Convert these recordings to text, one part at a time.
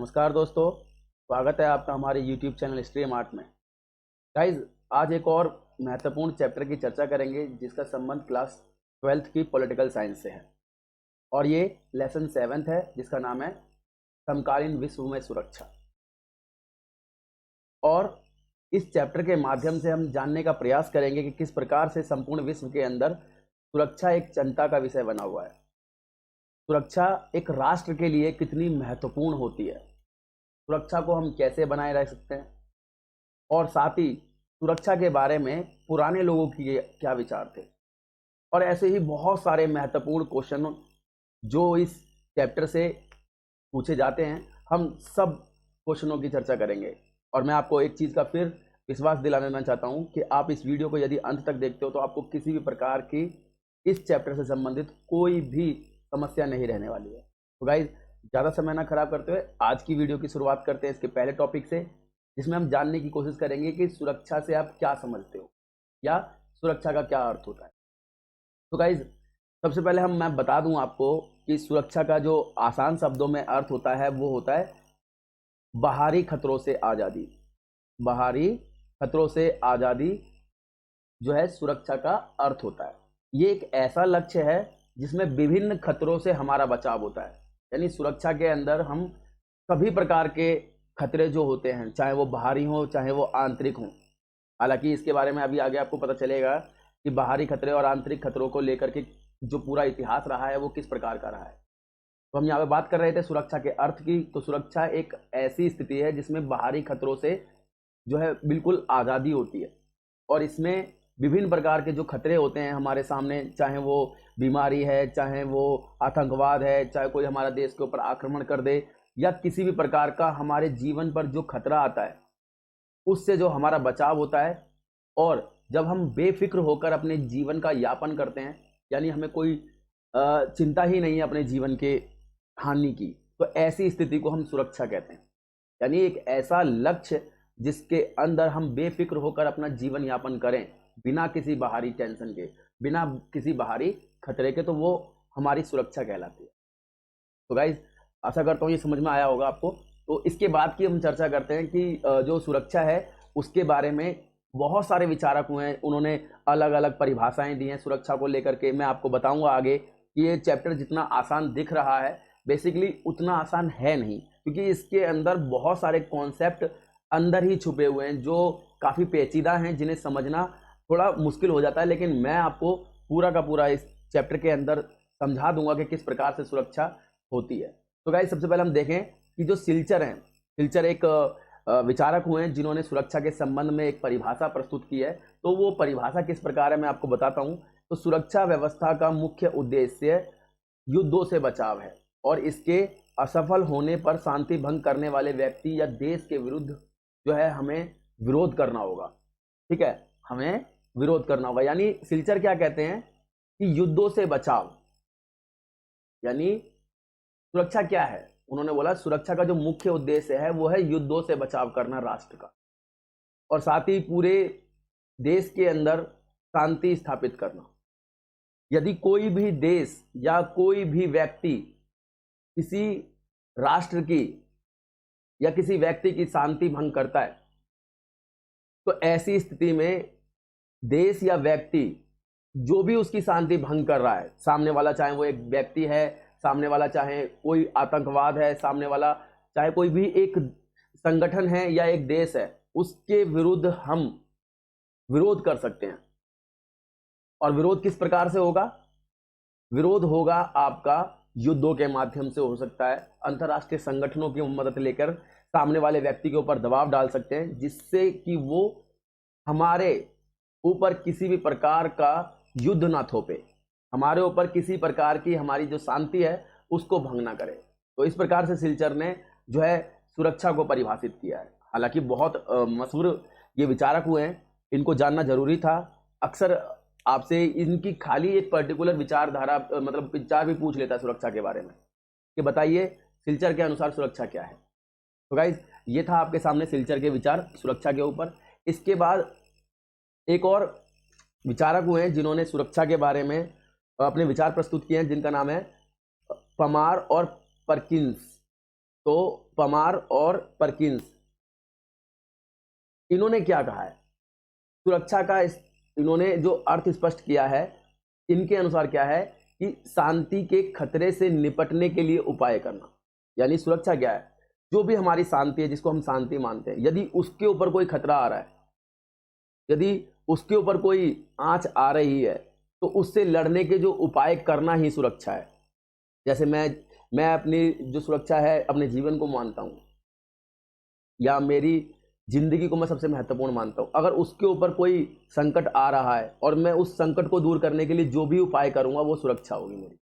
नमस्कार दोस्तों, स्वागत है आपका हमारे YouTube चैनल स्ट्रीम आर्ट में। गाइज, आज एक और महत्वपूर्ण चैप्टर की चर्चा करेंगे जिसका संबंध क्लास 12th की पॉलिटिकल साइंस से है और ये लेसन 7th है जिसका नाम है समकालीन विश्व में सुरक्षा। और इस चैप्टर के माध्यम से हम जानने का प्रयास करेंगे कि किस प्रकार से संपूर्ण विश्व के अंदर सुरक्षा एक चिंता का विषय बना हुआ है। सुरक्षा एक राष्ट्र के लिए कितनी महत्वपूर्ण होती है, सुरक्षा को हम कैसे बनाए रख सकते हैं, और साथ ही सुरक्षा के बारे में पुराने लोगों के क्या विचार थे। और ऐसे ही बहुत सारे महत्वपूर्ण क्वेश्चन जो इस चैप्टर से पूछे जाते हैं, हम सब क्वेश्चनों की चर्चा करेंगे। और मैं आपको एक चीज़ का फिर विश्वास दिलाना चाहता हूं कि आप इस वीडियो को यदि अंत तक देखते हो तो आपको किसी भी प्रकार की इस चैप्टर से संबंधित कोई भी समस्या नहीं रहने वाली है। तो गाइज, ज़्यादा समय ना खराब करते हुए आज की वीडियो की शुरुआत करते हैं इसके पहले टॉपिक से, जिसमें हम जानने की कोशिश करेंगे कि सुरक्षा से आप क्या समझते हो या सुरक्षा का क्या अर्थ होता है। तो गाइज, सबसे पहले मैं बता दूं आपको कि सुरक्षा का जो आसान शब्दों में अर्थ होता है वो होता है बाहरी खतरों से आज़ादी। बाहरी खतरों से आज़ादी जो है सुरक्षा का अर्थ होता है। ये एक ऐसा लक्ष्य है जिसमें विभिन्न खतरों से हमारा बचाव होता है। यानी सुरक्षा के अंदर हम सभी प्रकार के खतरे जो होते हैं, चाहे वो बाहरी हो चाहे वो आंतरिक हो। हालांकि इसके बारे में अभी आगे आपको पता चलेगा कि बाहरी खतरे और आंतरिक खतरों को लेकर के जो पूरा इतिहास रहा है वो किस प्रकार का रहा है। तो हम यहाँ पे बात कर रहे थे सुरक्षा के अर्थ की। तो सुरक्षा एक ऐसी स्थिति है जिसमें बाहरी खतरों से जो है बिल्कुल आज़ादी होती है, और इसमें विभिन्न प्रकार के जो खतरे होते हैं हमारे सामने, चाहे वो बीमारी है, चाहे वो आतंकवाद है, चाहे कोई हमारा देश के ऊपर आक्रमण कर दे, या किसी भी प्रकार का हमारे जीवन पर जो खतरा आता है उससे जो हमारा बचाव होता है। और जब हम बेफिक्र होकर अपने जीवन का यापन करते हैं, यानी हमें कोई चिंता ही नहीं है अपने जीवन के हानि की, तो ऐसी स्थिति को हम सुरक्षा कहते हैं। यानी एक ऐसा लक्ष्य जिसके अंदर हम बेफिक्र होकर अपना जीवन यापन करें बिना किसी बाहरी टेंशन के, बिना किसी बाहरी खतरे के, तो वो हमारी सुरक्षा कहलाती है। तो गाइज, आशा करता हूँ ये समझ में आया होगा आपको। तो इसके बाद की हम चर्चा करते हैं कि जो सुरक्षा है उसके बारे में बहुत सारे विचारक हुए हैं, उन्होंने अलग अलग परिभाषाएं दी हैं सुरक्षा को लेकर के। मैं आपको बताऊंगा आगे कि ये चैप्टर जितना आसान दिख रहा है बेसिकली उतना आसान है नहीं, क्योंकि इसके अंदर बहुत सारे कॉन्सेप्ट अंदर ही छुपे हुए हैं जो काफ़ी पेचीदा हैं, जिन्हें समझना थोड़ा मुश्किल हो जाता है। लेकिन मैं आपको पूरा का पूरा इस चैप्टर के अंदर समझा दूंगा कि किस प्रकार से सुरक्षा होती है। तो गाइस, सबसे पहले हम देखें कि जो सिल्चर हैं, सिल्चर एक विचारक हुए हैं जिन्होंने सुरक्षा के संबंध में एक परिभाषा प्रस्तुत की है। तो वो परिभाषा किस प्रकार है मैं आपको बताता हूँ। तो सुरक्षा व्यवस्था का मुख्य उद्देश्य युद्धों से बचाव है, और इसके असफल होने पर शांति भंग करने वाले व्यक्ति या देश के विरुद्ध जो है हमें विरोध करना होगा। ठीक है, हमें विरोध करना होगा। यानी सिल्चर क्या कहते हैं कि युद्धों से बचाव, यानी सुरक्षा क्या है। उन्होंने बोला सुरक्षा का जो मुख्य उद्देश्य है वो है युद्धों से बचाव करना राष्ट्र का, और साथ ही पूरे देश के अंदर शांति स्थापित करना। यदि कोई भी देश या कोई भी व्यक्ति किसी राष्ट्र की या किसी व्यक्ति की शांति भंग करता है, तो ऐसी स्थिति में देश या व्यक्ति जो भी उसकी शांति भंग कर रहा है, सामने वाला चाहे वो एक व्यक्ति है, सामने वाला चाहे कोई आतंकवाद है, सामने वाला चाहे कोई भी एक संगठन है या एक देश है, उसके विरुद्ध हम विरोध कर सकते हैं। और विरोध किस प्रकार से होगा? विरोध होगा आपका युद्धों के माध्यम से हो सकता है। अंतर्राष्ट्रीय संगठनों की मदद लेकर सामने वाले व्यक्ति के ऊपर दबाव डाल सकते हैं, जिससे कि वो हमारे ऊपर किसी भी प्रकार का युद्ध ना थोपे, हमारे ऊपर किसी प्रकार की हमारी जो शांति है उसको भंग ना करे। तो इस प्रकार से सिल्चर ने जो है सुरक्षा को परिभाषित किया है। हालांकि बहुत मशहूर ये विचारक हुए हैं, इनको जानना जरूरी था। अक्सर आपसे इनकी खाली एक पर्टिकुलर विचारधारा मतलब विचार भी पूछ लेता है सुरक्षा के बारे में कि बताइए सिल्चर के अनुसार सुरक्षा क्या है। तो गाइज, ये था आपके सामने सिल्चर के विचार सुरक्षा के ऊपर। इसके बाद एक और विचारक हुए हैं जिन्होंने सुरक्षा के बारे में अपने विचार प्रस्तुत किए हैं, जिनका नाम है पमार और परकिंस। तो पमार और परकिंस, इन्होंने क्या कहा है सुरक्षा का, इन्होंने जो अर्थ स्पष्ट किया है, इनके अनुसार क्या है कि शांति के खतरे से निपटने के लिए उपाय करना। यानी सुरक्षा क्या है, जो भी हमारी शांति है, जिसको हम शांति मानते हैं, यदि उसके ऊपर कोई खतरा आ रहा है, यदि उसके ऊपर कोई आंच आ रही है, तो उससे लड़ने के जो उपाय करना ही सुरक्षा है। जैसे मैं अपनी जो सुरक्षा है अपने जीवन को मानता हूं, या मेरी जिंदगी को मैं सबसे महत्वपूर्ण मानता हूं। अगर उसके ऊपर कोई संकट आ रहा है और मैं उस संकट को दूर करने के लिए जो भी उपाय करूंगा वो सुरक्षा होगी मेरी।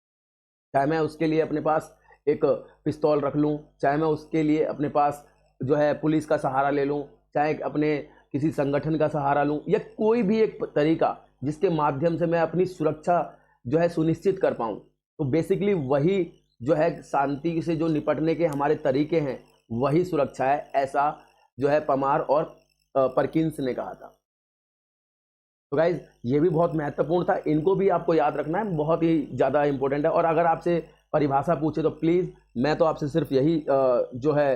चाहे मैं उसके लिए अपने पास एक पिस्तौल रख लूं, चाहे मैं उसके लिए अपने पास जो है पुलिस का सहारा ले लूं, चाहे अपने किसी संगठन का सहारा लूं, या कोई भी एक तरीका जिसके माध्यम से मैं अपनी सुरक्षा जो है सुनिश्चित कर पाऊं। तो बेसिकली वही जो है शांति से जो निपटने के हमारे तरीके हैं, वही सुरक्षा है, ऐसा जो है पमार और परकिंस ने कहा था। तो गाइज ये भी बहुत महत्वपूर्ण था, इनको भी आपको याद रखना है, बहुत ही ज़्यादा इंपॉर्टेंट है। और अगर आपसे परिभाषा पूछे तो प्लीज़ मैं तो आपसे सिर्फ यही जो है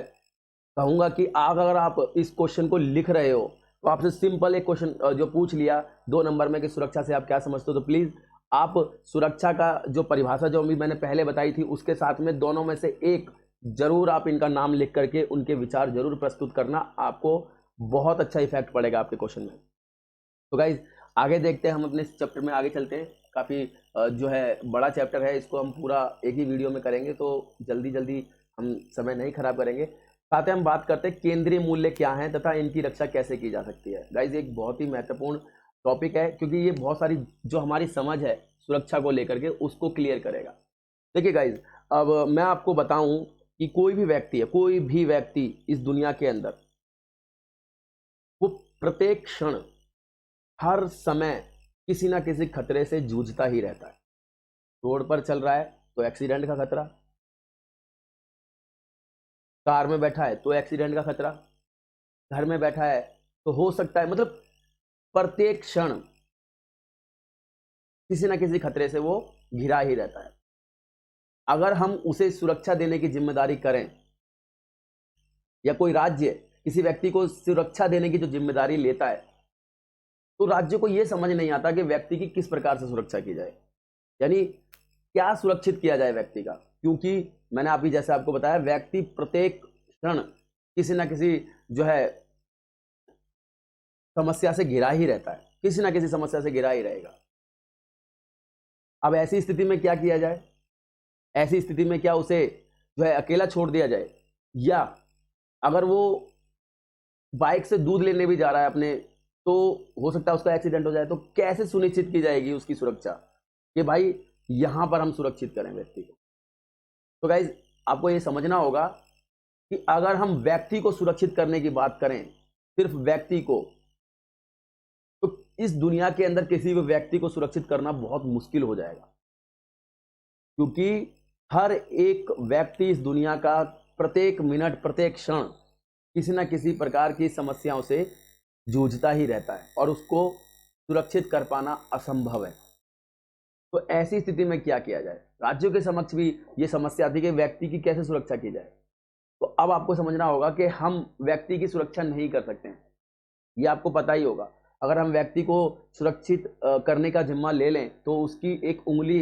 कहूँगा कि अगर आप इस क्वेश्चन को लिख रहे हो तो आपसे सिंपल एक क्वेश्चन जो पूछ लिया 2 नंबर में कि सुरक्षा से आप क्या समझते हो, तो प्लीज़ आप सुरक्षा का जो परिभाषा जो अभी मैंने पहले बताई थी उसके साथ में दोनों में से एक जरूर आप इनका नाम लिख करके उनके विचार जरूर प्रस्तुत करना, आपको बहुत अच्छा इफेक्ट पड़ेगा आपके क्वेश्चन में। तो गाइज आगे देखते हैं, हम अपने चैप्टर में आगे चलते हैं। काफ़ी जो है बड़ा चैप्टर है, इसको हम पूरा एक ही वीडियो में करेंगे, तो जल्दी हम समय नहीं खराब करेंगे। साथ ही हम बात करते हैं केंद्रीय मूल्य क्या हैं तथा इनकी रक्षा कैसे की जा सकती है। गाइज एक बहुत ही महत्वपूर्ण टॉपिक है, क्योंकि ये बहुत सारी जो हमारी समझ है सुरक्षा को लेकर के उसको क्लियर करेगा। देखिए गाइज, अब मैं आपको बताऊं कि कोई भी व्यक्ति इस दुनिया के अंदर वो प्रत्येक क्षण हर समय किसी ना किसी खतरे से जूझता ही रहता है। रोड पर चल रहा है तो एक्सीडेंट का खतरा, कार में बैठा है तो एक्सीडेंट का खतरा, घर में बैठा है तो हो सकता है, मतलब प्रत्येक क्षण किसी ना किसी खतरे से वो घिरा ही रहता है। अगर हम उसे सुरक्षा देने की जिम्मेदारी करें, या कोई राज्य किसी व्यक्ति को सुरक्षा देने की जो जिम्मेदारी लेता है, तो राज्य को यह समझ नहीं आता कि व्यक्ति की किस प्रकार से सुरक्षा की जाए, यानी क्या सुरक्षित किया जाए व्यक्ति का। क्योंकि मैंने अभी जैसे आपको बताया, व्यक्ति प्रत्येक क्षण किसी ना किसी जो है समस्या से घिरा ही रहता है, किसी ना किसी समस्या से घिरा ही रहेगा। अब ऐसी स्थिति में क्या किया जाए, ऐसी स्थिति में क्या उसे जो है अकेला छोड़ दिया जाए, या अगर वो बाइक से दूध लेने भी जा रहा है अपने, तो हो सकता है उसका एक्सीडेंट हो जाए, तो कैसे सुनिश्चित की जाएगी उसकी सुरक्षा कि भाई यहां पर हम सुरक्षित करें व्यक्ति को। तो गाइज आपको ये समझना होगा कि अगर हम व्यक्ति को सुरक्षित करने की बात करें, सिर्फ व्यक्ति को, तो इस दुनिया के अंदर किसी भी व्यक्ति को सुरक्षित करना बहुत मुश्किल हो जाएगा। क्योंकि हर एक व्यक्ति इस दुनिया का प्रत्येक मिनट प्रत्येक क्षण किसी ना किसी प्रकार की समस्याओं से जूझता ही रहता है और उसको सुरक्षित कर पाना असंभव है। तो ऐसी स्थिति में क्या किया जाए, राज्यों के समक्ष भी ये समस्या थी कि व्यक्ति की कैसे सुरक्षा की जाए। तो अब आपको समझना होगा कि हम व्यक्ति की सुरक्षा नहीं कर सकते हैं, ये आपको पता ही होगा। अगर हम व्यक्ति को सुरक्षित करने का जिम्मा ले लें तो उसकी एक उंगली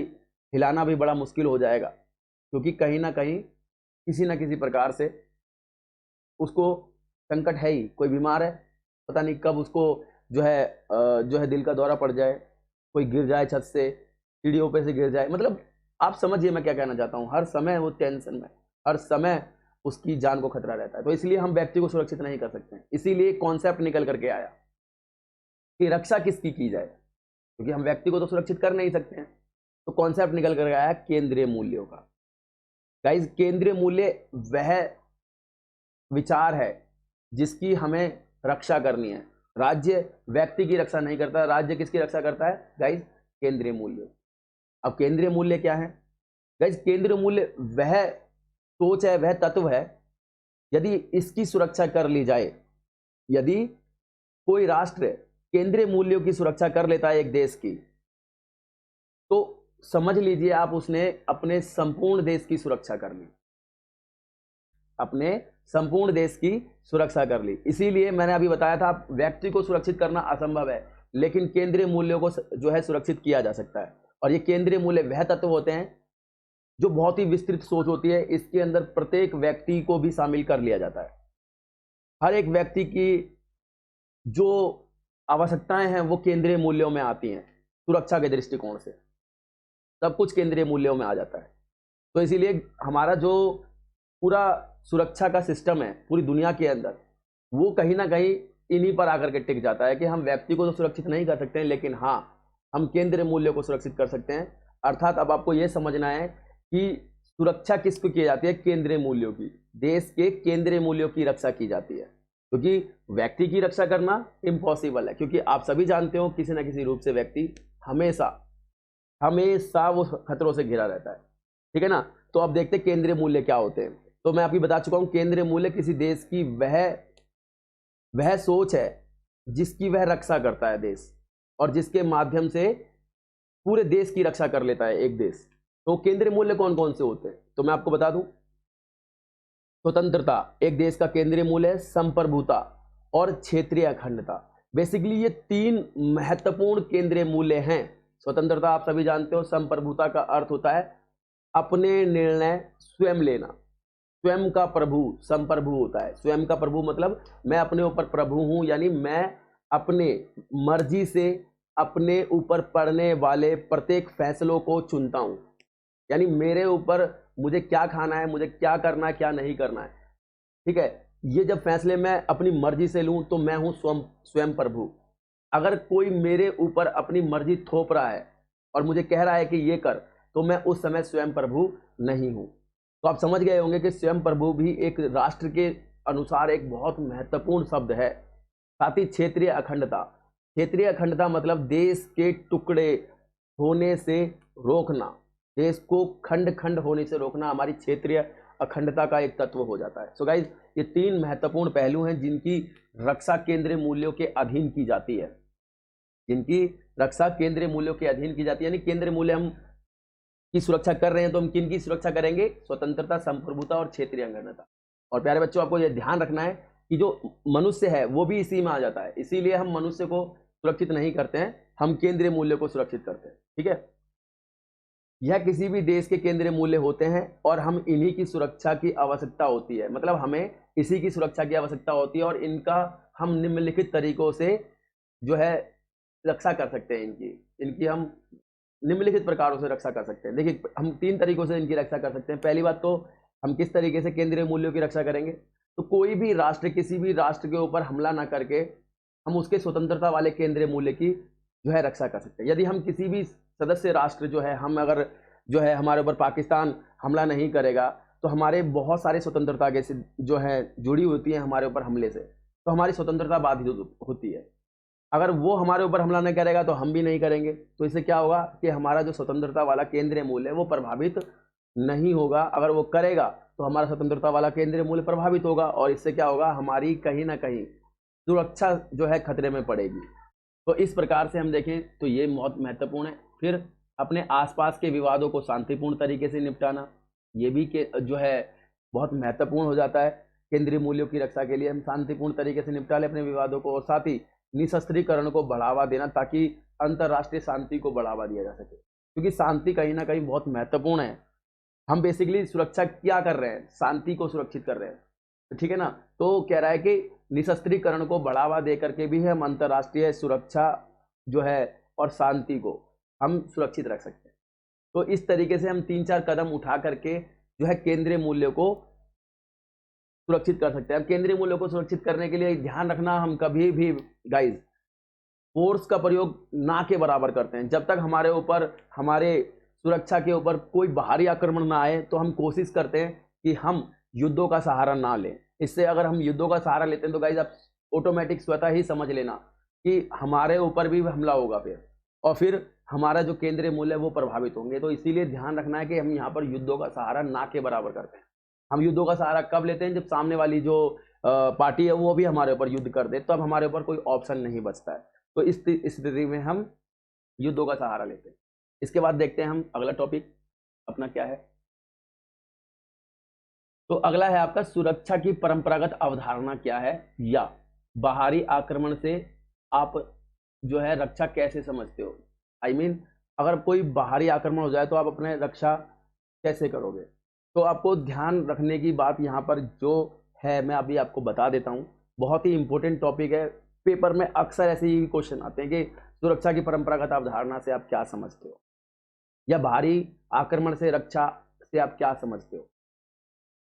हिलाना भी बड़ा मुश्किल हो जाएगा, क्योंकि कहीं ना कहीं किसी ना किसी प्रकार से उसको संकट है ही। कोई बीमार है, पता नहीं कब उसको जो है दिल का दौरा पड़ जाए, कोई गिर जाए छत से, सीढ़ियों पे से गिर जाए, मतलब आप समझिए मैं क्या कहना चाहता हूँ। हर समय वो टेंशन में, हर समय उसकी जान को खतरा रहता है। तो इसलिए हम व्यक्ति को सुरक्षित नहीं कर सकते हैं। इसीलिए कॉन्सेप्ट निकल करके आया कि रक्षा किसकी की जाए, क्योंकि हम व्यक्ति को तो सुरक्षित कर नहीं सकते हैं। तो कॉन्सेप्ट निकल करके आया केंद्रीय मूल्यों का। गाइस केंद्रीय मूल्य वह विचार है जिसकी हमें रक्षा करनी है। राज्य व्यक्ति की रक्षा नहीं करता, राज्य किसकी रक्षा करता है गाइस, केंद्रीय मूल्य। अब केंद्रीय मूल्य क्या है गाइस, केंद्रीय मूल्य वह सोच है, वह तत्व है, यदि इसकी सुरक्षा कर ली जाए, यदि कोई राष्ट्र केंद्रीय मूल्यों की सुरक्षा कर लेता है एक देश की, तो समझ लीजिए आप उसने अपने संपूर्ण देश की सुरक्षा कर ली। अपने संपूर्ण देश की सुरक्षा कर ली। इसीलिए मैंने अभी बताया था व्यक्ति को सुरक्षित करना असंभव है, लेकिन केंद्रीय मूल्यों को जो है सुरक्षित किया जा सकता है। और ये केंद्रीय मूल्य वह तत्व होते हैं जो बहुत ही विस्तृत सोच होती है, इसके अंदर प्रत्येक व्यक्ति को भी शामिल कर लिया जाता है। हर एक व्यक्ति की जो आवश्यकताएं हैं वो केंद्रीय मूल्यों में आती हैं। सुरक्षा के दृष्टिकोण से सब कुछ केंद्रीय मूल्यों में आ जाता है। तो इसीलिए हमारा जो पूरा सुरक्षा का सिस्टम है पूरी दुनिया के अंदर, वो कहीं ना कहीं इन्हीं पर आकर के टिक जाता है कि हम व्यक्ति को तो सुरक्षित नहीं कर सकते हैं, लेकिन हाँ हम केंद्रीय मूल्यों को सुरक्षित कर सकते हैं। अर्थात अब आपको यह समझना है कि सुरक्षा किसको की जाती है? केंद्रीय मूल्यों की। देश के केंद्रीय मूल्यों की रक्षा की जाती है, क्योंकि व्यक्ति की रक्षा करना इम्पॉसिबल है, क्योंकि आप सभी जानते हो किसी ना किसी रूप से व्यक्ति हमेशा हमेशा वो खतरों से घिरा रहता है, ठीक है ना। तो अब देखते हैं केंद्रीय मूल्य क्या होते हैं। तो मैं आपको बता चुका हूं, केंद्रीय मूल्य किसी देश की वह सोच है जिसकी वह रक्षा करता है देश, और जिसके माध्यम से पूरे देश की रक्षा कर लेता है एक देश। तो केंद्रीय मूल्य कौन कौन से होते हैं तो मैं आपको बता दूं। स्वतंत्रता एक देश का केंद्रीय मूल्य है, संप्रभुता और क्षेत्रीय अखंडता। बेसिकली ये तीन महत्वपूर्ण केंद्रीय मूल्य हैं। स्वतंत्रता आप सभी जानते हो, संप्रभुता का अर्थ होता है अपने निर्णय स्वयं लेना, स्वयं का प्रभु संप्रभु होता है। स्वयं का प्रभु मतलब मैं अपने ऊपर प्रभु हूं, यानी मैं अपने मर्जी से अपने ऊपर पड़ने वाले प्रत्येक फैसलों को चुनता हूं, यानी मेरे ऊपर मुझे क्या खाना है, मुझे क्या करना है, क्या नहीं करना है, ठीक है। ये जब फैसले मैं अपनी मर्जी से लूं तो मैं हूं स्वयं प्रभु। अगर कोई मेरे ऊपर अपनी मर्जी थोप रहा है और मुझे कह रहा है कि ये कर, तो मैं उस समय स्वयं प्रभु नहीं हूं। तो आप समझ गए होंगे कि स्वयं प्रभु भी एक राष्ट्र के अनुसार एक बहुत महत्वपूर्ण शब्द है। साथ ही क्षेत्रीय अखंडता, क्षेत्रीय अखंडता मतलब देश के टुकड़े होने से रोकना, देश को खंड खंड होने से रोकना हमारी क्षेत्रीय अखंडता का एक तत्व हो जाता है। सो गाइस, ये तीन महत्वपूर्ण पहलू हैं जिनकी रक्षा केंद्रीय मूल्यों के अधीन की जाती है, जिनकी रक्षा केंद्रीय मूल्यों के अधीन की जाती है। यानी केंद्रीय मूल्य हम की सुरक्षा कर रहे हैं तो हम किन की सुरक्षा करेंगे? स्वतंत्रता, संप्रभुता और क्षेत्रीय अखंडता। और प्यारे बच्चों, आपको यह ध्यान रखना है कि जो मनुष्य है वो भी इसी में आ जाता है, इसीलिए हम मनुष्य को सुरक्षित नहीं करते हैं, हम केंद्रीय मूल्य को सुरक्षित करते हैं, ठीक है। यह किसी भी देश के केंद्रीय मूल्य होते हैं और हम इन्हीं की सुरक्षा की आवश्यकता होती है, मतलब हमें इसी की सुरक्षा की आवश्यकता होती है और इनका हम निम्नलिखित तरीकों से जो है रक्षा कर सकते हैं। इनकी हम निम्नलिखित प्रकारों से रक्षा कर सकते हैं। देखिए, हम तीन तरीकों से इनकी रक्षा कर सकते हैं। पहली बात तो हम किस तरीके से केंद्रीय मूल्यों की रक्षा करेंगे, तो कोई भी राष्ट्र किसी भी राष्ट्र के ऊपर हमला ना करके हम उसके स्वतंत्रता वाले केंद्रीय मूल्य की जो है रक्षा कर सकते हैं। यदि हम किसी भी सदस्य राष्ट्र जो है, हम अगर जो है हमारे ऊपर पाकिस्तान हमला नहीं करेगा तो हमारे बहुत सारे स्वतंत्रता के जो है जुड़ी होती है हमारे ऊपर हमले से, तो हमारी स्वतंत्रता बाधित होती है। अगर वो हमारे ऊपर हमला नहीं करेगा तो हम भी नहीं करेंगे, तो इससे क्या होगा कि हमारा जो स्वतंत्रता वाला केंद्रीय मूल्य है वो प्रभावित नहीं होगा। अगर वो करेगा तो हमारा स्वतंत्रता वाला केंद्रीय मूल्य प्रभावित होगा और इससे क्या होगा, हमारी कहीं ना कहीं सुरक्षा जो है खतरे में पड़ेगी। तो इस प्रकार से हम देखें तो ये बहुत महत्वपूर्ण है। फिर अपने आसपास के विवादों को शांतिपूर्ण तरीके से निपटाना, ये भी जो है बहुत महत्वपूर्ण हो जाता है। केंद्रीय मूल्यों की रक्षा के लिए हम शांतिपूर्ण तरीके से निपटा लें अपने विवादों को, और साथ ही निशस्त्रीकरण को बढ़ावा देना ताकि अंतर्राष्ट्रीय शांति को बढ़ावा दिया जा सके, क्योंकि शांति कहीं ना कहीं बहुत महत्वपूर्ण है। हम बेसिकली सुरक्षा क्या कर रहे हैं? शांति को सुरक्षित कर रहे हैं, ठीक है ना। तो कह रहा है कि निशस्त्रीकरण को बढ़ावा दे करके भी हम अंतर्राष्ट्रीय सुरक्षा जो है और शांति को हम सुरक्षित रख सकते हैं। तो इस तरीके से हम 3-4 कदम उठा करके जो है केंद्रीय मूल्य को सुरक्षित कर सकते हैं। अब केंद्रीय मूल्यों को सुरक्षित करने के लिए ध्यान रखना, हम कभी भी गाइज फोर्स का प्रयोग ना के बराबर करते हैं। जब तक हमारे ऊपर, हमारे सुरक्षा के ऊपर कोई बाहरी आक्रमण ना आए तो हम कोशिश करते हैं कि हम युद्धों का सहारा ना लें। इससे अगर हम युद्धों का सहारा लेते हैं तो गाइज आप ऑटोमेटिक स्वतः ही समझ लेना कि हमारे ऊपर भी हमला होगा फिर, और फिर हमारा जो केंद्रीय मूल्य है वो प्रभावित होंगे। तो इसीलिए ध्यान रखना है कि हम यहाँ पर युद्धों का सहारा ना के बराबर करते हैं। हम युद्धों का सहारा कब लेते हैं? जब सामने वाली जो पार्टी है वो भी हमारे ऊपर युद्ध कर दे, तो अब हमारे ऊपर कोई ऑप्शन नहीं बचता है। तो इस स्थिति में हम युद्धों का सहारा लेते हैं। इसके बाद देखते हैं हम अगला टॉपिक अपना क्या है। तो अगला है आपका सुरक्षा की परंपरागत अवधारणा क्या है, या बाहरी आक्रमण से आप जो है रक्षा कैसे समझते हो। आई मीन अगर कोई बाहरी आक्रमण हो जाए तो आप अपने रक्षा कैसे करोगे। तो आपको ध्यान रखने की बात यहाँ पर जो है मैं अभी आपको बता देता हूँ, बहुत ही इंपॉर्टेंट टॉपिक है। पेपर में अक्सर ऐसे ही क्वेश्चन आते हैं कि सुरक्षा की परंपरागत अवधारणा से आप क्या समझते हो, या बाहरी आक्रमण से रक्षा से आप क्या समझते हो।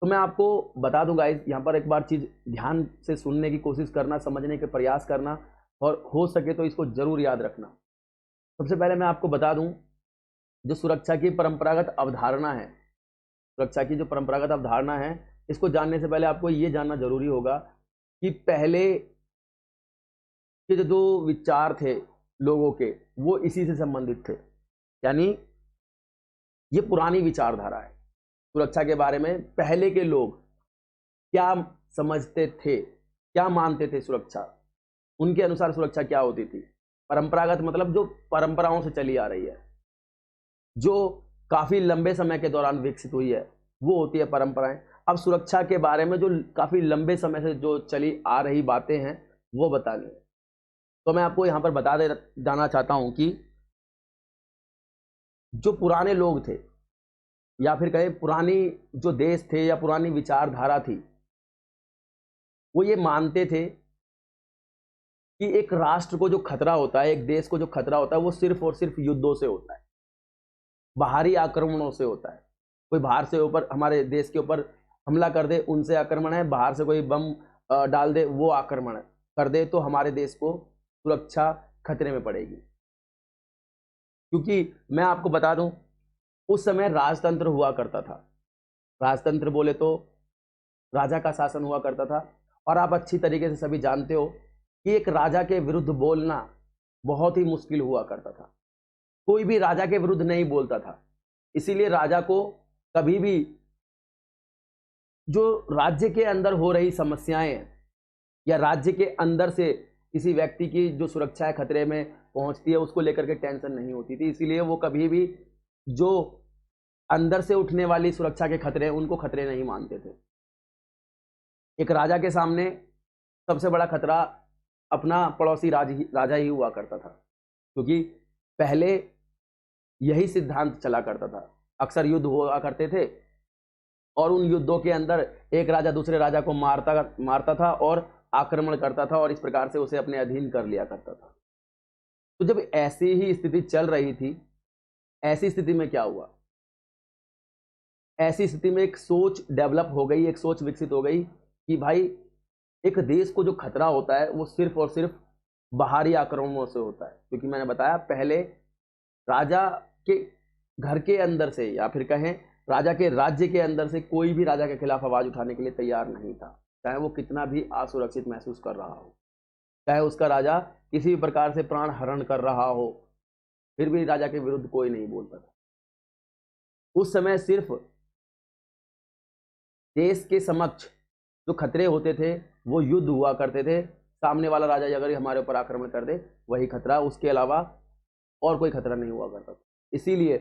तो मैं आपको बता दूं गाइस, यहाँ पर एक बार चीज ध्यान से सुनने की कोशिश करना, समझने के प्रयास करना, और हो सके तो इसको जरूर याद रखना। सबसे पहले मैं आपको बता दूं, जो सुरक्षा की परंपरागत अवधारणा है, सुरक्षा की जो परंपरागत अवधारणा है, इसको जानने से पहले आपको ये जानना जरूरी होगा कि पहले के जो विचार थे लोगों के, वो इसी से संबंधित थे। यानी ये पुरानी विचारधारा है। सुरक्षा के बारे में पहले के लोग क्या समझते थे, क्या मानते थे सुरक्षा, उनके अनुसार सुरक्षा क्या होती थी। परंपरागत मतलब जो परंपराओं से चली आ रही है, जो काफी लंबे समय के दौरान विकसित हुई है, वो होती है परंपराएं। अब सुरक्षा के बारे में जो काफी लंबे समय से जो चली आ रही बातें हैं वो बतानी है। तो मैं आपको यहां पर बता दे जाना चाहता हूं कि जो पुराने लोग थे, या फिर कहे पुरानी जो देश थे या पुरानी विचारधारा थी, वो ये मानते थे कि एक राष्ट्र को जो खतरा होता है, एक देश को जो खतरा होता है, वो सिर्फ और सिर्फ युद्धों से होता है, बाहरी आक्रमणों से होता है। कोई बाहर से ऊपर हमारे देश के ऊपर हमला कर दे, उनसे आक्रमण है। बाहर से कोई बम डाल दे, वो आक्रमण कर दे, तो हमारे देश को सुरक्षा खतरे में पड़ेगी। क्योंकि मैं आपको बता दूं, उस समय राजतंत्र हुआ करता था। राजतंत्र बोले तो राजा का शासन हुआ करता था, और आप अच्छी तरीके से सभी जानते हो कि एक राजा के विरुद्ध बोलना बहुत ही मुश्किल हुआ करता था। कोई भी राजा के विरुद्ध नहीं बोलता था। इसीलिए राजा को कभी भी जो राज्य के अंदर हो रही समस्याएं हैं, या राज्य के अंदर से किसी व्यक्ति की जो सुरक्षा है खतरे में पहुंचती है, उसको लेकर के टेंशन नहीं होती थी। इसीलिए वो कभी भी जो अंदर से उठने वाली सुरक्षा के खतरे हैं, उनको खतरे नहीं मानते थे। एक राजा के सामने सबसे बड़ा खतरा अपना पड़ोसी राजा ही हुआ करता था, क्योंकि पहले यही सिद्धांत चला करता था। अक्सर युद्ध हुआ करते थे, और उन युद्धों के अंदर एक राजा दूसरे राजा को मारता था और आक्रमण करता था, और इस प्रकार से उसे अपने अधीन कर लिया करता था। तो जब ऐसी ही स्थिति चल रही थी, ऐसी स्थिति में क्या हुआ, ऐसी स्थिति में एक सोच डेवलप हो गई, एक सोच विकसित हो गई कि भाई एक देश को जो खतरा होता है वो सिर्फ और सिर्फ बाहरी आक्रमणों से होता है। क्योंकि मैंने बताया पहले राजा के घर के अंदर से, या फिर कहें राजा के राज्य के अंदर से, कोई भी राजा के खिलाफ आवाज उठाने के लिए तैयार नहीं था, चाहे वो कितना भी असुरक्षित महसूस कर रहा हो, चाहे उसका राजा किसी भी प्रकार से प्राण हरण कर रहा हो, फिर भी राजा के विरुद्ध कोई नहीं बोलता था। उस समय सिर्फ देश के समक्ष जो खतरे होते थे वो युद्ध हुआ करते थे। सामने वाला राजा अगर हमारे ऊपर आक्रमण कर दे, वही खतरा, उसके अलावा और कोई खतरा नहीं हुआ करता था। इसीलिए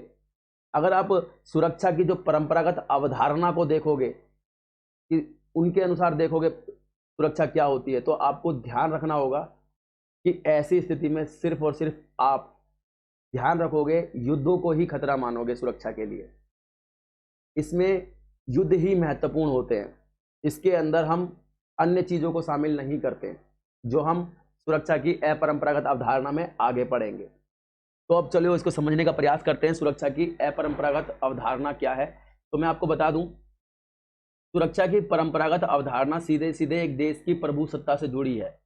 अगर आप सुरक्षा की जो परंपरागत अवधारणा को देखोगे, कि उनके अनुसार देखोगे सुरक्षा क्या होती है, तो आपको ध्यान रखना होगा कि ऐसी स्थिति में सिर्फ और सिर्फ आप ध्यान रखोगे, युद्धों को ही खतरा मानोगे सुरक्षा के लिए। इसमें युद्ध ही महत्वपूर्ण होते हैं, इसके अंदर हम अन्य चीजों को शामिल नहीं करते, जो हम सुरक्षा की अपरंपरागत अवधारणा में आगे पढ़ेंगे। तो अब चलिए इसको समझने का प्रयास करते हैं, सुरक्षा की अपरंपरागत अवधारणा क्या है। तो मैं आपको बता दूं, सुरक्षा की परंपरागत अवधारणा सीधे सीधे एक देश की प्रभुसत्ता से जुड़ी है।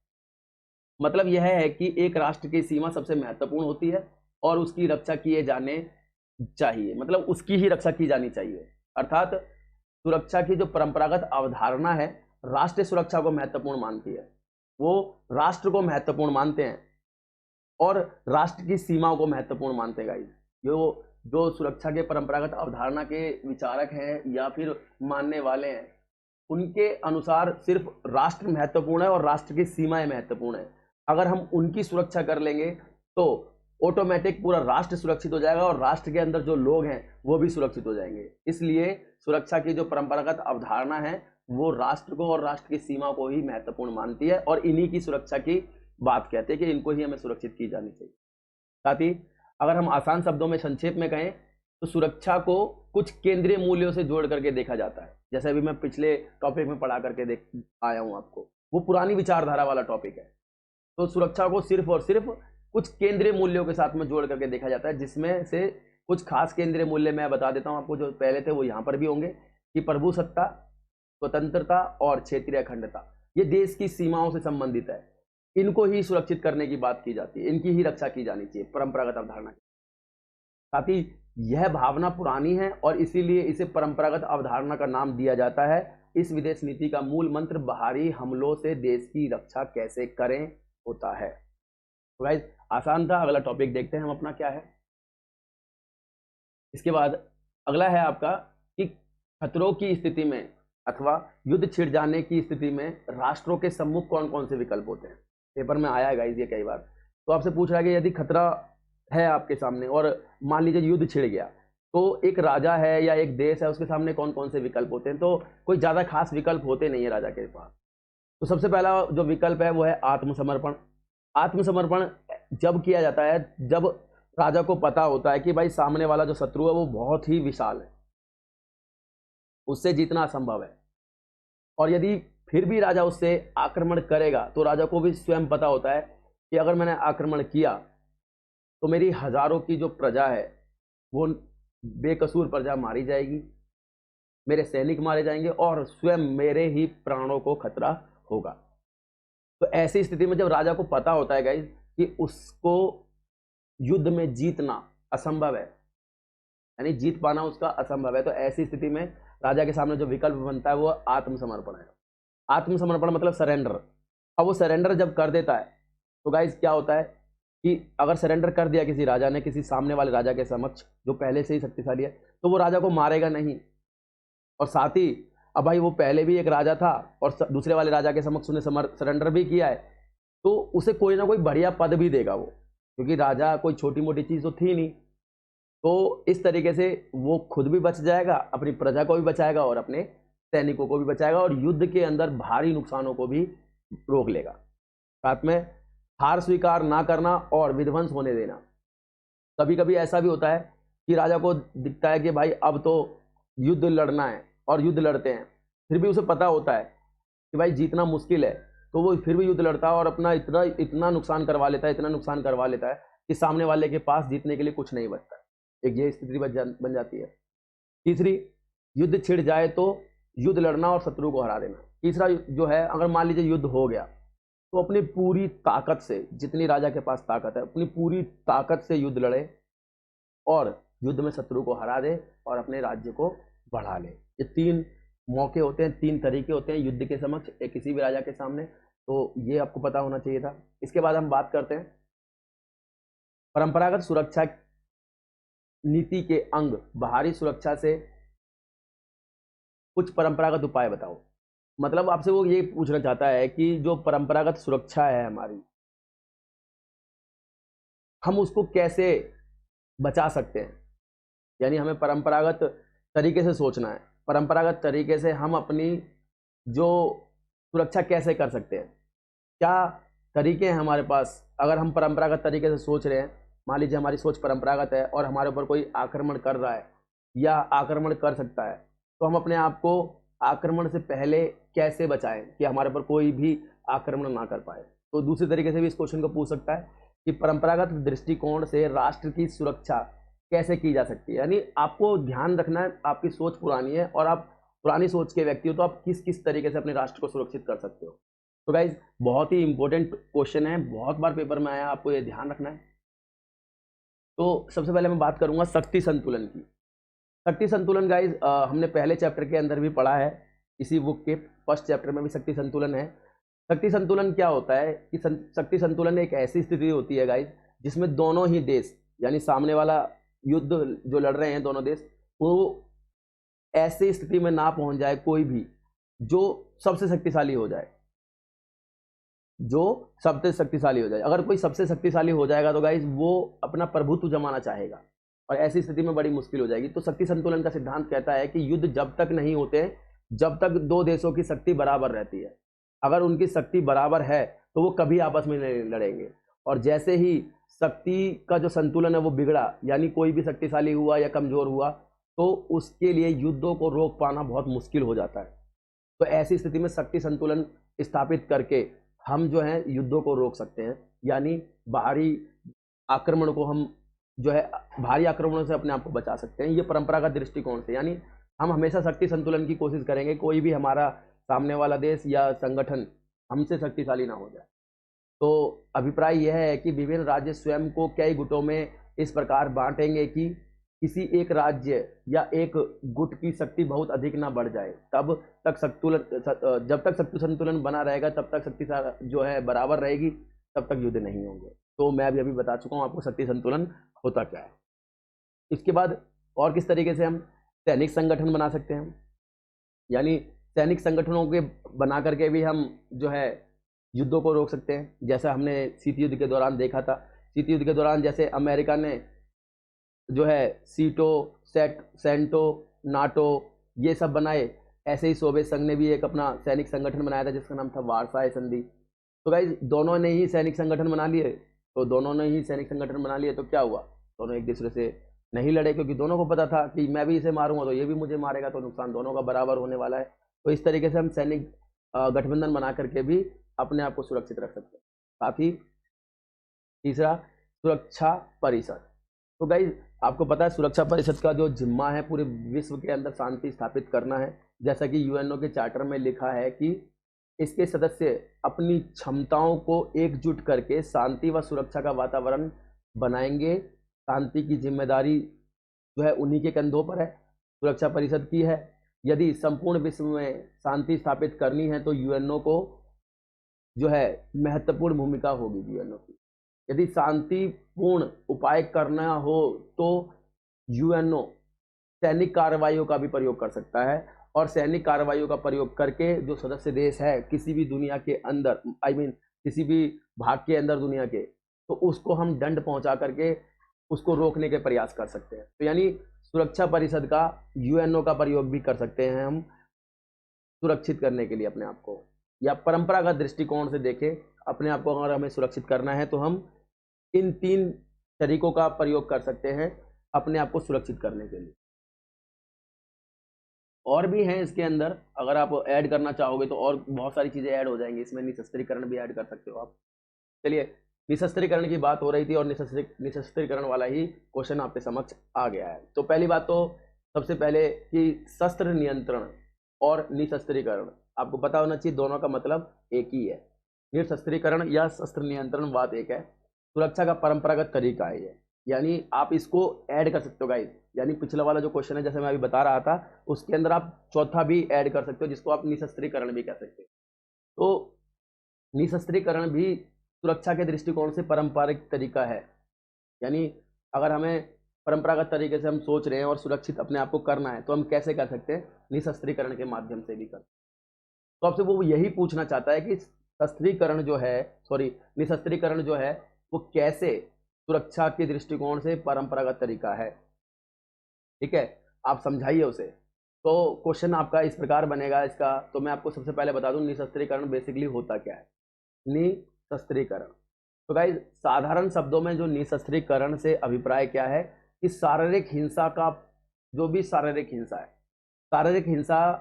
मतलब यह है कि एक राष्ट्र की सीमा सबसे महत्वपूर्ण होती है और उसकी रक्षा किए जाने चाहिए, मतलब उसकी ही रक्षा की जानी चाहिए। अर्थात सुरक्षा की जो परंपरागत अवधारणा है, राष्ट्रीय सुरक्षा को महत्वपूर्ण मानती है, वो राष्ट्र को महत्वपूर्ण मानते हैं और राष्ट्र की सीमाओं को महत्वपूर्ण मानते हैं गाइस। जो सुरक्षा के परंपरागत अवधारणा के विचारक हैं या फिर मानने वाले हैं, उनके अनुसार सिर्फ राष्ट्र महत्वपूर्ण है और राष्ट्र की सीमाएं महत्वपूर्ण है। अगर हम उनकी सुरक्षा कर लेंगे तो ऑटोमेटिक पूरा राष्ट्र सुरक्षित हो जाएगा और राष्ट्र के अंदर जो लोग हैं वो भी सुरक्षित हो जाएंगे। इसलिए सुरक्षा की जो परंपरागत अवधारणा है वो राष्ट्र को और राष्ट्र की सीमा को ही महत्वपूर्ण मानती है और इन्हीं की सुरक्षा की बात कहते हैं कि इनको ही हमें सुरक्षित की जानी चाहिए। साथ ही अगर हम आसान शब्दों में संक्षेप में कहें तो सुरक्षा को कुछ केंद्रीय मूल्यों से जोड़ करके देखा जाता है। जैसे अभी मैं पिछले टॉपिक में पढ़ा करके देख आया हूं आपको, वो पुरानी विचारधारा वाला टॉपिक है। तो सुरक्षा को सिर्फ और सिर्फ कुछ केंद्रीय मूल्यों के साथ में जोड़ करके देखा जाता है, जिसमें से कुछ खास केंद्रीय मूल्य मैं बता देता हूं आपको। जो पहले थे वो यहाँ पर भी होंगे कि प्रभुसत्ता, स्वतंत्रता और क्षेत्रीय अखंडता, ये देश की सीमाओं से संबंधित है। इनको ही सुरक्षित करने की बात की जाती है, इनकी ही रक्षा की जानी चाहिए परंपरागत अवधारणा। साथ ही यह भावना पुरानी है और इसीलिए इसे परंपरागत अवधारणा का नाम दिया जाता है। इस विदेश नीति का मूल मंत्र बाहरी हमलों से देश की रक्षा कैसे करें होता है। तो गाइस आसान था। अगला टॉपिक देखते हैं हम अपना क्या है। इसके बाद अगला है आपका कि खतरों की स्थिति में अथवा युद्ध छिड़ जाने की स्थिति में राष्ट्रों के सम्मुख कौन कौन से विकल्प होते हैं। पेपर में आया है गाइस ये कई बार। तो आपसे पूछ रहा है कि यदि खतरा है आपके सामने और मान लीजिए युद्ध छिड़ गया, तो एक राजा है या एक देश है, उसके सामने कौन कौन से विकल्प होते हैं। तो कोई ज़्यादा खास विकल्प होते नहीं है राजा के पास। तो सबसे पहला जो विकल्प है वो है आत्मसमर्पण। आत्मसमर्पण जब किया जाता है जब राजा को पता होता है कि भाई सामने वाला जो शत्रु है वो बहुत ही विशाल है, उससे जीतना असंभव है, और यदि फिर भी राजा उससे आक्रमण करेगा तो राजा को भी स्वयं पता होता है कि अगर मैंने आक्रमण किया तो मेरी हजारों की जो प्रजा है वो बेकसूर प्रजा मारी जाएगी, मेरे सैनिक मारे जाएंगे और स्वयं मेरे ही प्राणों को खतरा होगा। तो ऐसी स्थिति में जब राजा को पता होता है गाइस कि उसको युद्ध में जीतना असंभव है, यानी जीत पाना उसका असंभव है, तो ऐसी स्थिति में राजा के सामने जो विकल्प बनता है वो आत्मसमर्पण है। आत्मसमर्पण मतलब सरेंडर। अब वो सरेंडर जब कर देता है तो गाइस क्या होता है कि अगर सरेंडर कर दिया किसी राजा ने किसी सामने वाले राजा के समक्ष जो पहले से ही शक्तिशाली है, तो वो राजा को मारेगा नहीं, और साथ ही अब भाई वो पहले भी एक राजा था और दूसरे वाले राजा के समक्ष उसने सरेंडर भी किया है, तो उसे कोई ना कोई बढ़िया पद भी देगा वो, क्योंकि राजा कोई छोटी मोटी चीज़ तो थी नहीं। तो इस तरीके से वो खुद भी बच जाएगा, अपनी प्रजा को भी बचाएगा और अपने सैनिकों को भी बचाएगा और युद्ध के अंदर भारी नुकसानों को भी रोक लेगा। साथ में हार स्वीकार ना करना और विध्वंस होने देना। कभी कभी ऐसा भी होता है कि राजा को दिखता है कि भाई अब तो युद्ध लड़ना है और युद्ध लड़ते हैं, फिर भी उसे पता होता है कि भाई जीतना मुश्किल है, तो वो फिर भी युद्ध लड़ता है और अपना इतना नुकसान करवा लेता है, इतना नुकसान करवा लेता है कि सामने वाले के पास जीतने के लिए कुछ नहीं बचता। एक ये स्थिति बन जाती है। तीसरी, युद्ध छिड़ जाए तो युद्ध लड़ना और शत्रु को हरा देना। तीसरा जो है, अगर मान लीजिए युद्ध हो गया तो अपनी पूरी ताकत से, जितनी राजा के पास ताकत है, अपनी पूरी ताकत से युद्ध लड़े और युद्ध में शत्रु को हरा दे और अपने राज्य को बढ़ा ले। ये तीन मौके होते हैं, तीन तरीके होते हैं युद्ध के समक्ष एक किसी भी राजा के सामने, तो ये आपको पता होना चाहिए था। इसके बाद हम बात करते हैं परंपरागत सुरक्षा नीति के अंग बाहरी सुरक्षा से कुछ परंपरागत उपाय बताओ। मतलब आपसे वो ये पूछना चाहता है कि जो परंपरागत सुरक्षा है हमारी, हम उसको कैसे बचा सकते हैं। यानी हमें परंपरागत तरीके से सोचना है, परंपरागत तरीके से हम अपनी जो सुरक्षा कैसे कर सकते हैं, क्या तरीके हैं हमारे पास। अगर हम परंपरागत तरीके से सोच रहे हैं, मान लीजिए हमारी सोच परंपरागत है और हमारे ऊपर कोई आक्रमण कर रहा है या आक्रमण कर सकता है, तो हम अपने आप को आक्रमण से पहले कैसे बचाएं कि हमारे ऊपर कोई भी आक्रमण ना कर पाए। तो दूसरे तरीके से भी इस क्वेश्चन को पूछ सकता है कि परंपरागत दृष्टिकोण से राष्ट्र की सुरक्षा कैसे की जा सकती है। यानी आपको ध्यान रखना है, आपकी सोच पुरानी है और आप पुरानी सोच के व्यक्ति हो, तो आप किस किस तरीके से अपने राष्ट्र को सुरक्षित कर सकते हो। तो गाइज बहुत ही इंपॉर्टेंट क्वेश्चन है, बहुत बार पेपर में आया, आपको ये ध्यान रखना है। तो सबसे पहले मैं बात करूंगा शक्ति संतुलन की। शक्ति संतुलन गाइज हमने पहले चैप्टर के अंदर भी पढ़ा है, इसी बुक के फर्स्ट चैप्टर में भी शक्ति संतुलन है। शक्ति संतुलन क्या होता है कि शक्ति संतुलन एक ऐसी स्थिति होती है गाइज जिसमें दोनों ही देश, यानी सामने वाला युद्ध जो लड़ रहे हैं दोनों देश, वो ऐसी स्थिति में ना पहुंच जाए कोई भी जो सबसे शक्तिशाली हो जाए। जो सबसे शक्तिशाली हो जाए। अगर कोई सबसे शक्तिशाली हो जाएगा तो गाइज वो अपना प्रभुत्व जमाना चाहेगा और ऐसी स्थिति में बड़ी मुश्किल हो जाएगी। तो शक्ति संतुलन का सिद्धांत कहता है कि युद्ध जब तक नहीं होते जब तक दो देशों की शक्ति बराबर रहती है। अगर उनकी शक्ति बराबर है तो वो कभी आपस में नहीं लड़ेंगे, और जैसे ही शक्ति का जो संतुलन है वो बिगड़ा, यानी कोई भी शक्तिशाली हुआ या कमजोर हुआ, तो उसके लिए युद्धों को रोक पाना बहुत मुश्किल हो जाता है। तो ऐसी स्थिति में शक्ति संतुलन स्थापित करके हम जो है युद्धों को रोक सकते हैं, यानी बाहरी आक्रमण को हम जो है भारी आक्रमणों से अपने आप को बचा सकते हैं। ये परंपरागत दृष्टिकोण से, यानी हम हमेशा शक्ति संतुलन की कोशिश करेंगे, कोई भी हमारा सामने वाला देश या संगठन हमसे शक्तिशाली ना हो जाए। तो अभिप्राय यह है कि विभिन्न राज्य स्वयं को कई गुटों में इस प्रकार बांटेंगे कि किसी एक राज्य या एक गुट की शक्ति बहुत अधिक ना बढ़ जाए। तब तक जब तक शक्ति संतुलन बना रहेगा तब तक शक्ति जो है बराबर रहेगी, तब तक युद्ध नहीं होंगे। तो मैं अभी बता चुका हूँ आपको शक्ति संतुलन होता क्या है। इसके बाद और किस तरीके से हम सैनिक संगठन बना सकते हैं, यानी सैनिक संगठनों के बना करके भी हम जो है युद्धों को रोक सकते हैं। जैसा हमने शीत युद्ध के दौरान देखा था, शीत युद्ध के दौरान जैसे अमेरिका ने जो है सीटो, सेंटो, नाटो ये सब बनाए, ऐसे ही सोवियत संघ ने भी एक अपना सैनिक संगठन बनाया था जिसका नाम था वारसाई संधि। तो गाइस दोनों ने ही सैनिक संगठन बना लिए, तो क्या हुआ, दोनों एक दूसरे से नहीं लड़े, क्योंकि दोनों को पता था कि मैं भी इसे मारूंगा तो ये भी मुझे मारेगा, तो नुकसान दोनों का बराबर होने वाला है। तो इस तरीके से हम सैनिक गठबंधन बना करके भी अपने आप को सुरक्षित रख सकते हैं। साथ ही तीसरा, सुरक्षा परिषद। तो गाइस आपको पता है सुरक्षा परिषद का जो जिम्मा है पूरे विश्व के अंदर शांति स्थापित करना है। जैसा कि यूएनओ के चार्टर में लिखा है कि इसके सदस्य अपनी क्षमताओं को एकजुट करके शांति व सुरक्षा का वातावरण बनाएंगे। शांति की जिम्मेदारी जो है उन्हीं के कंधों पर है, सुरक्षा परिषद की है। यदि संपूर्ण विश्व में शांति स्थापित करनी है तो यूएनओ को जो है महत्वपूर्ण भूमिका होगी यूएनओ की। यदि शांतिपूर्ण उपाय करना हो तो यूएनओ सैनिक कार्रवाइयों का भी प्रयोग कर सकता है, और सैनिक कार्रवाइयों का प्रयोग करके जो सदस्य देश है किसी भी दुनिया के अंदर, किसी भी भाग के अंदर दुनिया के, तो उसको हम दंड पहुंचा करके उसको रोकने के प्रयास कर सकते हैं। तो यानी सुरक्षा परिषद का यूएनओ का प्रयोग भी कर सकते हैं हम सुरक्षित करने के लिए अपने आप को, या परंपरागत दृष्टिकोण से देखें अपने आप को अगर हमें सुरक्षित करना है तो हम इन 3 तरीकों का प्रयोग कर सकते हैं अपने आप को सुरक्षित करने के लिए। और भी हैं इसके अंदर, अगर आप ऐड करना चाहोगे तो और बहुत सारी चीज़ें ऐड हो जाएंगी इसमें, निशस्त्रीकरण भी ऐड कर सकते हो आप। चलिए, निशस्त्रीकरण की बात हो रही थी और निशस्त्रीकरण वाला ही क्वेश्चन आपके समक्ष आ गया है। तो पहली बात तो सबसे पहले कि शस्त्र नियंत्रण और निशस्त्रीकरण आपको पता होना चाहिए, दोनों का मतलब एक ही है। निशस्त्रीकरण या शस्त्र नियंत्रण बात एक है, सुरक्षा का परंपरागत तरीका है ये, यानी आप इसको ऐड कर सकते हो गाइस। यानी पिछला वाला जो क्वेश्चन है जैसे मैं अभी बता रहा था उसके अंदर आप चौथा भी ऐड कर सकते हो जिसको आप निशस्त्रीकरण भी कह सकते हो। तो निशस्त्रीकरण भी सुरक्षा के दृष्टिकोण से पारंपरिक तरीका है, यानी अगर हमें परंपरागत तरीके से हम सोच रहे हैं और सुरक्षित अपने आप को करना है तो हम कैसे कर सकते हैं, निशस्त्रीकरण के माध्यम से भी कर। तो आपसे वो यही पूछना चाहता है कि निशस्त्रीकरण जो है वो कैसे सुरक्षा के दृष्टिकोण से परंपरागत तरीका है। ठीक है, आप समझाइए उसे। तो क्वेश्चन आपका इस प्रकार बनेगा इसका, तो मैं आपको सबसे पहले बता दूं निशस्त्रीकरण बेसिकली होता क्या है। निशस्त्रीकरण, तो गाइस साधारण शब्दों में जो निशस्त्रीकरण से अभिप्राय क्या है कि शारीरिक हिंसा का, जो भी शारीरिक हिंसा है, शारीरिक हिंसा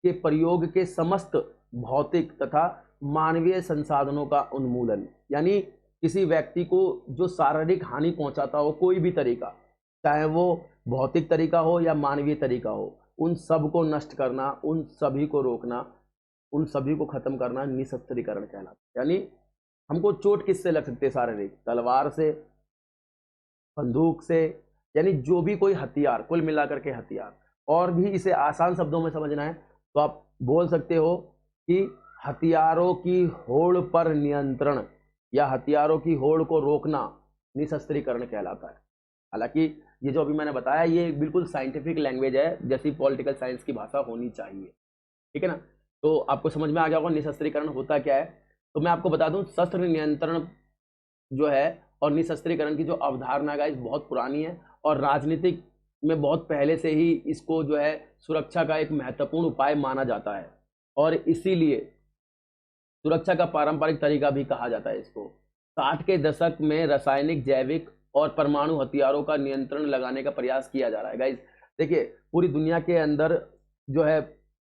के प्रयोग के समस्त भौतिक तथा मानवीय संसाधनों का उन्मूलन, यानी किसी व्यक्ति को जो शारीरिक हानि पहुंचाता हो कोई भी तरीका, चाहे वो भौतिक तरीका हो या मानवीय तरीका हो, उन सब को नष्ट करना, उन सभी को रोकना, उन सभी को खत्म करना निशस्त्रीकरण कहलाता है। यानी हमको चोट किससे लग सकती है, शारीरिक, तलवार से, बंदूक से, यानी जो भी कोई हथियार, कुल मिलाकर के हथियार। और भी इसे आसान शब्दों में समझना है तो आप बोल सकते हो कि हथियारों की होड़ पर नियंत्रण या हथियारों की होड़ को रोकना निशस्त्रीकरण कहलाता है। हालांकि ये जो अभी मैंने बताया ये बिल्कुल साइंटिफिक लैंग्वेज है, जैसी पॉलिटिकल साइंस की भाषा होनी चाहिए। ठीक है ना, तो आपको समझ में आ गया होगा निशस्त्रीकरण होता क्या है। तो मैं आपको बता दूं, शस्त्र नियंत्रण जो है और निशस्त्रीकरण की जो अवधारणा गाइस बहुत पुरानी है, और राजनीतिक में बहुत पहले से ही इसको जो है सुरक्षा का एक महत्वपूर्ण उपाय माना जाता है, और इसीलिए सुरक्षा का पारंपरिक तरीका भी कहा जाता है इसको। 60 के दशक में रासायनिक, जैविक और परमाणु हथियारों का नियंत्रण लगाने का प्रयास किया जा रहा है गाइस। देखिए, पूरी दुनिया के अंदर जो है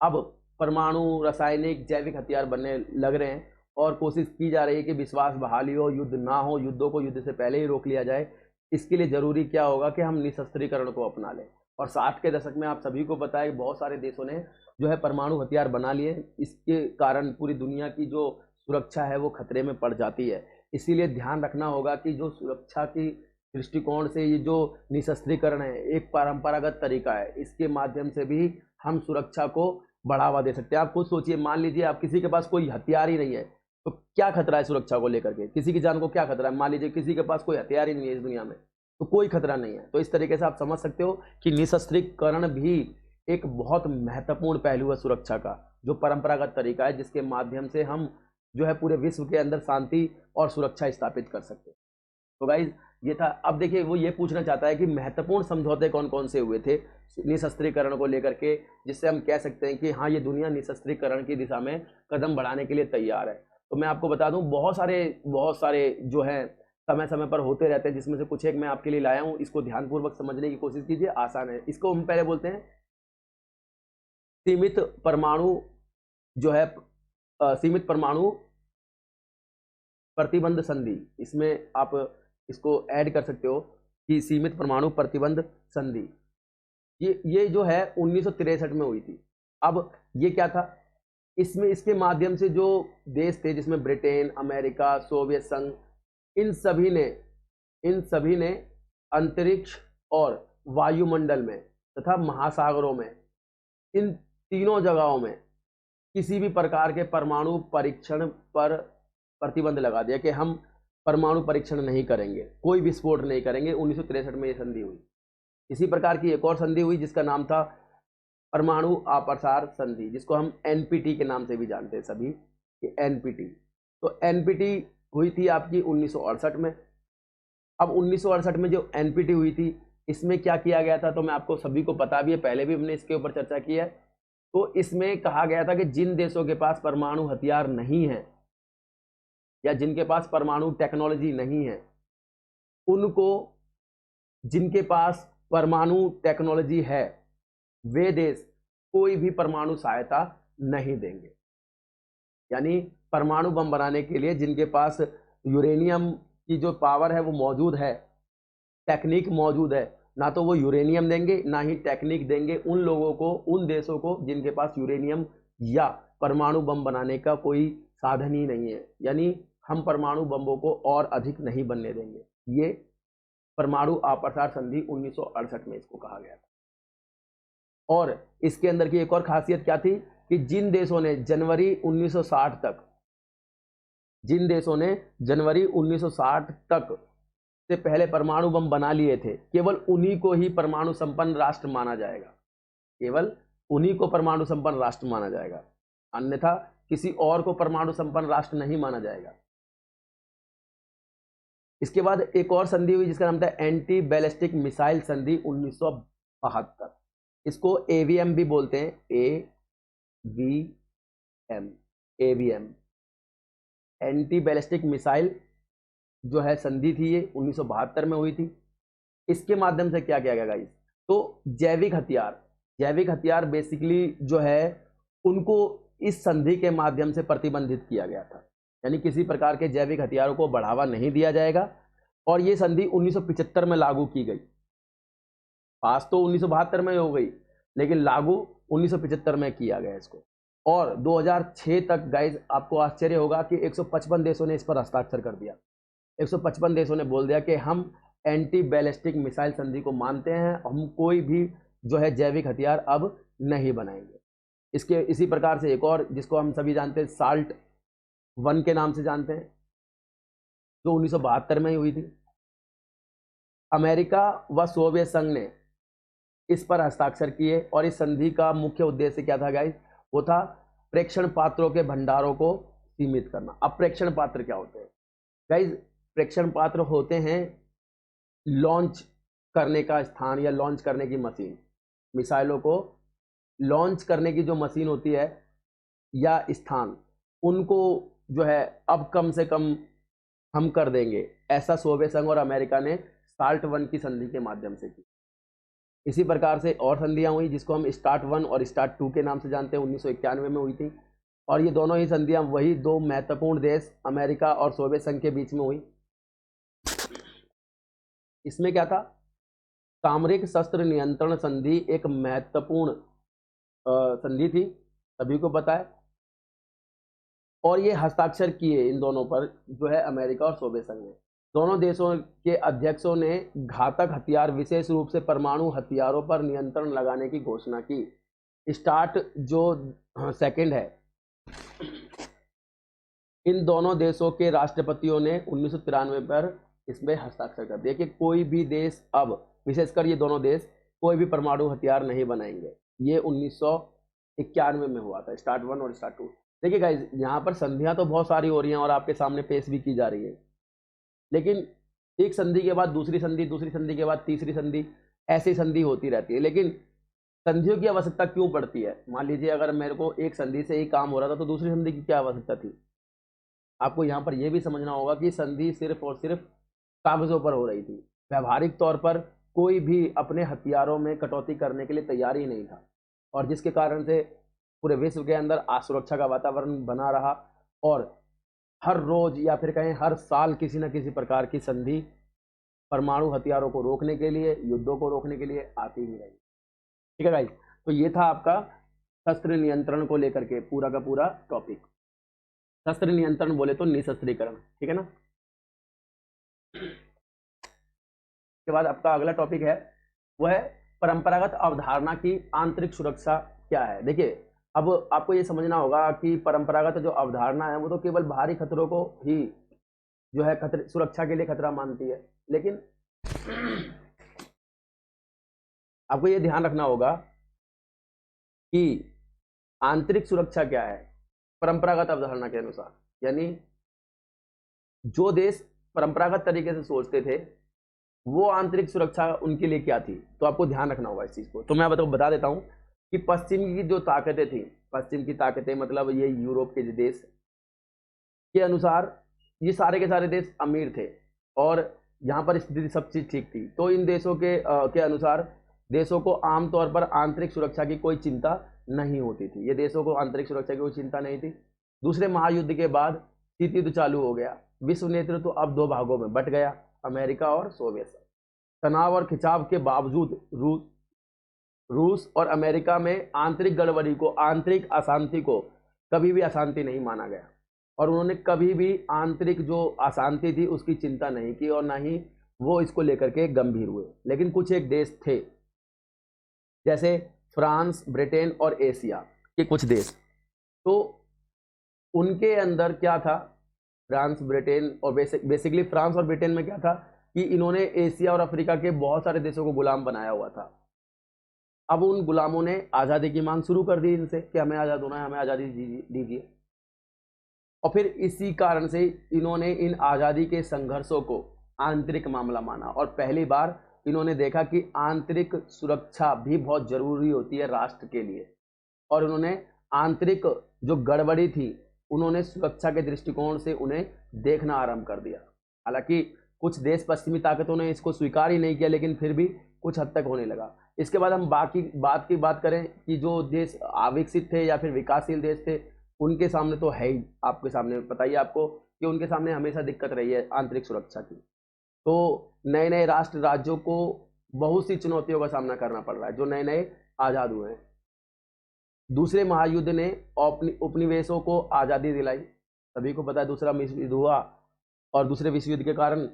अब परमाणु, रासायनिक, जैविक हथियार बनने लग रहे हैं, और कोशिश की जा रही है कि विश्वास बहाली हो, युद्ध ना हो, युद्धों को युद्ध से पहले ही रोक लिया जाए। इसके लिए जरूरी क्या होगा कि हम निशस्त्रीकरण को अपना लें। और 60 के दशक में आप सभी को पता है कि बहुत सारे देशों ने जो है परमाणु हथियार बना लिए। इसके कारण पूरी दुनिया की जो सुरक्षा है वो खतरे में पड़ जाती है। इसीलिए ध्यान रखना होगा कि जो सुरक्षा की दृष्टिकोण से ये जो निशस्त्रीकरण है एक परंपरागत तरीका है, इसके माध्यम से भी हम सुरक्षा को बढ़ावा दे सकते हैं। आप खुद सोचिए, मान लीजिए आप किसी के पास कोई हथियार ही नहीं है, तो क्या खतरा है सुरक्षा को लेकर के? किसी की जान को क्या खतरा है? मान लीजिए किसी के पास कोई हथियार ही नहीं है इस दुनिया में, तो कोई खतरा नहीं है। तो इस तरीके से आप समझ सकते हो कि निशस्त्रीकरण भी एक बहुत महत्वपूर्ण पहलू है सुरक्षा का, जो परंपरागत तरीका है जिसके माध्यम से हम जो है पूरे विश्व के अंदर शांति और सुरक्षा स्थापित कर सकते हैं। तो गाइज ये था। अब देखिए, वो ये पूछना चाहता है कि महत्वपूर्ण समझौते कौन कौन से हुए थे निशस्त्रीकरण को लेकर के, जिससे हम कह सकते हैं कि हाँ, ये दुनिया निशस्त्रीकरण की दिशा में कदम बढ़ाने के लिए तैयार है। तो मैं आपको बता दूं, बहुत सारे जो है समय समय पर होते रहते हैं, जिसमें से कुछ एक मैं आपके लिए लाया हूं। इसको ध्यानपूर्वक समझने की कोशिश कीजिए, आसान है। इसको हम पहले बोलते हैं सीमित परमाणु जो है सीमित परमाणु प्रतिबंध संधि। इसमें आप इसको ऐड कर सकते हो कि सीमित परमाणु प्रतिबंध संधि ये जो है 1963 में हुई थी। अब ये क्या था? इसमें इसके माध्यम से जो देश थे, जिसमें ब्रिटेन, अमेरिका, सोवियत संघ, इन सभी ने अंतरिक्ष और वायुमंडल में तथा महासागरों में, इन तीनों जगहों में किसी भी प्रकार के परमाणु परीक्षण पर प्रतिबंध लगा दिया कि हम परमाणु परीक्षण नहीं करेंगे, कोई विस्फोट नहीं करेंगे। 1963 में यह संधि हुई। इसी प्रकार की एक और संधि हुई जिसका नाम था परमाणु अप्रसार संधि, जिसको हम एनपीटी के नाम से भी जानते हैं सभी, कि एनपीटी। तो एनपीटी हुई थी आपकी 1968 में। अब 1968 में जो एनपीटी हुई थी, इसमें क्या किया गया था, तो मैं आपको सभी को पता भी है, पहले भी हमने इसके ऊपर चर्चा की है। तो इसमें कहा गया था कि जिन देशों के पास परमाणु हथियार नहीं है या जिनके पास परमाणु टेक्नोलॉजी नहीं है, उनको, जिनके पास परमाणु टेक्नोलॉजी है, वे देश कोई भी परमाणु सहायता नहीं देंगे। यानी परमाणु बम बनाने के लिए जिनके पास यूरेनियम की जो पावर है वो मौजूद है, टेक्निक मौजूद है, ना तो वो यूरेनियम देंगे ना ही टेक्निक देंगे उन लोगों को, उन देशों को जिनके पास यूरेनियम या परमाणु बम बनाने का कोई साधन ही नहीं है। यानी हम परमाणु बमों को और अधिक नहीं बनने देंगे। ये परमाणु अप्रसार संधि 1968 में इसको कहा गया था। और इसके अंदर की एक और खासियत क्या थी कि जिन देशों ने जनवरी 1960 तक से पहले परमाणु बम बना लिए थे, केवल उन्हीं को ही परमाणु संपन्न राष्ट्र माना जाएगा। केवल उन्हीं को परमाणु संपन्न राष्ट्र माना जाएगा, अन्यथा किसी और को परमाणु संपन्न राष्ट्र नहीं माना जाएगा। इसके बाद एक और संधि हुई जिसका नाम था एंटी बैलिस्टिक मिसाइल संधि 1972। इसको एवीएम भी बोलते हैं, एवीएम, एंटी बैलिस्टिक मिसाइल जो है संधि थी, ये 1972 में हुई थी। इसके माध्यम से क्या किया गया गाइस, तो जैविक हथियार बेसिकली जो है उनको इस संधि के माध्यम से प्रतिबंधित किया गया था। यानी किसी प्रकार के जैविक हथियारों को बढ़ावा नहीं दिया जाएगा। और ये संधि 1975 में लागू की गई। पास तो 1972 में हो गई, लेकिन लागू 1975 में किया गया इसको। और 2006 तक गाइज आपको आश्चर्य होगा कि 155 देशों ने इस पर हस्ताक्षर कर दिया। 155 देशों ने बोल दिया कि हम एंटी बैलिस्टिक मिसाइल संधि को मानते हैं, हम कोई भी जो है जैविक हथियार अब नहीं बनाएंगे। इसके इसी प्रकार से एक और जिसको हम सभी जानते हैं साल्ट 1 के नाम से जानते हैं, जो 1972 में ही हुई थी। अमेरिका व सोवियत संघ ने इस पर हस्ताक्षर किए और इस संधि का मुख्य उद्देश्य क्या था गाइस, वो था प्रेक्षण पात्रों के भंडारों को सीमित करना। अब प्रेक्षण पात्र क्या होते हैं गाइज? प्रेक्षण पात्र होते हैं लॉन्च करने का स्थान या लॉन्च करने की मशीन। मिसाइलों को लॉन्च करने की जो मशीन होती है या स्थान, उनको जो है अब कम से कम हम कर देंगे, ऐसा सोवियत संघ और अमेरिका ने START 1 की संधि के माध्यम से की। इसी प्रकार से और संधियां हुई जिसको हम START 1 और START 2 के नाम से जानते हैं, 1991 में हुई थी। और ये दोनों ही संधियां वही दो महत्वपूर्ण देश अमेरिका और सोवियत संघ के बीच में हुई। इसमें क्या था? सामरिक शस्त्र नियंत्रण संधि एक महत्वपूर्ण संधि थी, सभी को पता है। और ये हस्ताक्षर किए इन दोनों पर जो है अमेरिका और सोवियत संघ ने। दोनों देशों के अध्यक्षों ने घातक हथियार, विशेष रूप से परमाणु हथियारों पर नियंत्रण लगाने की घोषणा की। स्टार्ट जो सेकंड है, इन दोनों देशों के राष्ट्रपतियों ने 1993 पर इसमें हस्ताक्षर कर दिया कि कोई भी देश अब, विशेषकर ये दोनों देश, कोई भी परमाणु हथियार नहीं बनाएंगे। ये 1991 में हुआ था, START 1 और START 2। देखिए गाइज, यहाँ पर संधियां तो बहुत सारी हो रही हैं और आपके सामने पेश भी की जा रही है, लेकिन एक संधि के बाद दूसरी संधि, दूसरी संधि के बाद तीसरी संधि, ऐसी संधि होती रहती है। लेकिन संधियों की आवश्यकता क्यों पड़ती है? मान लीजिए अगर मेरे को एक संधि से ही काम हो रहा था तो दूसरी संधि की क्या आवश्यकता थी? आपको यहाँ पर यह भी समझना होगा कि संधि सिर्फ और सिर्फ कागजों पर हो रही थी। व्यवहारिक तौर पर कोई भी अपने हथियारों में कटौती करने के लिए तैयार ही नहीं था, और जिसके कारण से पूरे विश्व के अंदर असुरक्षा का वातावरण बना रहा। और हर रोज या फिर कहें हर साल किसी न किसी प्रकार की संधि परमाणु हथियारों को रोकने के लिए, युद्धों को रोकने के लिए आती ही रही। ठीक है गाइस, तो ये था आपका शस्त्र नियंत्रण को लेकर के पूरा का पूरा टॉपिक। शस्त्र नियंत्रण बोले तो निशस्त्रीकरण, ठीक है ना। के बाद आपका अगला टॉपिक है वो है परंपरागत अवधारणा की आंतरिक सुरक्षा क्या है। देखिए, अब आपको ये समझना होगा कि परंपरागत जो अवधारणा है वो तो केवल बाहरी खतरों को ही जो है खतरे, सुरक्षा के लिए खतरा मानती है। लेकिन आपको ये ध्यान रखना होगा कि आंतरिक सुरक्षा क्या है परंपरागत अवधारणा के अनुसार। यानी जो देश परंपरागत तरीके से सोचते थे वो आंतरिक सुरक्षा उनके लिए क्या थी, तो आपको ध्यान रखना होगा इस चीज को। तो मैं बता देता हूं कि पश्चिम की जो ताकतें थी, पश्चिम की ताकतें मतलब ये यूरोप के देश के अनुसार ये सारे के सारे देश अमीर थे और यहाँ पर स्थिति सब चीज ठीक थी। तो इन देशों के अनुसार देशों को आमतौर पर आंतरिक सुरक्षा की कोई चिंता नहीं होती थी। ये देशों को आंतरिक सुरक्षा की कोई चिंता नहीं थी। दूसरे महायुद्ध के बाद शीत युद्ध चालू हो गया। विश्व नेतृत्व तो अब दो भागों में बट गया, अमेरिका और सोवियत संघ। तनाव और खिंचाव के बावजूद रूस और अमेरिका में आंतरिक गड़बड़ी को, आंतरिक अशांति को कभी भी अशांति नहीं माना गया और उन्होंने कभी भी आंतरिक जो अशांति थी उसकी चिंता नहीं की और ना ही वो इसको लेकर के गंभीर हुए। लेकिन कुछ एक देश थे जैसे फ्रांस, ब्रिटेन और एशिया के कुछ देश, तो उनके अंदर क्या था, फ्रांस, ब्रिटेन और बेसिकली फ्रांस और ब्रिटेन में क्या था कि इन्होंने एशिया और अफ्रीका के बहुत सारे देशों को गुलाम बनाया हुआ था। अब उन गुलामों ने आज़ादी की मांग शुरू कर दी इनसे कि हमें आज़ाद होना है, हमें आज़ादी दीजिए। और फिर इसी कारण से इन्होंने इन आज़ादी के संघर्षों को आंतरिक मामला माना और पहली बार इन्होंने देखा कि आंतरिक सुरक्षा भी बहुत जरूरी होती है राष्ट्र के लिए। और उन्होंने आंतरिक जो गड़बड़ी थी उन्होंने सुरक्षा के दृष्टिकोण से उन्हें देखना आरंभ कर दिया। हालांकि कुछ देश पश्चिमी ताकतों ने इसको स्वीकार ही नहीं किया, लेकिन फिर भी कुछ हद तक होने लगा। इसके बाद हम बात करें कि जो देश अविकसित थे या फिर विकासशील देश थे, उनके सामने तो है ही, आपके सामने पता ही आपको कि उनके सामने हमेशा दिक्कत रही है आंतरिक सुरक्षा की। तो नए नए राष्ट्र राज्यों को बहुत सी चुनौतियों का सामना करना पड़ रहा है जो नए नए आज़ाद हुए हैं। दूसरे महायुद्ध ने उपनिवेशों को आज़ादी दिलाई, सभी को पता है। दूसरा विश्व युद्ध हुआ और दूसरे विश्व युद्ध के कारण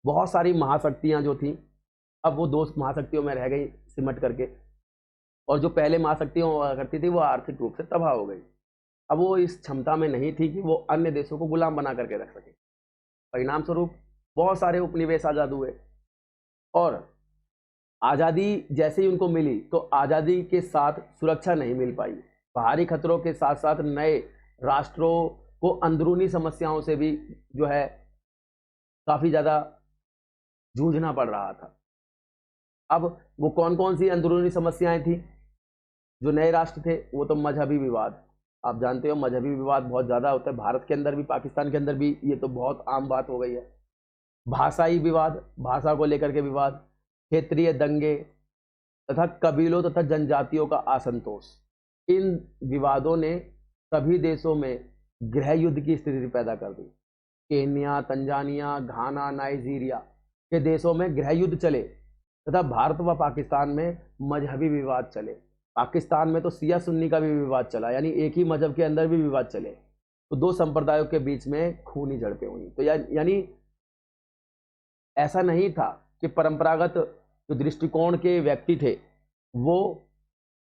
बहुत सारी महाशक्तियां जो थी अब वो दो महाशक्तियों में रह गई सिमट करके, और जो पहले महाशक्तियां हुआ करती थी वो आर्थिक रूप से तबाह हो गई। अब वो इस क्षमता में नहीं थी कि वो अन्य देशों को गुलाम बना करके रख सके। परिणाम स्वरूप बहुत सारे उपनिवेश आज़ाद हुए और आज़ादी जैसे ही उनको मिली तो आज़ादी के साथ सुरक्षा नहीं मिल पाई। बाहरी खतरों के साथ साथ नए राष्ट्रों को अंदरूनी समस्याओं से भी जो है काफी ज्यादा जूझना पड़ रहा था। अब वो कौन कौन सी अंदरूनी समस्याएं थी जो नए राष्ट्र थे? वो तो मजहबी विवाद, आप जानते हो मजहबी विवाद बहुत ज्यादा होता है, भारत के अंदर भी पाकिस्तान के अंदर भी ये तो बहुत आम बात हो गई है। भाषाई विवाद, भाषा को लेकर के विवाद, क्षेत्रीय दंगे तथा कबीलों तथा जनजातियों का असंतोष। इन विवादों ने सभी देशों में गृह युद्ध की स्थिति पैदा कर दी। केन्या, तंजानिया, घाना, नाइजीरिया के देशों में गृह युद्ध चले तथा भारत व पाकिस्तान में मजहबी विवाद चले। पाकिस्तान में तो सिया सुन्नी का भी विवाद चला, यानी एक ही मजहब के अंदर भी विवाद चले, तो दो संप्रदायों के बीच में खूनी झड़पें हुई। तो यानी ऐसा नहीं था कि परंपरागत जो दृष्टिकोण के व्यक्ति थे वो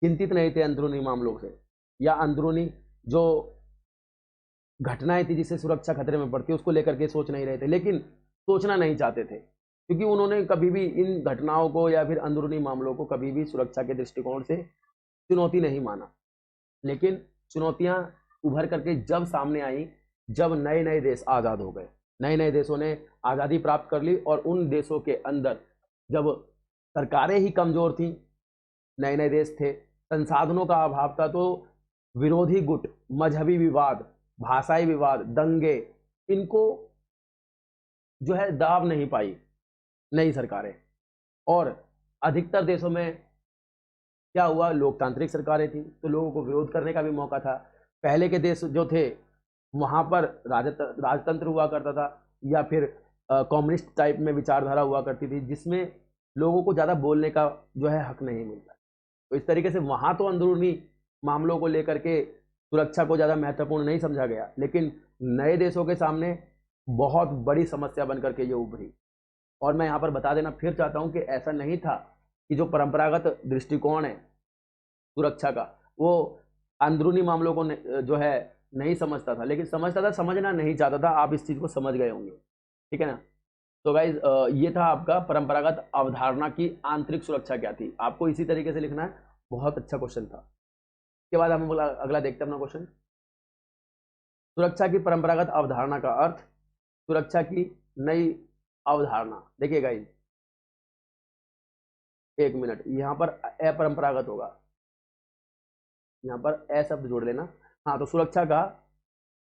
चिंतित नहीं थे अंदरूनी मामलों से, या अंदरूनी जो घटनाएं थी जिससे सुरक्षा खतरे में पड़ती उसको लेकर के सोच नहीं रहे थे, लेकिन सोचना नहीं चाहते थे क्योंकि उन्होंने कभी भी इन घटनाओं को या फिर अंदरूनी मामलों को कभी भी सुरक्षा के दृष्टिकोण से चुनौती नहीं माना। लेकिन चुनौतियां उभर करके जब सामने आई, जब नए नए देश आज़ाद हो गए, नए नए देशों ने आज़ादी प्राप्त कर ली और उन देशों के अंदर जब सरकारें ही कमज़ोर थीं, नए नए देश थे, संसाधनों का अभाव था, तो विरोधी गुट, मजहबी विवाद, भाषाई विवाद, दंगे, इनको जो है दाब नहीं पाई नई सरकारें। और अधिकतर देशों में क्या हुआ, लोकतांत्रिक सरकारें थी तो लोगों को विरोध करने का भी मौका था। पहले के देश जो थे वहां पर राजतंत्र हुआ करता था या फिर कम्युनिस्ट टाइप में विचारधारा हुआ करती थी जिसमें लोगों को ज़्यादा बोलने का जो है हक नहीं मिलता। तो इस तरीके से वहां तो अंदरूनी मामलों को लेकर के सुरक्षा को ज़्यादा महत्वपूर्ण नहीं समझा गया, लेकिन नए देशों के सामने बहुत बड़ी समस्या बनकर के ये उभरी। और मैं यहाँ पर बता देना फिर चाहता हूँ कि ऐसा नहीं था कि जो परंपरागत दृष्टिकोण है सुरक्षा का वो अंदरूनी मामलों को जो है नहीं समझता था, लेकिन समझता था, समझना नहीं चाहता था। आप इस चीज़ को समझ गए होंगे, ठीक है ना। तो गाइज ये था आपका परंपरागत अवधारणा की आंतरिक सुरक्षा क्या थी। आपको इसी तरीके से लिखना है, बहुत अच्छा क्वेश्चन था। इसके बाद हम अगला देखते हैं अपना क्वेश्चन। सुरक्षा की परंपरागत अवधारणा का अर्थ, सुरक्षा की नई अवधारणा। देखिए गाइज, एक मिनट, यहाँ पर अपरंपरागत होगा, यहाँ पर ए शब्द जोड़ लेना। हाँ, तो सुरक्षा का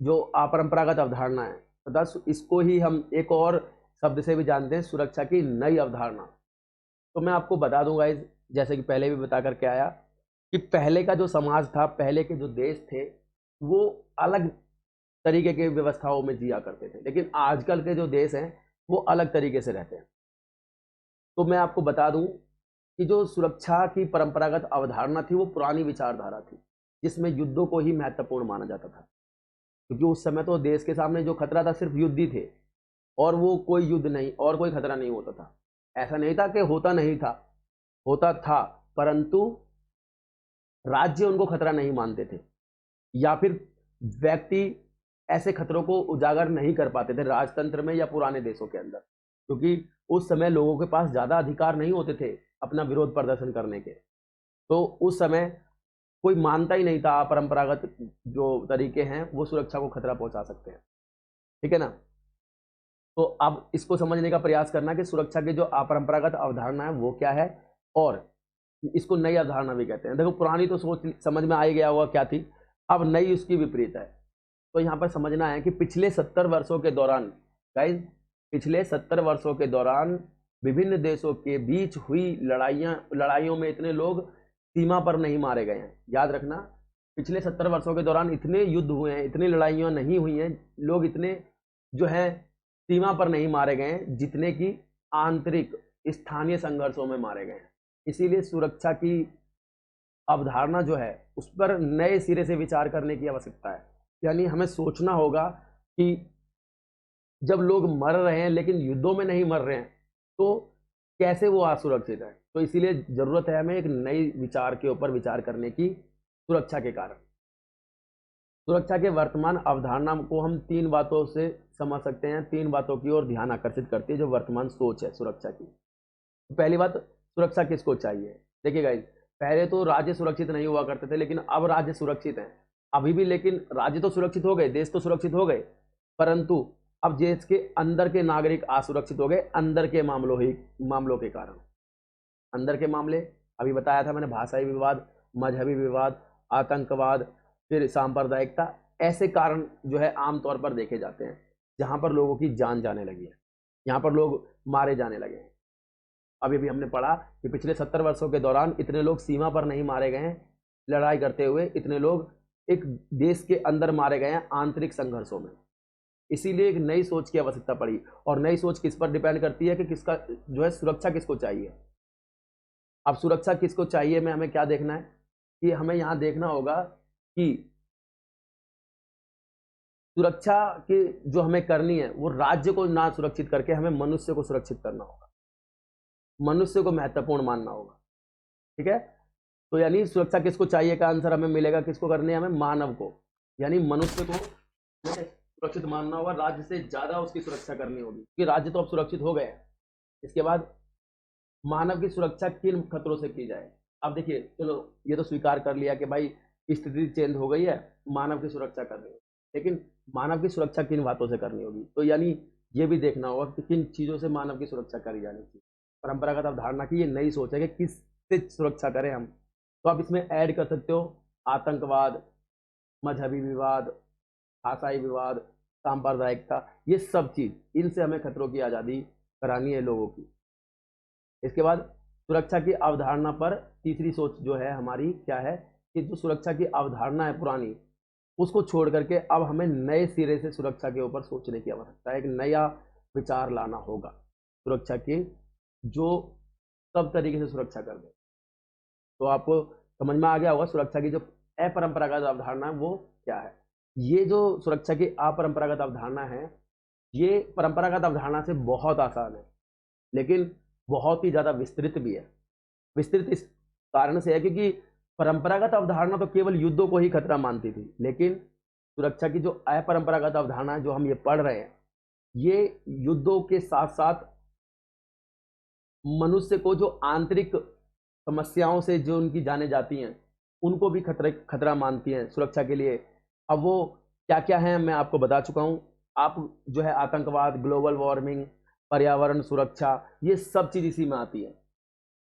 जो अपरंपरागत अवधारणा है, तो इसको ही हम एक और शब्द से भी जानते हैं, सुरक्षा की नई अवधारणा। तो मैं आपको बता दूंगा, जैसे कि पहले भी बता करके आया कि पहले का जो समाज था, पहले के जो देश थे, वो अलग तरीके के व्यवस्थाओं में जिया करते थे, लेकिन आजकल के जो देश हैं वो अलग तरीके से रहते हैं। तो मैं आपको बता दूं कि जो सुरक्षा की परंपरागत अवधारणा थी वो पुरानी विचारधारा थी जिसमें युद्धों को ही महत्वपूर्ण माना जाता था, क्योंकि उस समय तो देश के सामने जो खतरा था सिर्फ युद्ध ही थे, और वो कोई युद्ध नहीं और कोई खतरा नहीं होता था। ऐसा नहीं था कि होता नहीं था, होता था, परंतु राज्य उनको खतरा नहीं मानते थे, या फिर व्यक्ति ऐसे खतरों को उजागर नहीं कर पाते थे राजतंत्र में या पुराने देशों के अंदर, क्योंकि उस समय लोगों के पास ज्यादा अधिकार नहीं होते थे अपना विरोध प्रदर्शन करने के। तो उस समय कोई मानता ही नहीं था अपरंपरागत जो तरीके हैं वो सुरक्षा को खतरा पहुंचा सकते हैं, ठीक है ना। तो अब इसको समझने का प्रयास करना कि सुरक्षा की जो अपरंपरागत अवधारणा है वो क्या है, और इसको नई अवधारणा भी कहते हैं। देखो, पुरानी तो सोच समझ में आ ही गया होगा क्या थी, अब नई उसकी विपरीत है। तो यहाँ पर समझना है कि पिछले 70 वर्षों के दौरान, गाइज, पिछले 70 वर्षों के दौरान विभिन्न देशों के बीच हुई लड़ाइयों में इतने लोग सीमा पर नहीं मारे गए हैं। याद रखना, पिछले 70 वर्षों के दौरान इतने युद्ध हुए हैं, इतनी लड़ाइयाँ नहीं हुई हैं, लोग इतने जो है सीमा पर नहीं मारे गए हैं जितने की आंतरिक स्थानीय संघर्षों में मारे गए हैं। इसीलिए सुरक्षा की अवधारणा जो है उस पर नए सिरे से विचार करने की आवश्यकता है। यानी हमें सोचना होगा कि जब लोग मर रहे हैं लेकिन युद्धों में नहीं मर रहे हैं तो कैसे वो असुरक्षित है। तो इसीलिए जरूरत है हमें एक नई विचार के ऊपर विचार करने की सुरक्षा के कारण। सुरक्षा के वर्तमान अवधारणा को हम 3 बातों से समझ सकते हैं, 3 बातों की ओर ध्यान आकर्षित करती है जो वर्तमान सोच है सुरक्षा की। तो पहली बात, सुरक्षा किसको चाहिए। देखिए गाइस, पहले तो राज्य सुरक्षित नहीं हुआ करते थे, लेकिन अब राज्य सुरक्षित हैं। अभी भी, लेकिन राज्य तो सुरक्षित हो गए, देश तो सुरक्षित हो गए, परंतु अब देश के अंदर के नागरिक असुरक्षित हो गए अंदर के मामलों के कारण। अंदर के मामले अभी बताया था मैंने, भाषाई विवाद, मजहबी विवाद, आतंकवाद, फिर सांप्रदायिकता, ऐसे कारण जो है आमतौर पर देखे जाते हैं जहां पर लोगों की जान जाने लगी है, यहाँ पर लोग मारे जाने लगे हैं। अभी भी हमने पढ़ा कि पिछले 70 वर्षों के दौरान इतने लोग सीमा पर नहीं मारे गए हैं लड़ाई करते हुए, इतने लोग एक देश के अंदर मारे गए हैं आंतरिक संघर्षों में। इसीलिए एक नई सोच की आवश्यकता पड़ी, और नई सोच किस पर डिपेंड करती है कि किसका जो है सुरक्षा किसको चाहिए। अब सुरक्षा किसको चाहिए में हमें क्या देखना है कि हमें यहाँ देखना होगा कि सुरक्षा की जो हमें करनी है वो राज्य को ना सुरक्षित करके हमें मनुष्य को सुरक्षित करना होगा, मनुष्य को महत्वपूर्ण मानना होगा। ठीक है, तो यानी सुरक्षा किसको चाहिए का आंसर हमें मिलेगा, किसको करनी है, हमें मानव को, यानी मनुष्य को सुरक्षित मानना होगा, राज्य से ज्यादा उसकी सुरक्षा करनी होगी, क्योंकि राज्य तो अब सुरक्षित हो गए हैं। इसके बाद मानव की सुरक्षा किन खतरों से की जाए। अब देखिए, चलो ये तो स्वीकार कर लिया कि भाई स्थिति चेंज हो गई है, मानव की सुरक्षा करनी है, लेकिन मानव की सुरक्षा किन बातों से करनी होगी, तो यानी ये भी देखना होगा कि किन चीजों से मानव की सुरक्षा करी जानी चाहिए। परंपरागत अवधारणा की ये नई सोच है कि किससे सुरक्षा करें हम, तो आप इसमें ऐड कर सकते हो आतंकवाद, मजहबी विवाद, भाषाई विवाद, सांप्रदायिकता, ये सब चीज, इनसे हमें खतरों की आज़ादी करानी है लोगों की। इसके बाद सुरक्षा की अवधारणा पर तीसरी सोच जो है हमारी क्या है कि जो सुरक्षा की अवधारणा है पुरानी, उसको छोड़ करके अब हमें नए सिरे से सुरक्षा के ऊपर सोचने की आवश्यकता है, एक नया विचार लाना होगा सुरक्षा की, जो सब तरीके से सुरक्षा कर दे। तो आपको समझ में आ गया होगा सुरक्षा की जो अपरंपरागत अवधारणा है वो क्या है। ये जो सुरक्षा की अपरंपरागत अवधारणा है, ये परंपरागत अवधारणा से बहुत आसान है, लेकिन बहुत ही ज्यादा विस्तृत भी है। विस्तृत इस कारण से है क्योंकि परंपरागत अवधारणा तो केवल युद्धों को ही खतरा मानती थी, लेकिन सुरक्षा की जो अपरंपरागत अवधारणा जो हम ये पढ़ रहे हैं, ये युद्धों के साथ साथ मनुष्य को जो आंतरिक समस्याओं से जो उनकी जाने जाती हैं उनको भी खतरा मानती हैं सुरक्षा के लिए। अब वो क्या क्या है मैं आपको बता चुका हूं। आप जो है आतंकवाद, ग्लोबल वार्मिंग, पर्यावरण सुरक्षा, ये सब चीज इसी में आती है,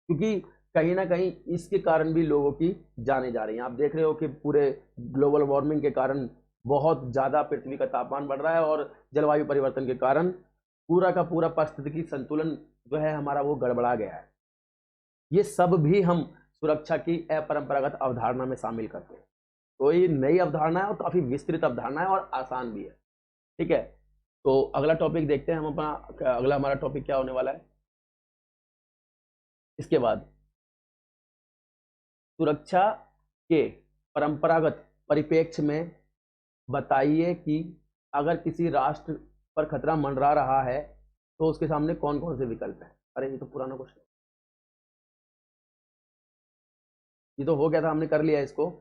क्योंकि कहीं ना कहीं इसके कारण भी लोगों की जाने जा रही हैं। आप देख रहे हो कि पूरे ग्लोबल वार्मिंग के कारण बहुत ज्यादा पृथ्वी का तापमान बढ़ रहा है, और जलवायु परिवर्तन के कारण पूरा का पूरा पारिस्थितिकी संतुलन जो है हमारा वो गड़बड़ा गया है। ये सब भी हम सुरक्षा की अपरंपरागत अवधारणा में शामिल करते हैं। तो ये नई अवधारणा है और काफी विस्तृत अवधारणा है और आसान भी है। ठीक है, तो अगला टॉपिक देखते हैं हम अपना, अगला हमारा टॉपिक क्या होने वाला है। इसके बाद सुरक्षा के परंपरागत परिप्रेक्ष्य में बताइए कि अगर किसी राष्ट्र पर खतरा मंडरा रहा है तो उसके सामने कौन कौन से विकल्प हैं। अरे ये तो पुराना क्वेश्चन, ये तो हो गया था, हमने कर लिया इसको।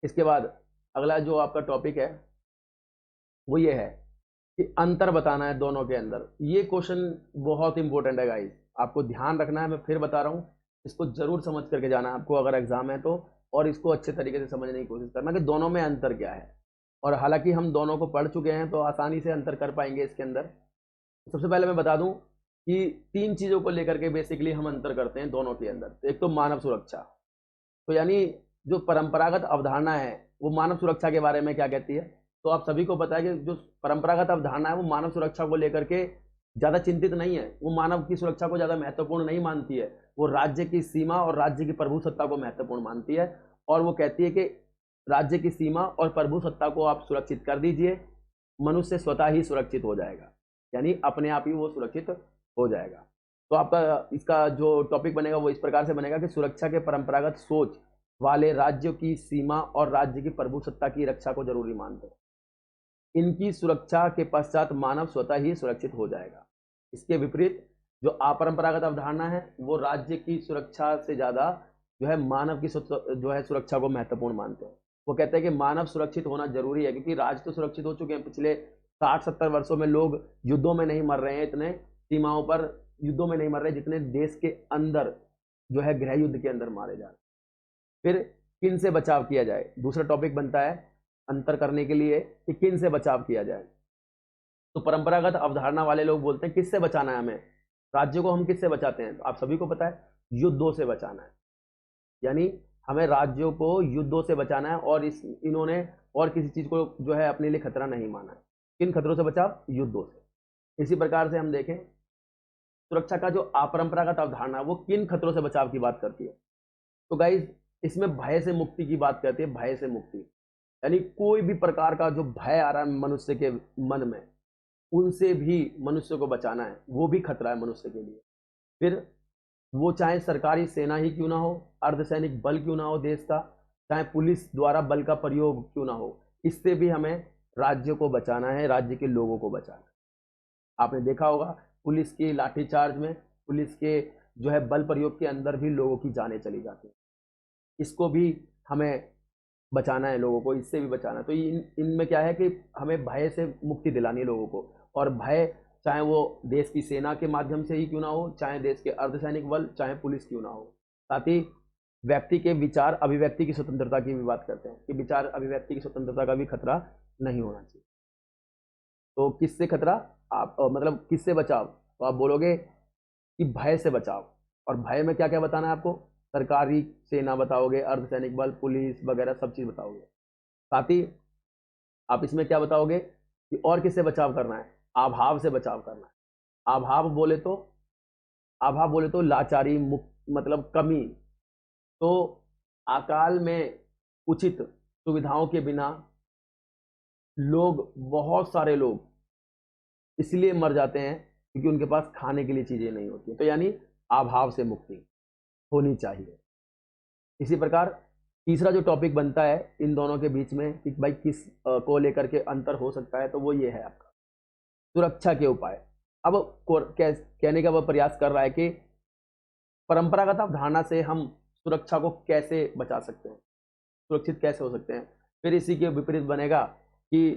इसके बाद अगला जो आपका टॉपिक है वो ये है कि अंतर बताना है दोनों के अंदर। ये क्वेश्चन बहुत इंपॉर्टेंट है गाइस, आपको ध्यान रखना है, मैं फिर बता रहा हूँ, इसको जरूर समझ करके जाना है आपको अगर एग्जाम है तो, और इसको अच्छे तरीके से समझने की कोशिश करना कि दोनों में अंतर क्या है। और हालांकि हम दोनों को पढ़ चुके हैं तो आसानी से अंतर कर पाएंगे इसके अंदर। सबसे पहले मैं बता दूं कि 3 चीजों को लेकर के बेसिकली हम अंतर करते हैं दोनों के अंदर। एक तो मानव सुरक्षा, तो यानी जो परंपरागत अवधारणा है वो मानव सुरक्षा के बारे में क्या कहती है। तो आप सभी को पता है कि जो परंपरागत अवधारणा है वो मानव सुरक्षा को लेकर के ज्यादा चिंतित नहीं है, वो मानव की सुरक्षा को ज्यादा महत्वपूर्ण नहीं मानती है, वो राज्य की सीमा और राज्य की प्रभुसत्ता को महत्वपूर्ण मानती है। और वो कहती है कि राज्य की सीमा और प्रभुसत्ता को आप सुरक्षित कर दीजिए, मनुष्य स्वतः ही सुरक्षित हो जाएगा, यानी अपने आप ही वो सुरक्षित हो जाएगा। तो आपका इसका जो टॉपिक बनेगा वो इस प्रकार से बनेगा कि सुरक्षा के परंपरागत सोच वाले राज्यों की सीमा और राज्य की प्रभुसत्ता की रक्षा को जरूरी मानते हैं। इनकी सुरक्षा के पश्चात मानव स्वतः ही सुरक्षित हो जाएगा। इसके विपरीत जो अपरंपरागत अवधारणा है वो राज्य की सुरक्षा से ज्यादा जो है मानव की जो है सुरक्षा को महत्वपूर्ण मानते हैं। वो कहते हैं कि मानव सुरक्षित होना जरूरी है, क्योंकि राज्य तो सुरक्षित हो चुके हैं, पिछले 60-70 वर्षों में लोग युद्धों में नहीं मर रहे हैं, इतने सीमाओं पर युद्धों में नहीं मर रहे जितने देश के अंदर जो है गृह युद्ध के अंदर मारे जा रहे हैं। फिर किन से बचाव किया जाए, दूसरा टॉपिक बनता है अंतर करने के लिए कि किन से बचाव किया जाए। तो परंपरागत अवधारणा वाले लोग बोलते हैं किससे बचाना है हमें, राज्य को हम किससे बचाते हैं, तो आप सभी को पता है युद्धों से बचाना है। यानी हमें राज्यों को युद्धों से बचाना है, और इन्होंने और किसी चीज को जो है अपने लिए खतरा नहीं माना है। किन खतरों से बचाव, युद्धों से। इसी प्रकार से हम देखें सुरक्षा का जो अपरंपरागत अवधारणा है वो किन खतरों से बचाव की बात करती है, तो गाइज इसमें भय से मुक्ति की बात करती है। भय से मुक्ति यानी कोई भी प्रकार का जो भय आ रहा है मनुष्य के मन में, उनसे भी मनुष्य को बचाना है, वो भी खतरा है मनुष्य के लिए। फिर वो चाहे सरकारी सेना ही क्यों ना हो, अर्धसैनिक बल क्यों ना हो देश का, चाहे पुलिस द्वारा बल का प्रयोग क्यों ना हो, इससे भी हमें राज्य को बचाना है, राज्य के लोगों को बचाना है। आपने देखा होगा पुलिस की लाठीचार्ज में, पुलिस के जो है बल प्रयोग के अंदर भी लोगों की जानें चली जाती हैं। इसको भी हमें बचाना है, लोगों को इससे भी बचाना है। तो इनमें क्या है कि हमें भय से मुक्ति दिलानी है लोगों को, और भय चाहे वो देश की सेना के माध्यम से ही क्यों ना हो, चाहे देश के अर्धसैनिक बल, चाहे पुलिस क्यों ना हो। साथ ही व्यक्ति के विचार अभिव्यक्ति की स्वतंत्रता की भी बात करते हैं कि विचार अभिव्यक्ति की स्वतंत्रता का भी खतरा नहीं होना चाहिए। तो किससे खतरा, आप मतलब किससे बचाव, तो आप बोलोगे कि भय से बचाव। और भय में क्या क्या बताना है आपको, सरकारी सेना बताओगे, अर्धसैनिक बल, पुलिस वगैरह सब चीज बताओगे। साथ ही आप इसमें क्या बताओगे कि और किससे बचाव करना है, अभाव से बचाव करना है। अभाव बोले तो लाचारी, मतलब कमी। तो अकाल में उचित सुविधाओं के बिना लोग, बहुत सारे लोग इसलिए मर जाते हैं क्योंकि उनके पास खाने के लिए चीजें नहीं होती। तो यानी अभाव से मुक्ति होनी चाहिए। इसी प्रकार तीसरा जो टॉपिक बनता है इन दोनों के बीच में कि भाई किस को लेकर के अंतर हो सकता है, तो वो ये है आपका सुरक्षा के उपाय। अब कहने का वह प्रयास कर रहा है कि परंपरागत अवधारणा से हम सुरक्षा को कैसे बचा सकते हैं, सुरक्षित कैसे हो सकते हैं। फिर इसी के विपरीत बनेगा कि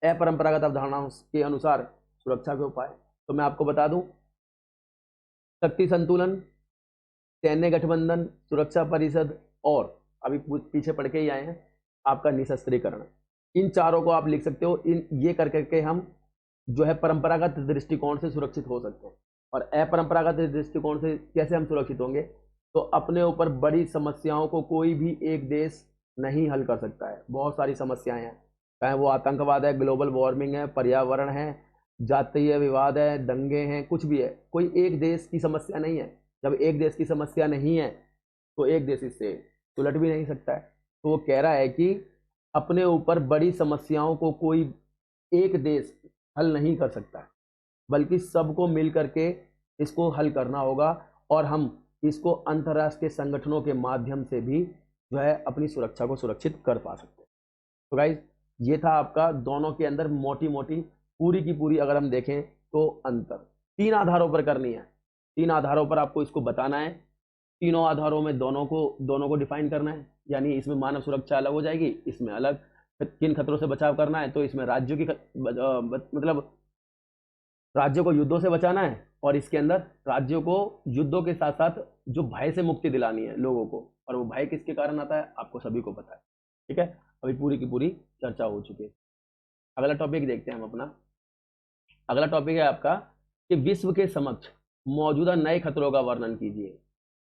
अपरंपरागत अवधारणा के अनुसार सुरक्षा के उपाय। तो मैं आपको बता दूं, शक्ति संतुलन, सैन्य गठबंधन, सुरक्षा परिषद, और अभी पीछे पढ़ के ही आए हैं आपका निशस्त्रीकरण। इन चारों को आप लिख सकते हो। इन ये कर करके हम जो है परंपरागत दृष्टिकोण से सुरक्षित हो सकते हैं। और अपरंपरागत दृष्टिकोण से कैसे हम सुरक्षित होंगे, तो अपने ऊपर बड़ी समस्याओं को कोई भी एक देश नहीं हल कर सकता है। बहुत सारी समस्याएं हैं, चाहे वो आतंकवाद है, ग्लोबल वार्मिंग है, पर्यावरण है, जातीय विवाद है, दंगे हैं, कुछ भी है, कोई एक देश की समस्या नहीं है। जब एक देश की समस्या नहीं है तो एक देश इससे उलट भी नहीं सकता है। तो वो कह रहा है कि अपने ऊपर बड़ी समस्याओं को कोई एक देश हल नहीं कर सकता है, बल्कि सबको मिल करके इसको हल करना होगा, और हम इसको अंतर्राष्ट्रीय संगठनों के माध्यम से भी जो है अपनी सुरक्षा को सुरक्षित कर पा सकते हैं। तो गाइज ये था आपका दोनों के अंदर मोटी मोटी पूरी की पूरी अगर हम देखें तो अंतर तीन आधारों पर करनी है। तीन आधारों पर आपको इसको बताना है, तीनों आधारों में दोनों को डिफाइन करना है। यानी इसमें मानव सुरक्षा अलग हो जाएगी, इसमें अलग। किन खतरों से बचाव करना है, तो इसमें राज्यों की मतलब राज्यों को युद्धों से बचाना है, और इसके अंदर राज्यों को युद्धों के साथ साथ जो भय से मुक्ति दिलानी है लोगों को। और वो भय किसके कारण आता है आपको सभी को पता है। ठीक है, अभी पूरी की पूरी चर्चा हो चुकी है। अगला टॉपिक देखते हैं हम अपना। अगला टॉपिक है आपका कि विश्व के समक्ष मौजूदा नए खतरों का वर्णन कीजिए।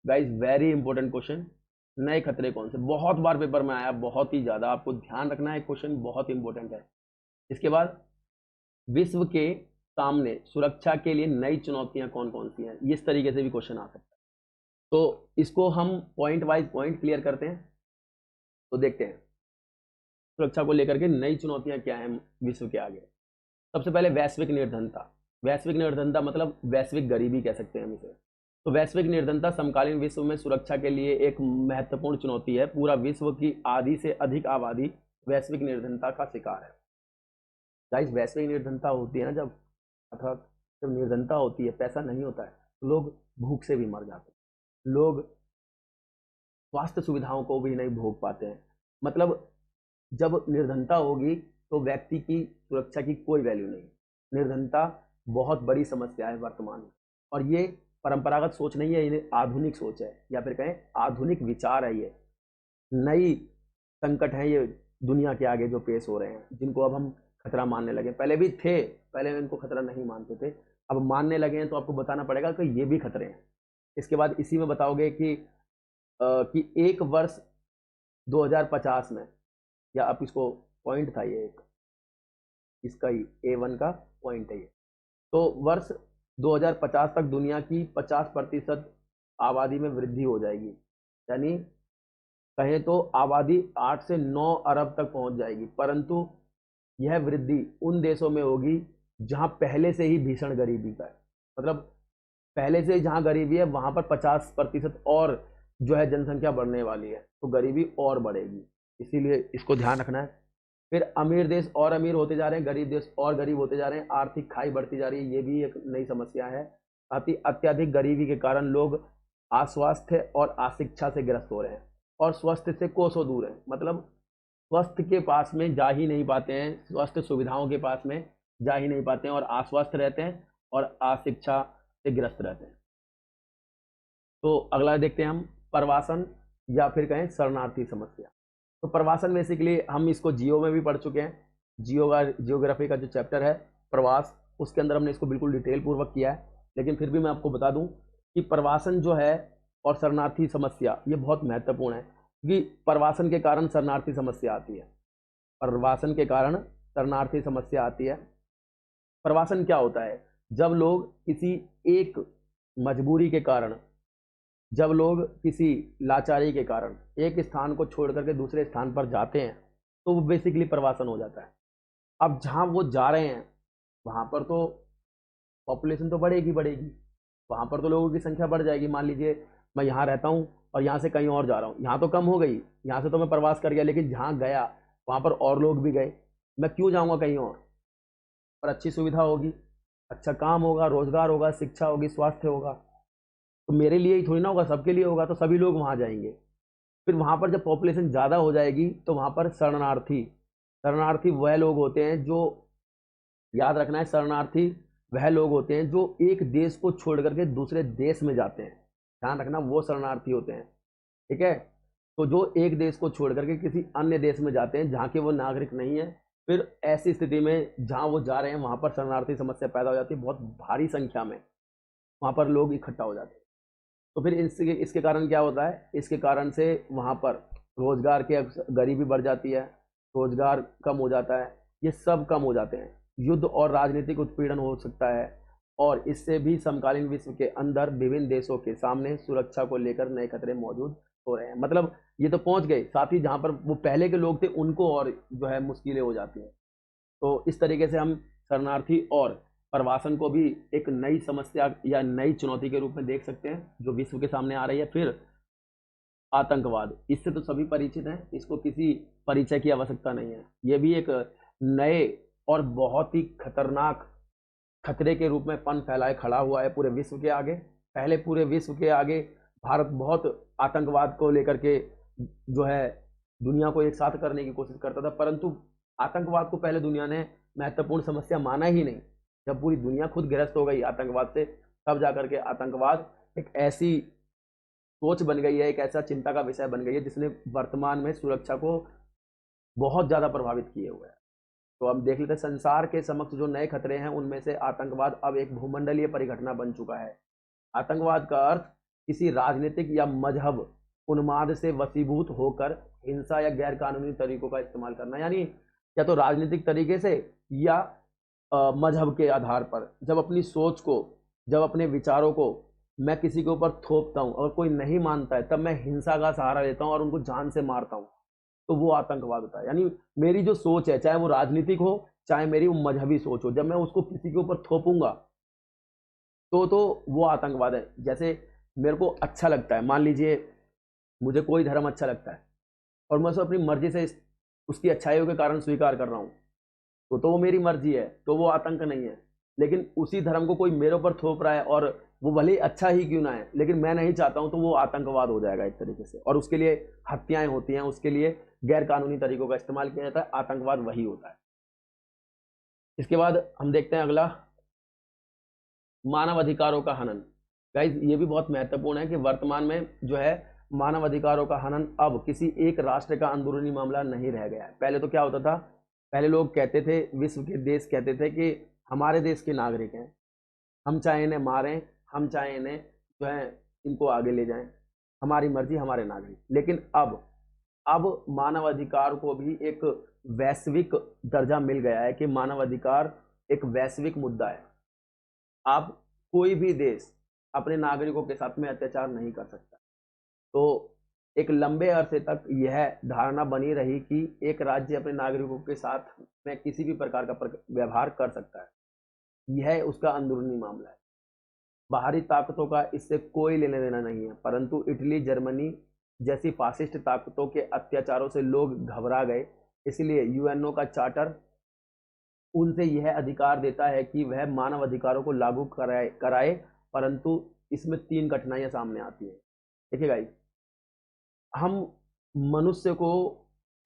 Guys very important question. नए खतरे कौन से, बहुत बार पेपर में आया, बहुत ही ज्यादा, आपको ध्यान रखना है, क्वेश्चन बहुत इंपॉर्टेंट है। इसके बाद विश्व के सामने सुरक्षा के लिए नई चुनौतियां कौन कौन सी हैं, इस तरीके से भी क्वेश्चन आ सकता है। तो इसको हम पॉइंट वाइज पॉइंट क्लियर करते हैं। तो देखते हैं सुरक्षा को लेकर के नई चुनौतियां क्या हैं विश्व के आगे। सबसे पहले वैश्विक निर्धनता। वैश्विक निर्धनता मतलब वैश्विक गरीबी कह सकते हैं हम इसे। तो वैश्विक निर्धनता समकालीन विश्व में सुरक्षा के लिए एक महत्वपूर्ण चुनौती है। पूरा विश्व की आधी से अधिक आबादी वैश्विक निर्धनता का शिकार है। गाइस वैश्विक निर्धनता होती है ना जब, अर्थात जब निर्धनता होती है, पैसा नहीं होता है, तो लोग भूख से भी मर जाते हैं, लोग स्वास्थ्य सुविधाओं को भी नहीं भोग पाते हैं। मतलब जब निर्धनता होगी तो व्यक्ति की सुरक्षा की कोई वैल्यू नहीं। निर्धनता बहुत बड़ी समस्या है वर्तमान में, और ये परंपरागत सोच नहीं है, ये आधुनिक सोच है, या फिर कहें आधुनिक विचार है। ये नई संकट है, ये दुनिया के आगे जो पेश हो रहे हैं, जिनको अब हम खतरा मानने लगे। पहले भी थे, पहले इनको खतरा नहीं मानते थे, अब मानने लगे हैं, तो आपको बताना पड़ेगा कि ये भी खतरे हैं। इसके बाद इसी में बताओगे कि एक वर्ष 2050 में, या आप इसको पॉइंट था ये एक, इसका ही A1 का पॉइंट है ये, तो वर्ष 2050 तक दुनिया की 50% आबादी में वृद्धि हो जाएगी। यानी कहें तो आबादी 8 से 9 अरब तक पहुंच जाएगी, परंतु यह वृद्धि उन देशों में होगी जहां पहले से ही भीषण गरीबी का है। मतलब पहले से जहां गरीबी है वहां पर 50% और जो है जनसंख्या बढ़ने वाली है, तो गरीबी और बढ़ेगी, इसीलिए इसको ध्यान रखना है। फिर अमीर देश और अमीर होते जा रहे हैं, गरीब देश और गरीब होते जा रहे हैं, आर्थिक खाई बढ़ती जा रही है, ये भी एक नई समस्या है। साथ ही अत्यधिक गरीबी के कारण लोग अस्वास्थ्य और अशिक्षा से ग्रस्त हो रहे हैं, और स्वास्थ्य से कोसों दूर हैं। मतलब स्वास्थ्य के पास में जा ही नहीं पाते हैं, स्वास्थ्य सुविधाओं के पास में जा ही नहीं पाते हैं, और अस्वस्थ रहते हैं और अशिक्षा से ग्रस्त रहते हैं। तो अगला देखते हैं हम, प्रवासन या फिर कहें शरणार्थी समस्या। तो प्रवासन बेसिकली हम इसको जियो में भी पढ़ चुके हैं, जियोग्राफी का जो चैप्टर है प्रवास, उसके अंदर हमने इसको बिल्कुल डिटेल पूर्वक किया है। लेकिन फिर भी मैं आपको बता दूं कि प्रवासन जो है और शरणार्थी समस्या ये बहुत महत्वपूर्ण है, क्योंकि प्रवासन के कारण शरणार्थी समस्या आती है। प्रवासन के कारण शरणार्थी समस्या आती है। प्रवासन क्या होता है? जब लोग किसी एक मजबूरी के कारण, जब लोग किसी लाचारी के कारण एक स्थान को छोड़ करके दूसरे स्थान पर जाते हैं, तो वो बेसिकली प्रवासन हो जाता है। अब जहाँ वो जा रहे हैं वहाँ पर तो पॉपुलेशन तो बढ़ेगी बढ़ेगी, वहाँ पर तो लोगों की संख्या बढ़ जाएगी। मान लीजिए मैं यहाँ रहता हूँ और यहाँ से कहीं और जा रहा हूँ, यहाँ तो कम हो गई, यहाँ से तो मैं प्रवास कर गया, लेकिन जहाँ गया वहाँ पर और लोग भी गए, मैं क्यों जाऊँगा कहीं और अच्छी सुविधा होगी, अच्छा काम होगा, रोजगार होगा, शिक्षा होगी, स्वास्थ्य होगा, तो मेरे लिए ही थोड़ी ना होगा, सबके लिए होगा, तो सभी लोग वहाँ जाएंगे। फिर वहाँ पर जब पॉपुलेशन ज़्यादा हो जाएगी तो वहाँ पर शरणार्थी, शरणार्थी वह लोग होते हैं जो, याद रखना है, शरणार्थी वह लोग होते हैं जो एक देश को छोड़ करके दूसरे देश में जाते हैं। ध्यान रखना, वो शरणार्थी होते हैं, ठीक है। तो जो एक देश को छोड़ करके किसी अन्य देश में जाते हैं जहाँ के वो नागरिक नहीं है, फिर ऐसी स्थिति में जहाँ वो जा रहे हैं वहाँ पर शरणार्थी समस्या पैदा हो जाती है, बहुत भारी संख्या में वहाँ पर लोग इकट्ठा हो जाते हैं। तो फिर इसके कारण क्या होता है? इसके कारण से वहाँ पर रोजगार के गरीबी बढ़ जाती है, रोजगार कम हो जाता है, ये सब कम हो जाते हैं, युद्ध और राजनीतिक उत्पीड़न हो सकता है, और इससे भी समकालीन विश्व के अंदर विभिन्न देशों के सामने सुरक्षा को लेकर नए खतरे मौजूद हो रहे हैं। मतलब ये तो पहुंच गए, साथ ही जहाँ पर वो पहले के लोग थे उनको और जो है मुश्किलें हो जाती हैं। तो इस तरीके से हम शरणार्थी और प्रवासन को भी एक नई समस्या या नई चुनौती के रूप में देख सकते हैं जो विश्व के सामने आ रही है। फिर आतंकवाद, इससे तो सभी परिचित हैं, इसको किसी परिचय की आवश्यकता नहीं है। ये भी एक नए और बहुत ही खतरनाक खतरे के रूप में फन फैलाए खड़ा हुआ है पूरे विश्व के आगे। पहले पूरे विश्व के आगे भारत बहुत आतंकवाद को लेकर के जो है दुनिया को एक साथ करने की कोशिश करता था, परंतु आतंकवाद को पहले दुनिया ने महत्वपूर्ण समस्या माना ही नहीं। जब पूरी दुनिया खुद ग्रस्त हो गई आतंकवाद से, तब जाकर के आतंकवाद एक ऐसी सोच बन गई है, एक ऐसा चिंता का विषय बन गई है जिसने वर्तमान में सुरक्षा को बहुत ज़्यादा प्रभावित किए हुए है। तो हम देख लेते हैं संसार के समक्ष जो नए खतरे हैं उनमें से आतंकवाद अब एक भूमंडलीय परिघटना बन चुका है। आतंकवाद का अर्थ किसी राजनीतिक या मजहब उन्माद से वशीभूत होकर हिंसा या गैर कानूनी तरीकों का इस्तेमाल करना, यानी या तो राजनीतिक तरीके से या मजहब के आधार पर, जब अपनी सोच को, जब अपने विचारों को मैं किसी के ऊपर थोपता हूँ और कोई नहीं मानता है, तब मैं हिंसा का सहारा लेता हूँ और उनको जान से मारता हूँ, तो वो आतंकवाद होता है। यानी मेरी जो सोच है, चाहे वो राजनीतिक हो चाहे मेरी वो मजहबी सोच हो, जब मैं उसको किसी के ऊपर थोपूंगा तो वो आतंकवाद है। जैसे मेरे को अच्छा लगता है, मान लीजिए मुझे कोई धर्म अच्छा लगता है और मैं उसे अपनी मर्जी से उसकी अच्छाइयों के कारण स्वीकार कर रहा हूँ, तो वो मेरी मर्जी है, तो वो आतंक नहीं है। लेकिन उसी धर्म को कोई मेरे ऊपर थोप रहा है और वो भले ही अच्छा ही क्यों ना है, लेकिन मैं नहीं चाहता हूं, तो वो आतंकवाद हो जाएगा एक तरीके से, और उसके लिए हत्याएं होती हैं, उसके लिए गैर कानूनी तरीकों का इस्तेमाल किया जाता है। आतंकवाद वही होता है। इसके बाद हम देखते हैं अगला, मानव अधिकारों का हनन। गाइज ये भी बहुत महत्वपूर्ण है कि वर्तमान में जो है मानव अधिकारों का हनन अब किसी एक राष्ट्र का अंदरूनी मामला नहीं रह गया है। पहले तो क्या होता था, पहले लोग कहते थे, विश्व के देश कहते थे कि हमारे देश के नागरिक हैं, हम चाहे इन्हें मारें, हम चाहे इन्हें जो है इनको आगे ले जाएं, हमारी मर्जी, हमारे नागरिक। लेकिन अब मानव अधिकार को भी एक वैश्विक दर्जा मिल गया है कि मानव अधिकार एक वैश्विक मुद्दा है। अब कोई भी देश अपने नागरिकों के साथ में अत्याचार नहीं कर सकता। तो एक लंबे अरसे तक यह धारणा बनी रही कि एक राज्य अपने नागरिकों के साथ में किसी भी प्रकार का व्यवहार कर सकता है, यह उसका अंदरूनी मामला है। बाहरी ताकतों का इससे कोई लेना देना नहीं है। परंतु इटली, जर्मनी जैसी फासिस्ट ताकतों के अत्याचारों से लोग घबरा गए, इसलिए यूएनओ का चार्टर उनसे यह अधिकार देता है कि वह मानव अधिकारों को लागू कराए। परंतु इसमें 3 कठिनाइयां सामने आती हैं। देखिए गाइस, हम मनुष्य को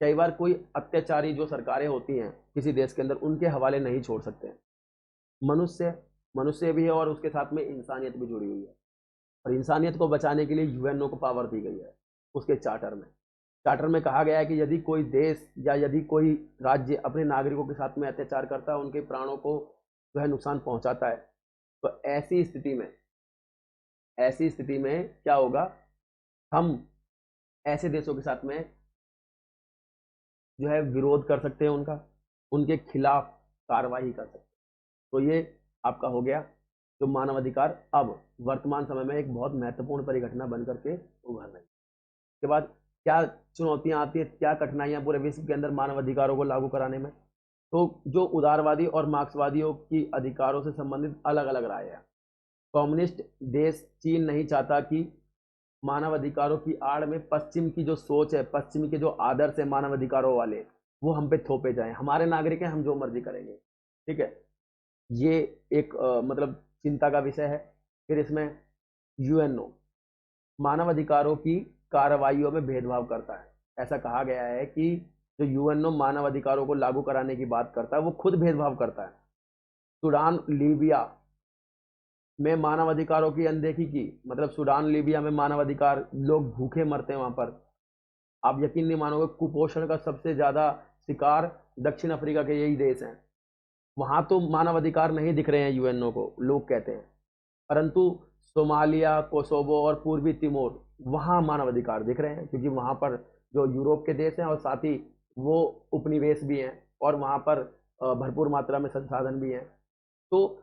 कई बार कोई अत्याचारी जो सरकारें होती हैं किसी देश के अंदर, उनके हवाले नहीं छोड़ सकते हैं। मनुष्य भी है और उसके साथ में इंसानियत भी जुड़ी हुई है, और इंसानियत को बचाने के लिए यूएनओ को पावर दी गई है उसके चार्टर में कहा गया है कि यदि कोई देश या यदि कोई राज्य अपने नागरिकों के साथ में अत्याचार करता है, उनके प्राणों को जो है नुकसान पहुंचाता है, तो ऐसी स्थिति में क्या होगा, हम ऐसे देशों के साथ में जो है विरोध कर सकते हैं, उनके खिलाफ कार्रवाई कर सकते हैं। तो ये आपका हो गया जो मानव अधिकार अब वर्तमान समय में एक बहुत महत्वपूर्ण परिघटना बनकर के उभर रही है। इसके बाद क्या चुनौतियां आती है, क्या कठिनाइयां पूरे विश्व के अंदर मानव अधिकारों को लागू कराने में। तो जो उदारवादी और मार्क्सवादियों की अधिकारों से संबंधित अलग अलग राय है। कम्युनिस्ट देश चीन नहीं चाहता कि मानव अधिकारों की आड़ में पश्चिम की जो सोच है, पश्चिम के जो आदर्श है मानव अधिकारों वाले, वो हम पे थोपे जाएं। हमारे नागरिक हैं, हम जो मर्जी करेंगे, ठीक है। ये एक मतलब चिंता का विषय है। फिर इसमें यूएनओ मानव अधिकारों की कार्रवाइयों में भेदभाव करता है। ऐसा कहा गया है कि जो यूएनओ मानव अधिकारों को लागू कराने की बात करता है, वो खुद भेदभाव करता है। सूडान, लीबिया में मानव अधिकारों की अनदेखी की, मतलब सूडान, लीबिया में मानव अधिकार, लोग भूखे मरते हैं वहां पर। आप यकीन नहीं मानोगे, कुपोषण का सबसे ज्यादा शिकार दक्षिण अफ्रीका के यही देश हैं। वहां तो मानव अधिकार नहीं दिख रहे हैं यूएनओ को, लोग कहते हैं, परंतु सोमालिया, कोसोवो और पूर्वी तिमोर, वहां मानव अधिकार दिख रहे हैं, क्योंकि वहां पर जो यूरोप के देश हैं और साथ ही वो उपनिवेश भी हैं और वहां पर भरपूर मात्रा में संसाधन भी हैं। तो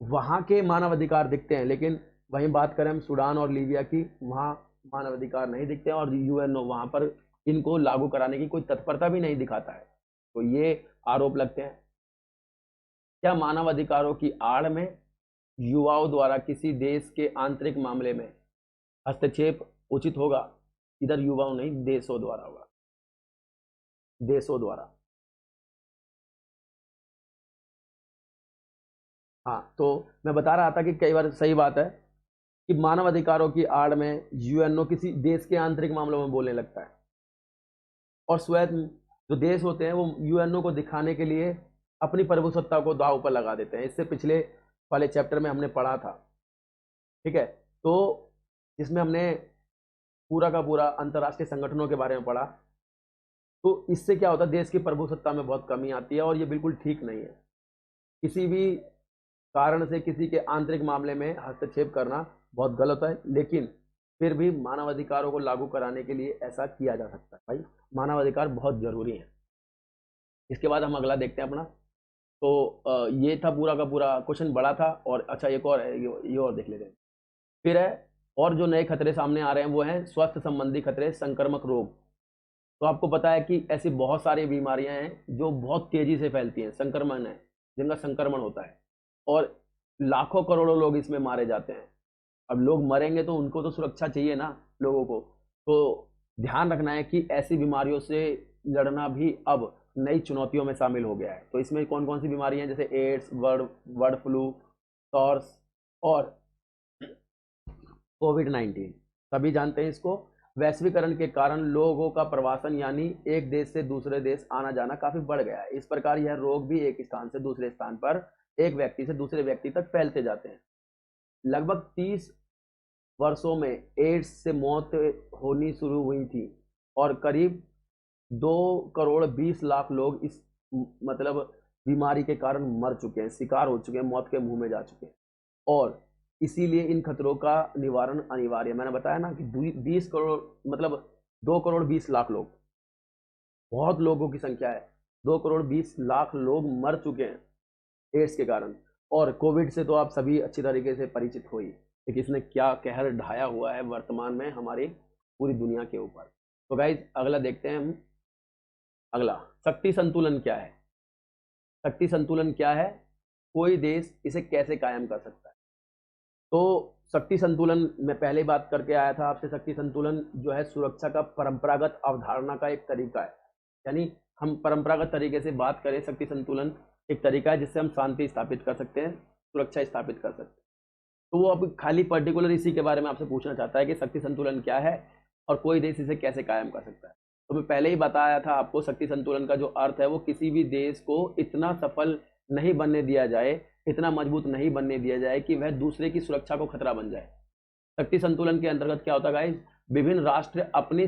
वहां के मानव अधिकार दिखते हैं। लेकिन वहीं बात करें हम सूडान और लीबिया की, वहां मानव अधिकार नहीं दिखते हैं और यूएनओ वहां पर इनको लागू कराने की कोई तत्परता भी नहीं दिखाता है। तो ये आरोप लगते हैं। क्या मानव अधिकारों की आड़ में युवाओं द्वारा किसी देश के आंतरिक मामले में हस्तक्षेप उचित होगा? इधर युवाओं नहीं, देशों द्वारा होगा, देशों द्वारा। हाँ, तो मैं बता रहा था कि कई बार सही बात है कि मानव अधिकारों की आड़ में यूएनओ किसी देश के आंतरिक मामलों में बोलने लगता है, और स्वयं जो देश होते हैं वो यूएनओ को दिखाने के लिए अपनी प्रभुसत्ता को दांव पर लगा देते हैं। इससे पिछले वाले चैप्टर में हमने पढ़ा था, ठीक है। तो इसमें हमने पूरा का पूरा अंतर्राष्ट्रीय संगठनों के बारे में पढ़ा। तो इससे क्या होता है, देश की प्रभुसत्ता में बहुत कमी आती है और ये बिल्कुल ठीक नहीं है। किसी भी कारण से किसी के आंतरिक मामले में हस्तक्षेप करना बहुत गलत है, लेकिन फिर भी मानव अधिकारों को लागू कराने के लिए ऐसा किया जा सकता है। भाई, मानव अधिकार बहुत जरूरी है। इसके बाद हम अगला देखते हैं अपना। तो ये था पूरा का पूरा, क्वेश्चन बड़ा था। और अच्छा, एक और है, ये और देख लेते हैं। फिर है, और जो नए खतरे सामने आ रहे हैं वो हैं स्वास्थ्य संबंधी खतरे, संक्रामक रोग। तो आपको पता है कि ऐसी बहुत सारी बीमारियां हैं जो बहुत तेजी से फैलती हैं, संक्रमण है, जिनका संक्रमण होता है, और लाखों करोड़ों लोग इसमें मारे जाते हैं। अब लोग मरेंगे तो उनको तो सुरक्षा चाहिए ना लोगों को। तो ध्यान रखना है कि ऐसी बीमारियों से लड़ना भी अब नई चुनौतियों में शामिल हो गया है। तो इसमें कौन कौन सी बीमारियां, जैसे एड्स, बर्ड फ्लू, टॉर्स और कोविड-19, सभी जानते हैं इसको। वैश्वीकरण के कारण लोगों का प्रवासन, यानी एक देश से दूसरे देश आना जाना काफी बढ़ गया है। इस प्रकार यह रोग भी एक स्थान से दूसरे स्थान पर, एक व्यक्ति से दूसरे व्यक्ति तक फैलते जाते हैं। लगभग 30 वर्षों में एड्स से मौत होनी शुरू हुई थी और करीब 2 करोड़ 20 लाख लोग इस मतलब बीमारी के कारण मर चुके हैं, शिकार हो चुके हैं, मौत के मुंह में जा चुके हैं। और इसीलिए इन खतरों का निवारण अनिवार्य है। मैंने बताया ना कि 20 करोड़ मतलब 2 करोड़ 20 लाख लोग, बहुत लोगों की संख्या है। 2 करोड़ 20 लाख लोग मर चुके हैं एड्स के कारण। और कोविड से तो आप सभी अच्छी तरीके से परिचित हो ही कि इसने क्या कहर ढाया हुआ है वर्तमान में हमारी पूरी दुनिया के ऊपर। तो गाइज अगला देखते हैं हम। अगला, शक्ति संतुलन क्या है? शक्ति संतुलन क्या है, कोई देश इसे कैसे कायम कर सकता है? तो शक्ति संतुलन मैं पहले ही बात करके आया था आपसे। शक्ति संतुलन जो है सुरक्षा का परंपरागत अवधारणा का एक तरीका है। यानी हम परंपरागत तरीके से बात करें, शक्ति संतुलन एक तरीका है जिससे हम शांति स्थापित कर सकते हैं, सुरक्षा स्थापित कर सकते हैं। तो वो अब खाली पर्टिकुलर इसी के बारे में आपसे पूछना चाहता है कि शक्ति संतुलन क्या है और कोई देश इसे कैसे कायम कर सकता है। तो मैं पहले ही बताया था आपको, शक्ति संतुलन का जो अर्थ है वो किसी भी देश को इतना सफल नहीं बनने दिया जाए, इतना मजबूत नहीं बनने दिया जाए कि वह दूसरे की सुरक्षा को खतरा बन जाए। शक्ति संतुलन के अंतर्गत क्या होता है गाइस, विभिन्न राष्ट्र अपनी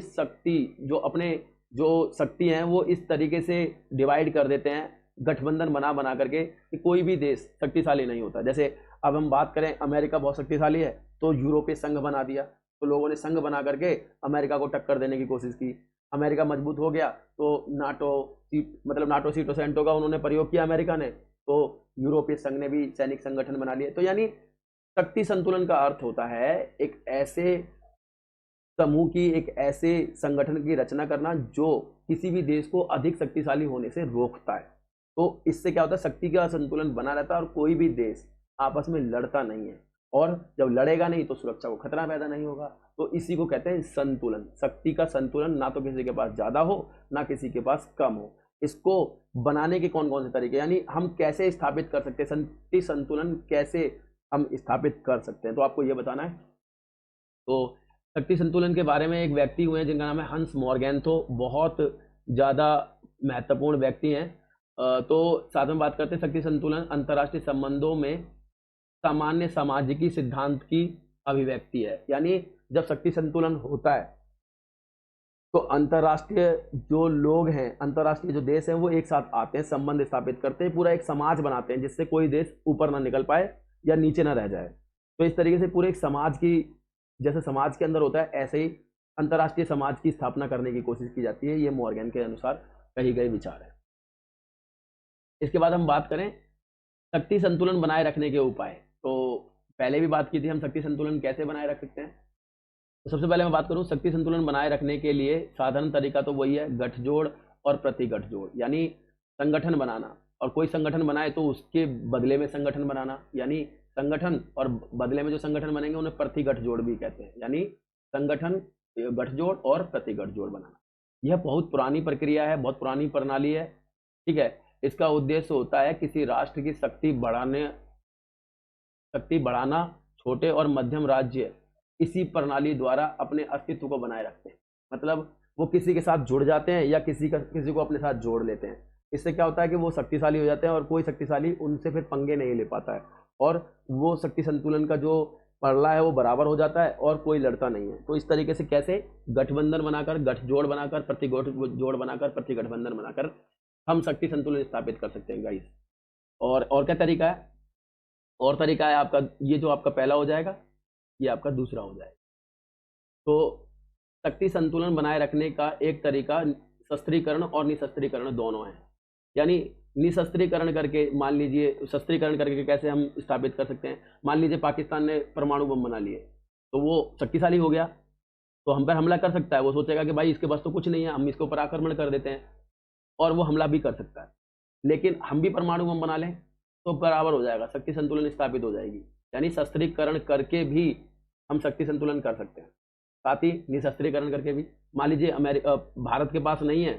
जो शक्ति हैं वो इस तरीके से डिवाइड कर देते हैं, गठबंधन बना करके, कि कोई भी देश शक्तिशाली नहीं होता। जैसे अब हम बात करें, अमेरिका बहुत शक्तिशाली है तो यूरोपीय संघ बना दिया, तो लोगों ने संघ बना करके अमेरिका को टक्कर देने की कोशिश की। अमेरिका मजबूत हो गया तो नाटो सीटो सेंटो का उन्होंने प्रयोग किया अमेरिका ने, तो यूरोपीय संघ ने भी सैनिक संगठन बना लिए। तो यानी शक्ति संतुलन का अर्थ होता है एक ऐसे समूह की, एक ऐसे संगठन की रचना करना जो किसी भी देश को अधिक शक्तिशाली होने से रोकता है। तो इससे क्या होता है, शक्ति का संतुलन बना रहता है और कोई भी देश आपस में लड़ता नहीं है, और जब लड़ेगा नहीं तो सुरक्षा को खतरा पैदा नहीं होगा। तो इसी को कहते हैं संतुलन, शक्ति का संतुलन, ना तो किसी के पास ज्यादा हो ना किसी के पास कम हो। इसको बनाने के कौन कौन से तरीके, यानी हम कैसे स्थापित कर सकते हैं, शक्ति संतुलन कैसे हम स्थापित कर सकते हैं, तो आपको यह बताना है। तो शक्ति संतुलन के बारे में एक व्यक्ति हुए हैं जिनका नाम है हंस मोरगैंथो, बहुत ज़्यादा महत्वपूर्ण व्यक्ति हैं। तो साथ में बात करते हैं शक्ति संतुलन अंतर्राष्ट्रीय संबंधों में सामान्य सामाजिकी सिद्धांत की अभिव्यक्ति है। यानी जब शक्ति संतुलन होता है तो अंतर्राष्ट्रीय जो लोग हैं, अंतर्राष्ट्रीय जो देश हैं वो एक साथ आते हैं, संबंध स्थापित करते हैं, पूरा एक समाज बनाते हैं जिससे कोई देश ऊपर ना निकल पाए या नीचे ना रह जाए। तो इस तरीके से पूरे एक समाज की, जैसे समाज के अंदर होता है ऐसे ही अंतर्राष्ट्रीय समाज की स्थापना करने की कोशिश की जाती है। ये मॉर्गन के अनुसार कही गए विचार है। इसके बाद हम बात करें शक्ति संतुलन बनाए रखने के उपाय। तो पहले भी बात की थी हम शक्ति संतुलन कैसे बनाए रख सकते हैं। तो सबसे पहले मैं बात करूं शक्ति संतुलन बनाए रखने के लिए साधारण तरीका तो वही है, गठजोड़ और प्रति गठजोड़, यानी संगठन बनाना। और कोई संगठन बनाए तो उसके बदले में संगठन बनाना, यानी संगठन और बदले में जो संगठन बनेंगे उन्हें प्रति गठजोड़ भी कहते हैं। यानी संगठन, गठजोड़ और प्रति गठजोड़ बनाना, यह बहुत पुरानी प्रक्रिया है, बहुत पुरानी प्रणाली है। ठीक है, इसका उद्देश्य होता है किसी राष्ट्र की शक्ति बढ़ाना। छोटे और मध्यम राज्य इसी प्रणाली द्वारा अपने अस्तित्व को बनाए रखते हैं। मतलब वो किसी के साथ जुड़ जाते हैं या किसी को अपने साथ जोड़ लेते हैं। इससे क्या होता है कि वो शक्तिशाली हो जाते हैं और कोई शक्तिशाली उनसे फिर पंगे नहीं ले पाता है, और वो शक्ति संतुलन का जो पड़ला है वो बराबर हो जाता है और कोई लड़ता नहीं है। तो इस तरीके से कैसे गठबंधन बनाकर, गठजोड़ बनाकर, प्रति जोड़ बनाकर, प्रति गठबंधन बनाकर हम शक्ति संतुलन स्थापित कर सकते हैं गाइस। और क्या तरीका है, और तरीका है आपका, ये जो आपका पहला हो जाएगा ये आपका दूसरा हो जाएगा। तो शक्ति संतुलन बनाए रखने का एक तरीका शस्त्रीकरण और निशस्त्रीकरण दोनों है। यानी निशस्त्रीकरण करके, मान लीजिए शस्त्रीकरण करके कैसे हम स्थापित कर सकते हैं। मान लीजिए पाकिस्तान ने परमाणु बम बना लिए तो वो शक्तिशाली हो गया, तो हम पर हमला कर सकता है। वो सोचेगा कि भाई इसके पास तो कुछ नहीं है, हम इसके ऊपर आक्रमण कर देते हैं, और वो हमला भी कर सकता है। लेकिन हम भी परमाणु बम बना लें तो बराबर हो जाएगा, शक्ति संतुलन स्थापित हो जाएगी। यानी शस्त्रीकरण करके भी हम शक्ति संतुलन कर सकते हैं, साथ ही निशस्त्रीकरण करके भी। मान लीजिए भारत के पास नहीं है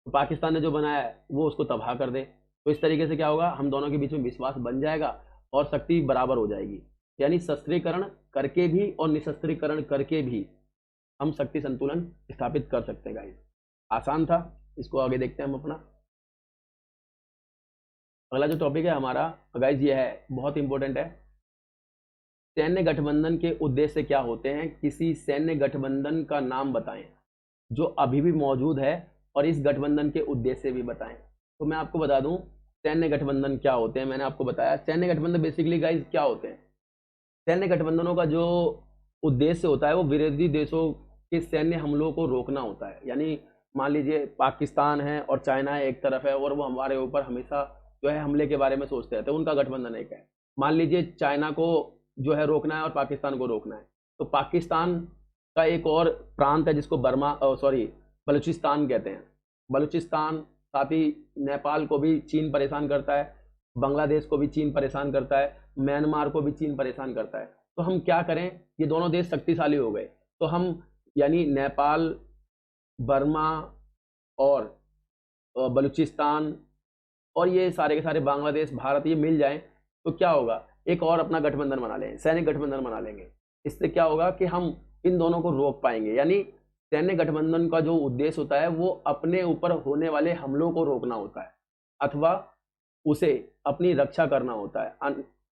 तो पाकिस्तान ने जो बनाया है वो उसको तबाह कर दे, तो इस तरीके से क्या होगा, हम दोनों के बीच में विश्वास बन जाएगा और शक्ति बराबर हो जाएगी। यानी शस्त्रीकरण करके भी और निशस्त्रीकरण करके भी हम शक्ति संतुलन स्थापित कर सकते हैं गाइस। आसान था, इसको आगे देखते हैं हम अपना। अगला जो टॉपिक है हमारा गाइस ये है, बहुत इंपॉर्टेंट है, सैन्य गठबंधन के उद्देश्य क्या होते हैं? किसी सैन्य गठबंधन का नाम बताएं जो अभी भी मौजूद है और इस गठबंधन के उद्देश्य भी बताएं। तो मैं आपको बता दूं सैन्य गठबंधन क्या होते हैं। मैंने आपको बताया सैन्य गठबंधन बेसिकली गाइस क्या होते हैं। सैन्य गठबंधनों का जो उद्देश्य होता है वो विरोधी देशों के सैन्य हमलों को रोकना होता है। यानी मान लीजिए पाकिस्तान है और चाइना एक तरफ है और वो हमारे ऊपर हमेशा जो है हमले के बारे में सोचते रहते हैं, उनका गठबंधन एक है। मान लीजिए चाइना को जो है रोकना है और पाकिस्तान को रोकना है, तो पाकिस्तान का एक और प्रांत है जिसको बलूचिस्तान कहते हैं। बलूचिस्तान, साथ ही नेपाल को भी चीन परेशान करता है, बांग्लादेश को भी चीन परेशान करता है, म्यांमार को भी चीन परेशान करता है। तो हम क्या करें, ये दोनों देश शक्तिशाली हो गए तो हम यानी नेपाल, बर्मा और बलूचिस्तान और ये सारे के सारे बांग्लादेश, भारत, ये मिल जाएं तो क्या होगा, एक और अपना गठबंधन बना लें, सैन्य गठबंधन बना लेंगे। इससे क्या होगा कि हम इन दोनों को रोक पाएंगे। यानी सैन्य गठबंधन का जो उद्देश्य होता है वो अपने ऊपर होने वाले हमलों को रोकना होता है अथवा उसे अपनी रक्षा करना होता है।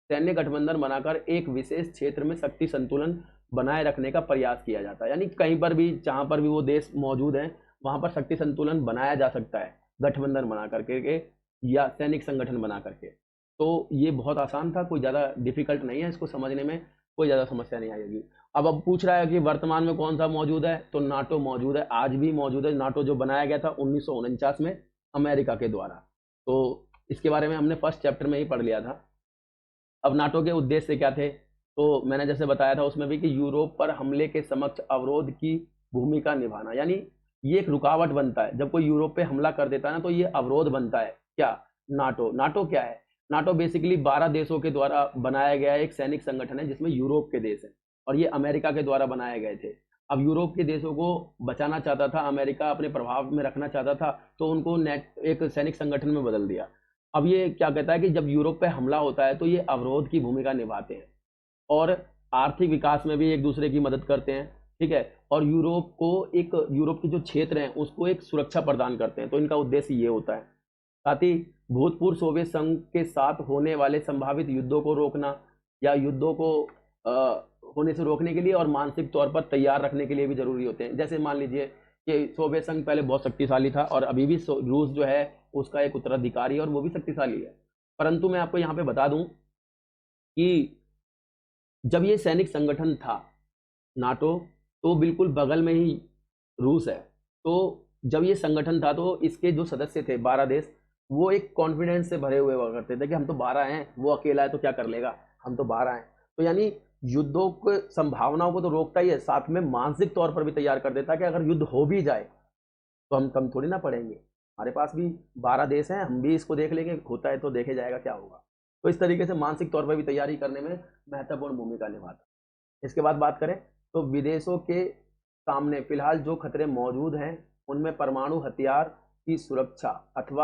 सैन्य गठबंधन बनाकर एक विशेष क्षेत्र में शक्ति संतुलन बनाए रखने का प्रयास किया जाता है। यानी कहीं पर भी जहां पर भी वो देश मौजूद हैं वहां पर शक्ति संतुलन बनाया जा सकता है गठबंधन बना करके या सैनिक संगठन बना करके। तो ये बहुत आसान था, कोई ज़्यादा डिफिकल्ट नहीं है, इसको समझने में कोई ज़्यादा समस्या नहीं आएगी। अब पूछ रहा है कि वर्तमान में कौन सा मौजूद है, तो नाटो मौजूद है, आज भी मौजूद है। नाटो जो बनाया गया था 1949 में अमेरिका के द्वारा, तो इसके बारे में हमने फर्स्ट चैप्टर में ही पढ़ लिया था। अब नाटो के उद्देश्य क्या थे, तो मैंने जैसे बताया था उसमें भी कि यूरोप पर हमले के समक्ष अवरोध की भूमिका निभाना। यानी ये एक रुकावट बनता है, जब कोई यूरोप पे हमला कर देता है ना तो ये अवरोध बनता है। क्या नाटो क्या है? नाटो बेसिकली 12 देशों के द्वारा बनाया गया एक सैनिक संगठन है जिसमें यूरोप के देश हैं और ये अमेरिका के द्वारा बनाए गए थे। अब यूरोप के देशों को बचाना चाहता था अमेरिका, अपने प्रभाव में रखना चाहता था, तो उनको एक सैनिक संगठन में बदल दिया। अब ये क्या कहता है कि जब यूरोप पे हमला होता है तो ये अवरोध की भूमिका निभाते हैं और आर्थिक विकास में भी एक दूसरे की मदद करते हैं, ठीक है, और यूरोप के जो क्षेत्र हैं उसको एक सुरक्षा प्रदान करते हैं। तो इनका उद्देश्य ये होता है। साथ ही भूतपूर्व सोवियत संघ के साथ होने वाले संभावित युद्धों को रोकना या युद्धों को होने से रोकने के लिए और मानसिक तौर पर तैयार रखने के लिए भी जरूरी होते हैं। जैसे मान लीजिए कि सोवियत संघ पहले बहुत शक्तिशाली था और अभी भी रूस जो है उसका एक उत्तराधिकारी है और वो भी शक्तिशाली है। परंतु मैं आपको यहाँ पे बता दूं कि जब ये सैनिक संगठन था नाटो, तो बिल्कुल बगल में ही रूस है। तो जब ये संगठन था तो इसके जो सदस्य थे 12 देश, वो एक कॉन्फिडेंस से भरे हुए हुआ करते थे कि हम तो 12 हैं, वो अकेला है तो क्या कर लेगा, हम तो 12 हैं। तो यानी युद्धों को, संभावनाओं को तो रोकता ही है, साथ में मानसिक तौर पर भी तैयार कर देता है कि अगर युद्ध हो भी जाए तो हम कम थोड़ी ना पड़ेंगे, हमारे पास भी 12 देश हैं, हम भी इसको देख लेंगे, होता है तो देखे जाएगा क्या होगा। तो इस तरीके से मानसिक तौर पर भी तैयारी करने में महत्वपूर्ण भूमिका निभाता है। इसके बाद बात करें तो विदेशों के सामने फिलहाल जो खतरे मौजूद हैं उनमें परमाणु हथियार की सुरक्षा अथवा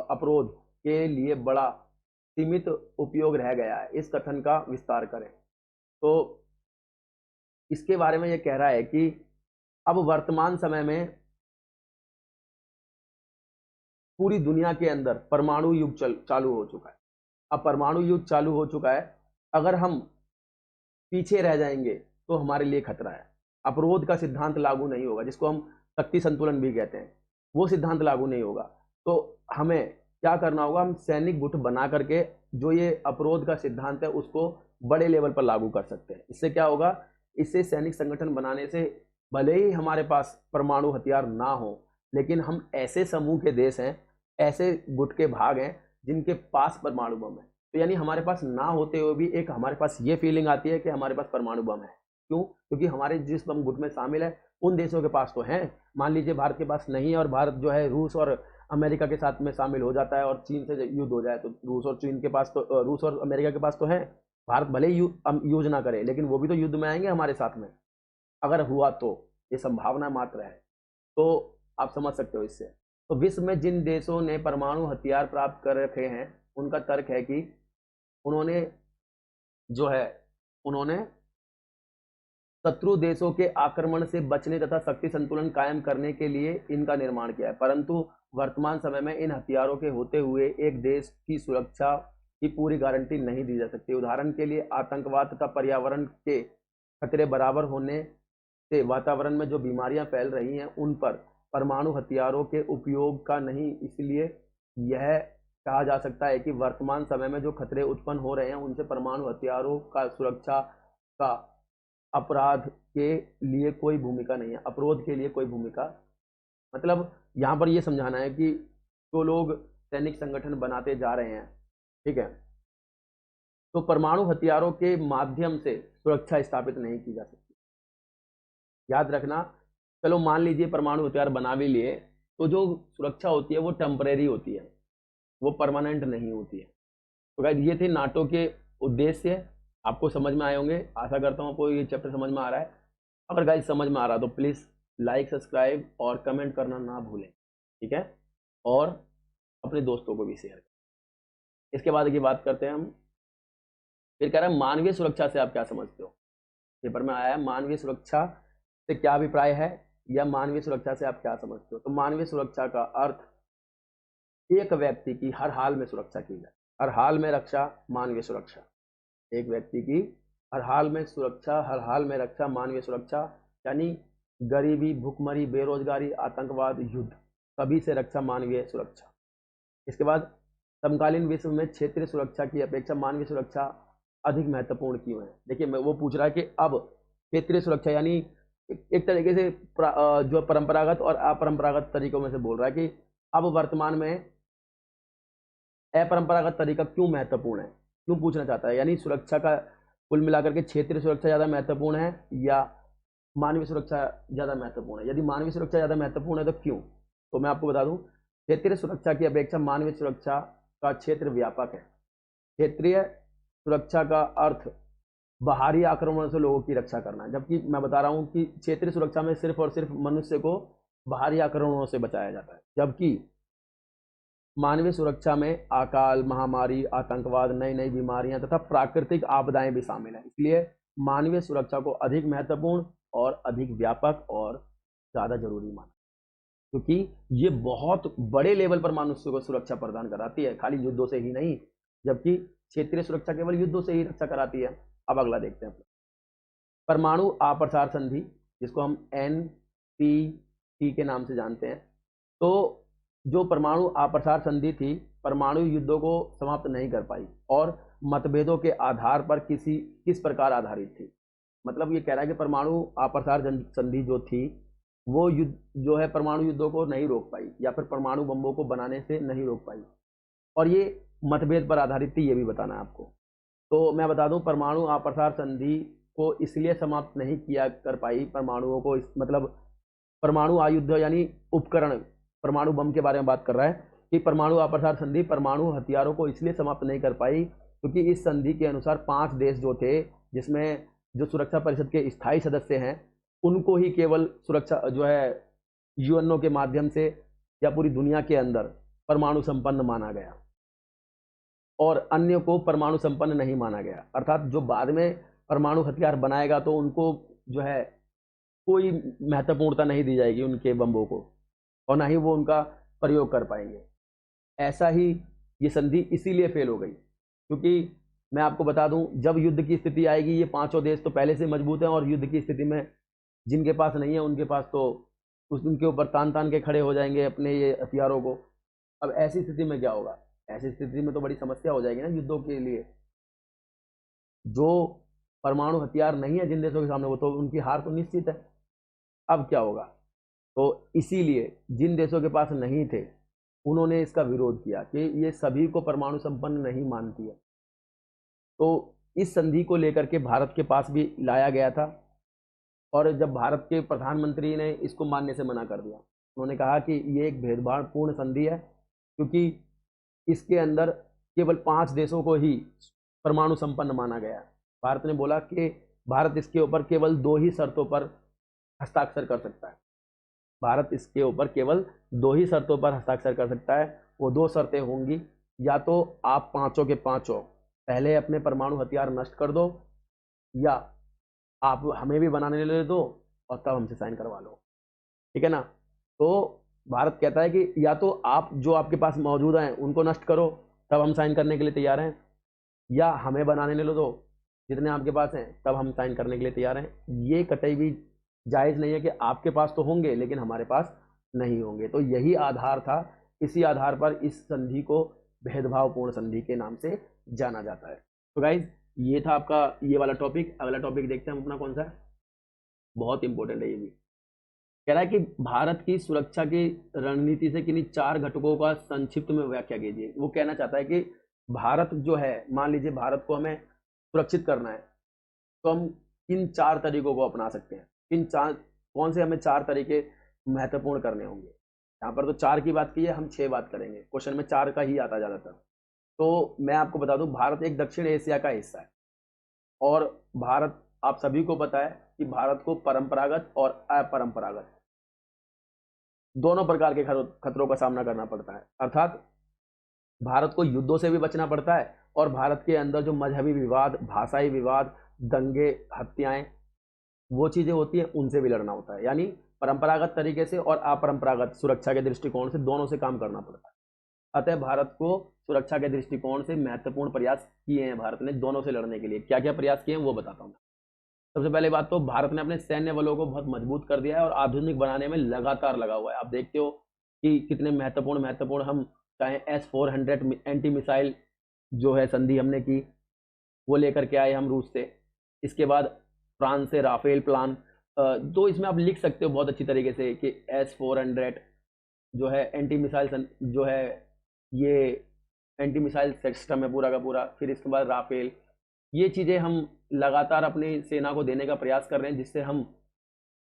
अपरोध के लिए बड़ा सीमित उपयोग रह गया है। इस कथन का विस्तार करें। तो इसके बारे में यह कह रहा है कि अब वर्तमान समय में पूरी दुनिया के अंदर परमाणु युग चालू हो चुका है। अब परमाणु युग चालू हो चुका है, अगर हम पीछे रह जाएंगे तो हमारे लिए खतरा है। अपरोध का सिद्धांत लागू नहीं होगा, जिसको हम शक्ति संतुलन भी कहते हैं, वो सिद्धांत लागू नहीं होगा। तो हमें क्या करना होगा, हम सैनिक गुट बना करके जो ये अपरोध का सिद्धांत है उसको बड़े लेवल पर लागू कर सकते हैं। इससे क्या होगा, इससे सैनिक संगठन बनाने से भले ही हमारे पास परमाणु हथियार ना हो, लेकिन हम ऐसे समूह के देश हैं, ऐसे गुट के भाग हैं जिनके पास परमाणु बम है। तो यानी हमारे पास ना होते हुए भी एक हमारे पास ये फीलिंग आती है कि हमारे पास परमाणु बम है। क्यों? क्योंकि हमारे जिस बम गुट में शामिल है उन देशों के पास तो हैं। मान लीजिए भारत के पास नहीं है और भारत जो है रूस और अमेरिका के साथ में शामिल हो जाता है और चीन से युद्ध हो जाए, तो रूस और चीन के पास तो रूस और अमेरिका के पास तो है। भारत भले ही यूज ना करे लेकिन वो भी तो युद्ध में आएंगे हमारे साथ में, अगर हुआ तो। ये संभावना मात्र है, तो आप समझ सकते हो इससे। तो विश्व में जिन देशों ने परमाणु हथियार प्राप्त कर रखे हैं उनका तर्क है कि उन्होंने शत्रु देशों के आक्रमण से बचने तथा शक्ति संतुलन कायम करने के लिए इनका निर्माण किया है। परंतु वर्तमान समय में इन हथियारों के होते हुए एक देश की सुरक्षा की पूरी गारंटी नहीं दी जा सकती। उदाहरण के लिए आतंकवाद तथा पर्यावरण के खतरे बराबर होने से वातावरण में जो बीमारियां फैल रही हैं उन पर परमाणु हथियारों के उपयोग का नहीं, इसलिए यह कहा जा सकता है कि वर्तमान समय में जो खतरे उत्पन्न हो रहे हैं उनसे परमाणु हथियारों का सुरक्षा का अपराध के लिए कोई भूमिका नहीं है, अपरोध के लिए कोई भूमिका। मतलब यहाँ पर यह समझाना है कि जो लोग सैनिक संगठन बनाते जा रहे हैं, ठीक है, तो परमाणु हथियारों के माध्यम से सुरक्षा स्थापित नहीं की जा सकती। याद रखना। चलो मान लीजिए परमाणु हथियार बना भी लिए, तो जो सुरक्षा होती है वो टेम्परेरी होती है, वो परमानेंट नहीं होती है। तो गाइस ये थे नाटो के उद्देश्य, आपको समझ में आए होंगे। आशा करता हूँ आपको ये चैप्टर समझ में आ रहा है। अगर गाइस समझ में आ रहा तो प्लीज़ लाइक, सब्सक्राइब और कमेंट करना ना भूलें, ठीक है, और अपने दोस्तों को भी शेयर करें। इसके बाद की बात करते हैं हम। फिर कह रहा है मानवीय सुरक्षा से आप क्या समझते हो। पेपर में आया है मानवीय सुरक्षा से क्या अभिप्राय है, या मानवीय सुरक्षा से आप क्या समझते हो। तो मानवीय सुरक्षा का अर्थ एक व्यक्ति की हर हाल में सुरक्षा की जाए, हर हाल में रक्षा, मानवीय सुरक्षा। एक व्यक्ति की हर हाल में सुरक्षा, हर हाल में रक्षा, मानवीय सुरक्षा, यानी गरीबी, भुखमरी, बेरोजगारी, आतंकवाद, युद्ध, सभी से रक्षा, मानवीय सुरक्षा। इसके बाद समकालीन विश्व में क्षेत्रीय सुरक्षा की अपेक्षा मानवीय सुरक्षा अधिक महत्वपूर्ण क्यों है। देखिए वो पूछ रहा है कि अब क्षेत्रीय सुरक्षा यानी एक तरीके से जो परंपरागत और अपरंपरागत तरीकों में से बोल रहा है कि अब वर्तमान में अपरंपरागत तरीका क्यों महत्वपूर्ण है, क्यों पूछना चाहता है। यानी सुरक्षा का कुल मिलाकर के क्षेत्रीय सुरक्षा ज़्यादा महत्वपूर्ण है या मानवीय सुरक्षा ज़्यादा महत्वपूर्ण है। यदि मानवीय सुरक्षा ज़्यादा महत्वपूर्ण है तो क्यों। तो मैं आपको बता दूं, क्षेत्रीय सुरक्षा की अपेक्षा मानवीय सुरक्षा का क्षेत्र व्यापक है। क्षेत्रीय सुरक्षा का अर्थ बाहरी आक्रमणों से लोगों की रक्षा करना है, जबकि मैं बता रहा हूं कि क्षेत्रीय सुरक्षा में सिर्फ और सिर्फ मनुष्य को बाहरी आक्रमणों से बचाया जाता है, जबकि मानवीय सुरक्षा में अकाल, महामारी, आतंकवाद, नई नई बीमारियां तथा प्राकृतिक आपदाएं भी शामिल हैं। इसलिए मानवीय सुरक्षा को अधिक महत्वपूर्ण और अधिक व्यापक और ज़्यादा जरूरी माना, क्योंकि ये बहुत बड़े लेवल पर मनुष्य को सुरक्षा प्रदान कराती है, खाली युद्धों से ही नहीं, जबकि क्षेत्रीय सुरक्षा केवल युद्धों से ही रक्षा कराती है। अब अगला देखते हैं। परमाणु अप्रसार संधि, जिसको हम NPT के नाम से जानते हैं, तो जो परमाणु अप्रसार संधि थी परमाणु युद्धों को समाप्त नहीं कर पाई और मतभेदों के आधार पर किस प्रकार आधारित थी। मतलब ये कह रहा है कि परमाणु अप्रसार संधि जो थी वो युद्ध जो है परमाणु युद्धों को नहीं रोक पाई या फिर परमाणु बम्बों को बनाने से नहीं रोक पाई, और ये मतभेद पर आधारित थी, ये भी बताना है आपको। तो मैं बता दूं परमाणु अप्रसार संधि को इसलिए समाप्त नहीं किया कर पाई परमाणुओं को, मतलब परमाणु आयुध यानी उपकरण, परमाणु बम के बारे में बात कर रहा है कि परमाणु अप्रसार संधि परमाणु हथियारों को इसलिए समाप्त नहीं कर पाई क्योंकि इस संधि के अनुसार 5 देश जो थे, जिसमें जो सुरक्षा परिषद के स्थायी सदस्य हैं उनको ही केवल सुरक्षा जो है UNO के माध्यम से या पूरी दुनिया के अंदर परमाणु संपन्न माना गया और अन्य को परमाणु संपन्न नहीं माना गया। अर्थात जो बाद में परमाणु हथियार बनाएगा तो उनको जो है कोई महत्वपूर्णता नहीं दी जाएगी उनके बम्बों को, और ना ही वो उनका प्रयोग कर पाएंगे। ऐसा ही ये संधि इसीलिए फेल हो गई क्योंकि मैं आपको बता दूं जब युद्ध की स्थिति आएगी ये पांचों देश तो पहले से मजबूत हैं, और युद्ध की स्थिति में जिनके पास नहीं है उनके पास तो उनके ऊपर तान तान के खड़े हो जाएंगे अपने ये हथियारों को। अब ऐसी स्थिति में क्या होगा, ऐसी स्थिति में तो बड़ी समस्या हो जाएगी ना युद्धों के लिए। जो परमाणु हथियार नहीं है जिन देशों के सामने वो तो उनकी हार तो निश्चित है। अब क्या होगा, तो इसीलिए जिन देशों के पास नहीं थे उन्होंने इसका विरोध किया कि ये सभी को परमाणु संपन्न नहीं मानती है। तो इस संधि को लेकर के भारत के पास भी लाया गया था, और जब भारत के प्रधानमंत्री ने इसको मानने से मना कर दिया, उन्होंने कहा कि ये एक भेदभावपूर्ण संधि है क्योंकि इसके अंदर केवल 5 देशों को ही परमाणु संपन्न माना गया। भारत ने बोला कि भारत इसके ऊपर केवल 2 ही शर्तों पर हस्ताक्षर कर सकता है। भारत इसके ऊपर केवल 2 ही शर्तों पर हस्ताक्षर कर सकता है। वो 2 शर्तें होंगी, या तो आप पांचों के पांचों पहले अपने परमाणु हथियार नष्ट कर दो, या आप हमें भी बनाने ले दो और तब हमसे साइन करवा लो, ठीक है ना। तो भारत कहता है कि या तो आप जो आपके पास मौजूद हैं उनको नष्ट करो तब हम साइन करने के लिए तैयार हैं, या हमें बनाने ले लो दो जितने आपके पास हैं, तब हम साइन करने के लिए तैयार हैं। ये कतई भी जायज़ नहीं है कि आपके पास तो होंगे लेकिन हमारे पास नहीं होंगे। तो यही आधार था, इसी आधार पर इस संधि को भेदभावपूर्ण संधि के नाम से जाना जाता है। तो गाइज ये था आपका ये वाला टॉपिक। अगला टॉपिक देखते हैं हम अपना कौन सा है, बहुत इंपॉर्टेंट है ये भी। कह रहा है कि भारत की सुरक्षा की रणनीति से किन्हीं 4 घटकों का संक्षिप्त में व्याख्या कीजिए। वो कहना चाहता है कि भारत जो है, मान लीजिए भारत को हमें सुरक्षित करना है, तो हम किन 4 तरीकों को अपना सकते हैं, किन 4 कौन से हमें 4 तरीके महत्वपूर्ण करने होंगे। यहाँ पर तो 4 की बात की है, हम 6 बात करेंगे, क्वेश्चन में 4 का ही आता ज़्यादातर। तो मैं आपको बता दूं, भारत एक दक्षिण एशिया का हिस्सा है और भारत, आप सभी को पता है कि भारत को परंपरागत और अपरंपरागत दोनों प्रकार के खतरों का सामना करना पड़ता है। अर्थात भारत को युद्धों से भी बचना पड़ता है और भारत के अंदर जो मजहबी विवाद, भाषाई विवाद, दंगे, हत्याएं, वो चीज़ें होती हैं, उनसे भी लड़ना होता है। यानी परंपरागत तरीके से और अपरंपरागत सुरक्षा के दृष्टिकोण से दोनों से काम करना पड़ता है। अतः भारत को सुरक्षा के दृष्टिकोण से महत्वपूर्ण प्रयास किए हैं भारत ने दोनों से लड़ने के लिए। क्या क्या प्रयास किए हैं वो बताता हूँ। सबसे पहले बात तो भारत ने अपने सैन्य बलों को बहुत मजबूत कर दिया है और आधुनिक बनाने में लगातार लगा हुआ है। आप देखते हो कि कितने महत्वपूर्ण हम चाहे S-400 एंटी मिसाइल जो है संधि हमने की, वो लेकर के आए हम रूस से। इसके बाद फ्रांस से राफेल प्लान। तो इसमें आप लिख सकते हो बहुत अच्छी तरीके से कि S-400 जो है एंटी मिसाइल जो है ये एंटी मिसाइल सिस्टम है पूरा का पूरा। फिर इसके बाद राफेल, ये चीज़ें हम लगातार अपनी सेना को देने का प्रयास कर रहे हैं जिससे हम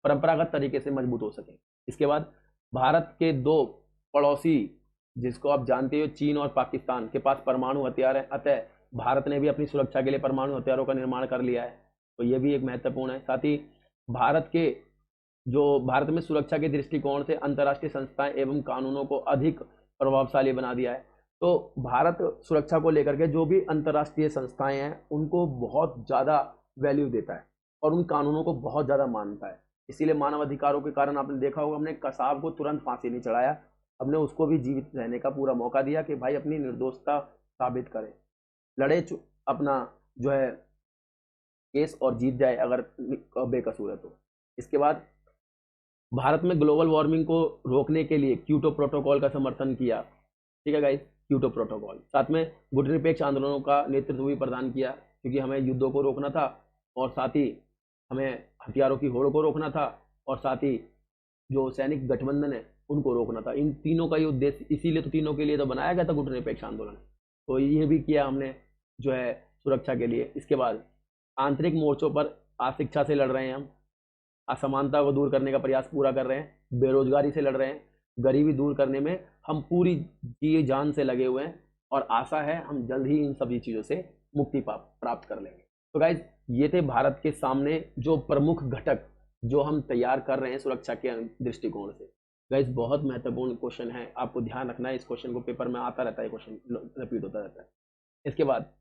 परंपरागत तरीके से मजबूत हो सकें। इसके बाद भारत के 2 पड़ोसी, जिसको आप जानते हो चीन और पाकिस्तान, के पास परमाणु हथियार है। अतः भारत ने भी अपनी सुरक्षा के लिए परमाणु हथियारों का निर्माण कर लिया है, तो ये भी एक महत्वपूर्ण है। साथ ही भारत में सुरक्षा के दृष्टिकोण से अंतर्राष्ट्रीय संस्थाएं एवं कानूनों को अधिक प्रभावशाली बना दिया है। तो भारत सुरक्षा को लेकर के जो भी अंतर्राष्ट्रीय संस्थाएं हैं उनको बहुत ज़्यादा वैल्यू देता है और उन कानूनों को बहुत ज़्यादा मानता है। इसीलिए मानव अधिकारों के कारण आपने देखा होगा, हमने कसाब को तुरंत फांसी नहीं चढ़ाया, हमने उसको भी जीवित रहने का पूरा मौका दिया कि भाई अपनी निर्दोषता साबित करे, लड़े, अपना जो है केस और जीत जाए अगर बेकसूर है तो। इसके बाद भारत में ग्लोबल वार्मिंग को रोकने के लिए क्योटो प्रोटोकॉल का समर्थन किया। ठीक है गाइस, क्योटो प्रोटोकॉल। साथ में गुटनिरपेक्ष आंदोलनों का नेतृत्व भी प्रदान किया क्योंकि हमें युद्धों को रोकना था और साथ ही हमें हथियारों की होड़ को रोकना था और साथ ही जो सैनिक गठबंधन है उनको रोकना था। इन तीनों का ये उद्देश्य, इसीलिए तो तीनों के लिए तो बनाया गया था गुटनिरपेक्ष आंदोलन। तो ये भी किया हमने जो है सुरक्षा के लिए। इसके बाद आंतरिक मोर्चों पर अशिक्षा से लड़ रहे हैं हम, असमानता को दूर करने का प्रयास पूरा कर रहे हैं, बेरोजगारी से लड़ रहे हैं, गरीबी दूर करने में हम पूरी जी जान से लगे हुए हैं और आशा है हम जल्द ही इन सभी चीज़ों से मुक्ति प्राप्त कर लेंगे। तो गाइज ये थे भारत के सामने जो प्रमुख घटक जो हम तैयार कर रहे हैं सुरक्षा के दृष्टिकोण से। गाइज बहुत महत्वपूर्ण क्वेश्चन है, आपको ध्यान रखना है, इस क्वेश्चन को पेपर में आता रहता है, क्वेश्चन रिपीट होता रहता है। इसके बाद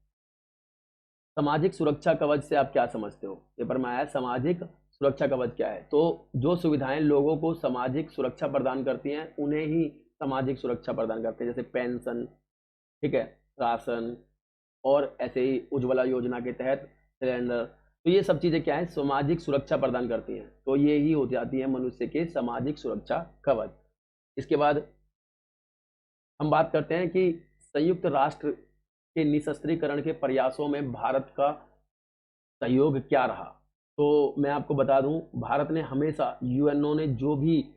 सामाजिक सुरक्षा कवच से आप क्या समझते हो, पेपर में आया सामाजिक सुरक्षा कवच क्या है। तो जो सुविधाएं लोगों को सामाजिक सुरक्षा प्रदान करती हैं उन्हें ही सामाजिक सुरक्षा प्रदान करते हैं, जैसे पेंशन, ठीक है, राशन और ऐसे ही उज्ज्वला योजना के तहत सिलेंडर। तो ये सब चीज़ें क्या है, सामाजिक सुरक्षा प्रदान करती हैं। तो ये ही हो जाती है मनुष्य के सामाजिक सुरक्षा कवच। इसके बाद हम बात करते हैं कि संयुक्त राष्ट्र के निशस्त्रीकरण के प्रयासों में भारत का सहयोग क्या रहा। तो मैं आपको बता दूं, भारत ने हमेशा यूएनओ ने जो भी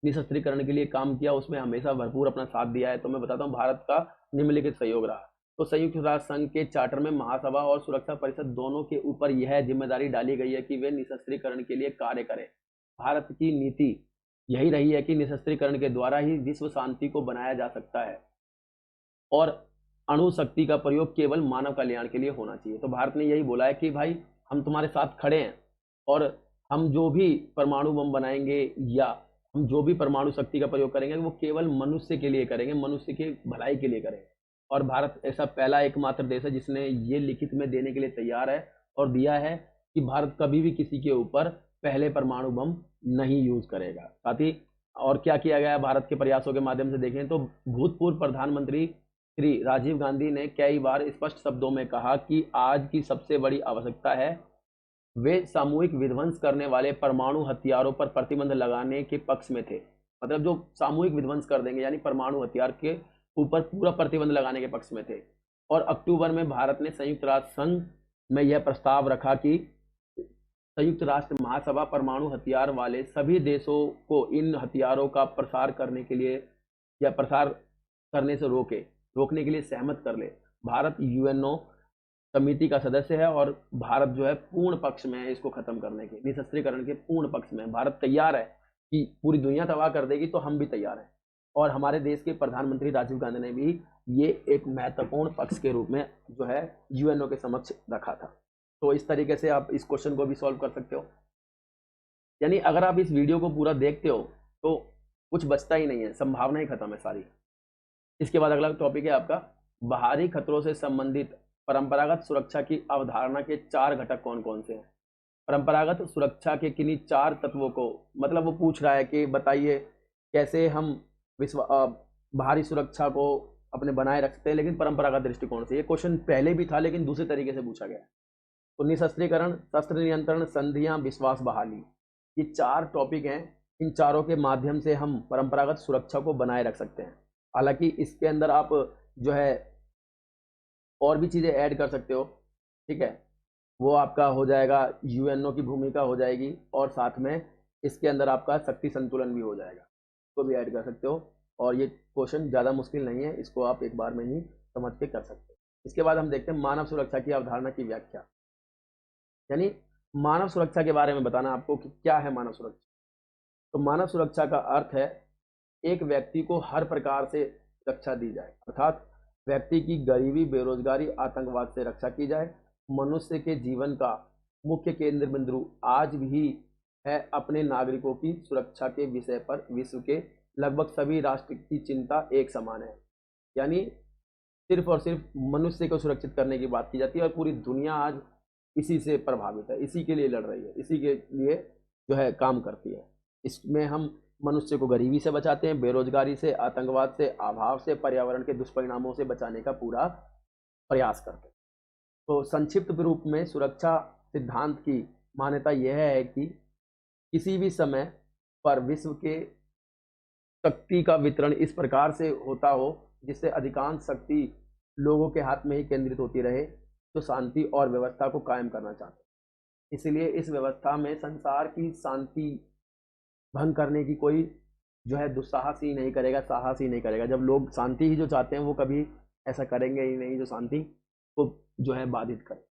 निशस्त्रीकरण के लिए काम किया उसमें हमेशा भरपूर अपना साथ दिया है। तो मैं बताता हूं भारत का निम्नलिखित सहयोग रहा। तो संयुक्त राष्ट्र संघ के चार्टर में महासभा और सुरक्षा परिषद दोनों के ऊपर यह जिम्मेदारी डाली गई है कि वे निशस्त्रीकरण के लिए कार्य करें। भारत की नीति यही रही है कि निशस्त्रीकरण के द्वारा ही विश्व शांति को बनाया जा सकता है और अणु शक्ति का प्रयोग केवल मानव कल्याण के लिए होना चाहिए। तो भारत ने यही बोला है कि भाई हम तुम्हारे साथ खड़े हैं और हम जो भी परमाणु बम बनाएंगे या हम जो भी परमाणु शक्ति का प्रयोग करेंगे वो केवल मनुष्य के लिए करेंगे, मनुष्य के भलाई के लिए करेंगे। और भारत ऐसा पहला एकमात्र देश है जिसने ये लिखित में देने के लिए तैयार है और दिया है कि भारत कभी भी किसी के ऊपर पहले परमाणु बम नहीं यूज करेगा। साथ ही और क्या किया गया भारत के प्रयासों के माध्यम से देखें तो भूतपूर्व प्रधानमंत्री श्री राजीव गांधी ने कई बार स्पष्ट शब्दों में कहा कि आज की सबसे बड़ी आवश्यकता है वे सामूहिक विध्वंस करने वाले परमाणु हथियारों पर प्रतिबंध लगाने के पक्ष में थे। मतलब जो सामूहिक विध्वंस कर देंगे यानी परमाणु हथियार के ऊपर पूरा प्रतिबंध लगाने के पक्ष में थे। और अक्टूबर में भारत ने संयुक्त राष्ट्र संघ में यह प्रस्ताव रखा कि संयुक्त राष्ट्र महासभा परमाणु हथियार वाले सभी देशों को इन हथियारों का प्रसार करने के लिए या प्रसार करने से रोकने के लिए सहमत कर ले। भारत यूएनओ समिति का सदस्य है और भारत जो है पूर्ण पक्ष में है इसको खत्म करने के, निशस्त्रीकरण के पूर्ण पक्ष में। भारत तैयार है कि पूरी दुनिया तबाह कर देगी तो हम भी तैयार हैं। और हमारे देश के प्रधानमंत्री राजीव गांधी ने भी ये एक महत्वपूर्ण पक्ष के रूप में जो है यूएनओ के समक्ष रखा था। तो इस तरीके से आप इस क्वेश्चन को भी सॉल्व कर सकते हो। यानी अगर आप इस वीडियो को पूरा देखते हो तो कुछ बचता ही नहीं है, संभावना ही खत्म है सारी। इसके बाद अगला टॉपिक है आपका बाहरी खतरों से संबंधित परंपरागत सुरक्षा की अवधारणा के 4 घटक कौन कौन से हैं। परंपरागत सुरक्षा के किन्हीं 4 तत्वों को, मतलब वो पूछ रहा है कि बताइए कैसे हम बाहरी सुरक्षा को अपने बनाए रखते हैं लेकिन परंपरागत दृष्टिकोण से। ये क्वेश्चन पहले भी था लेकिन दूसरे तरीके से पूछा गया है। तो निशस्त्रीकरण, शस्त्र नियंत्रण, संधियां, विश्वास बहाली, ये 4 टॉपिक हैं। इन चारों के माध्यम से हम परंपरागत सुरक्षा को बनाए रख सकते हैं। हालांकि इसके अंदर आप जो है और भी चीज़ें ऐड कर सकते हो, ठीक है, वो आपका हो जाएगा, यूएनओ की भूमिका हो जाएगी और साथ में इसके अंदर आपका शक्ति संतुलन भी हो जाएगा, तो भी ऐड कर सकते हो। और ये क्वेश्चन ज़्यादा मुश्किल नहीं है, इसको आप एक बार में ही समझ के कर सकते हो। इसके बाद हम देखते हैं मानव सुरक्षा की अवधारणा की व्याख्या। यानी मानव सुरक्षा के बारे में बताना आपको कि क्या है मानव सुरक्षा। तो मानव सुरक्षा का अर्थ है एक व्यक्ति को हर प्रकार से रक्षा दी जाए, अर्थात व्यक्ति की गरीबी, बेरोजगारी, आतंकवाद से रक्षा की जाए। मनुष्य के जीवन का मुख्य केंद्र बिंदु आज भी है अपने नागरिकों की सुरक्षा के विषय पर विश्व के लगभग सभी राष्ट्र की चिंता एक समान है। यानी सिर्फ और सिर्फ मनुष्य को सुरक्षित करने की बात की जाती है और पूरी दुनिया आज इसी से प्रभावित है, इसी के लिए लड़ रही है, इसी के लिए जो है काम करती है। इसमें हम मनुष्य को गरीबी से बचाते हैं, बेरोजगारी से, आतंकवाद से, अभाव से, पर्यावरण के दुष्परिणामों से बचाने का पूरा प्रयास करते हैं। तो संक्षिप्त रूप में सुरक्षा सिद्धांत की मान्यता यह है कि किसी भी समय पर विश्व के शक्ति का वितरण इस प्रकार से होता हो जिससे अधिकांश शक्ति लोगों के हाथ में ही केंद्रित होती रहे जो शांति और व्यवस्था को कायम करना चाहते हैं। इसलिए इस व्यवस्था में संसार की शांति भंग करने की कोई जो है दुस्साहस ही नहीं करेगा, साहस ही नहीं करेगा। जब लोग शांति ही जो चाहते हैं वो कभी ऐसा करेंगे ही नहीं जो शांति को जो है बाधित करे।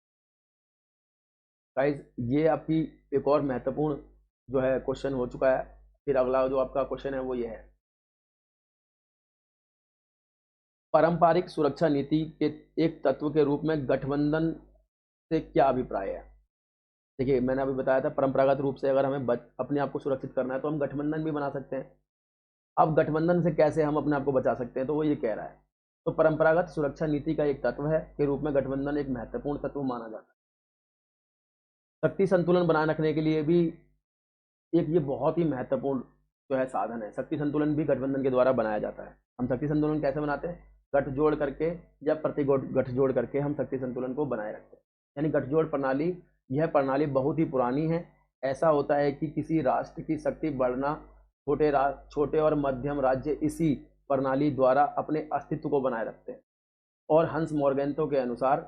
गाइस, ये आपकी एक और महत्वपूर्ण जो है क्वेश्चन हो चुका है। फिर अगला जो आपका क्वेश्चन है वो ये है, पारंपरिक सुरक्षा नीति के एक तत्व के रूप में गठबंधन से क्या अभिप्राय है। देखिए, मैंने अभी बताया था परंपरागत रूप से अगर हमें अपने आप को सुरक्षित करना है तो हम गठबंधन भी बना सकते हैं। अब गठबंधन से कैसे हम अपने आप को बचा सकते हैं, तो वो ये कह रहा है, तो परंपरागत सुरक्षा नीति का एक तत्व है के रूप में गठबंधन एक महत्वपूर्ण तत्व माना जाता है। शक्ति संतुलन बनाए रखने के लिए भी एक ये बहुत ही महत्वपूर्ण जो है साधन है। शक्ति संतुलन भी गठबंधन के द्वारा बनाया जाता है। हम शक्ति संतुलन कैसे बनाते हैं, गठजोड़ करके या गठजोड़ करके हम शक्ति संतुलन को बनाए रखते हैं। यानी गठजोड़ प्रणाली, यह प्रणाली बहुत ही पुरानी है। ऐसा होता है कि किसी राष्ट्र की शक्ति बढ़ना, छोटे और मध्यम राज्य इसी प्रणाली द्वारा अपने अस्तित्व को बनाए रखते हैं। और हंस मोरगेंतो के अनुसार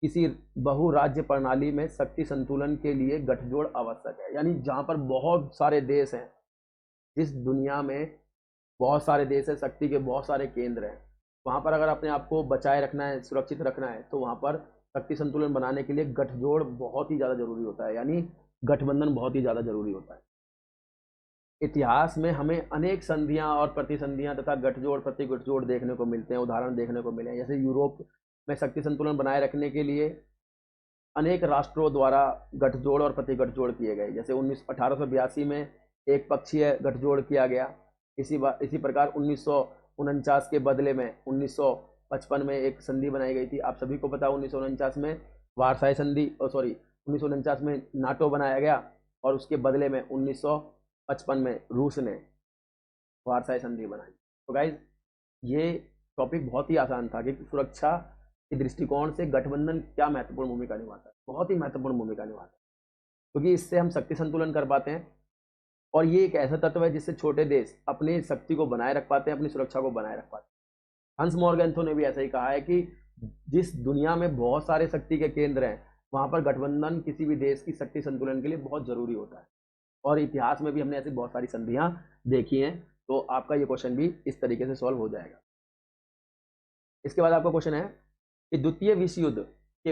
किसी बहुराज्य प्रणाली में शक्ति संतुलन के लिए गठजोड़ आवश्यक है। यानी जहाँ पर बहुत सारे देश हैं, जिस दुनिया में बहुत सारे देश हैं, शक्ति के बहुत सारे केंद्र हैं, वहाँ पर अगर अपने आप को बचाए रखना है, सुरक्षित रखना है, तो वहाँ पर शक्ति संतुलन बनाने के लिए गठजोड़ बहुत ही ज़्यादा जरूरी होता है। यानी गठबंधन बहुत ही ज़्यादा जरूरी होता है। इतिहास में हमें अनेक संधियां और प्रतिसंधियां तथा गठजोड़ प्रति गठजोड़ देखने को मिलते हैं, उदाहरण देखने को मिले हैं। जैसे यूरोप में शक्ति संतुलन बनाए रखने के लिए अनेक राष्ट्रों द्वारा गठजोड़ और प्रति गठजोड़ किए गए। जैसे 1882 में एक पक्षीय गठजोड़ किया गया। इसी प्रकार 1949 के बदले में 1955 में एक संधि बनाई गई थी। आप सभी को पता है 1949 में वारसाई संधि 1949 में नाटो बनाया गया और उसके बदले में 1955 में रूस ने वारसाई संधि बनाई। तो गाइज, ये टॉपिक बहुत ही आसान था कि सुरक्षा के दृष्टिकोण से गठबंधन क्या महत्वपूर्ण भूमिका निभाता है। बहुत ही महत्वपूर्ण भूमिका निभाता है, क्योंकि इससे हम शक्ति संतुलन कर पाते हैं, और ये एक ऐसा तत्व है जिससे छोटे देश अपनी शक्ति को बनाए रख पाते हैं, अपनी सुरक्षा को बनाए रख पाते हैं। हंस मॉर्गन्थो ने भी ऐसा ही कहा है कि जिस दुनिया में बहुत सारे शक्ति के केंद्र हैं, वहां पर गठबंधन किसी भी देश की शक्ति संतुलन के लिए बहुत जरूरी होता है। और इतिहास में भी हमने ऐसी बहुत सारी संधियां देखी हैं। तो आपका ये क्वेश्चन भी इस तरीके से सॉल्व हो जाएगा। इसके बाद आपका क्वेश्चन है कि द्वितीय विश्व युद्ध के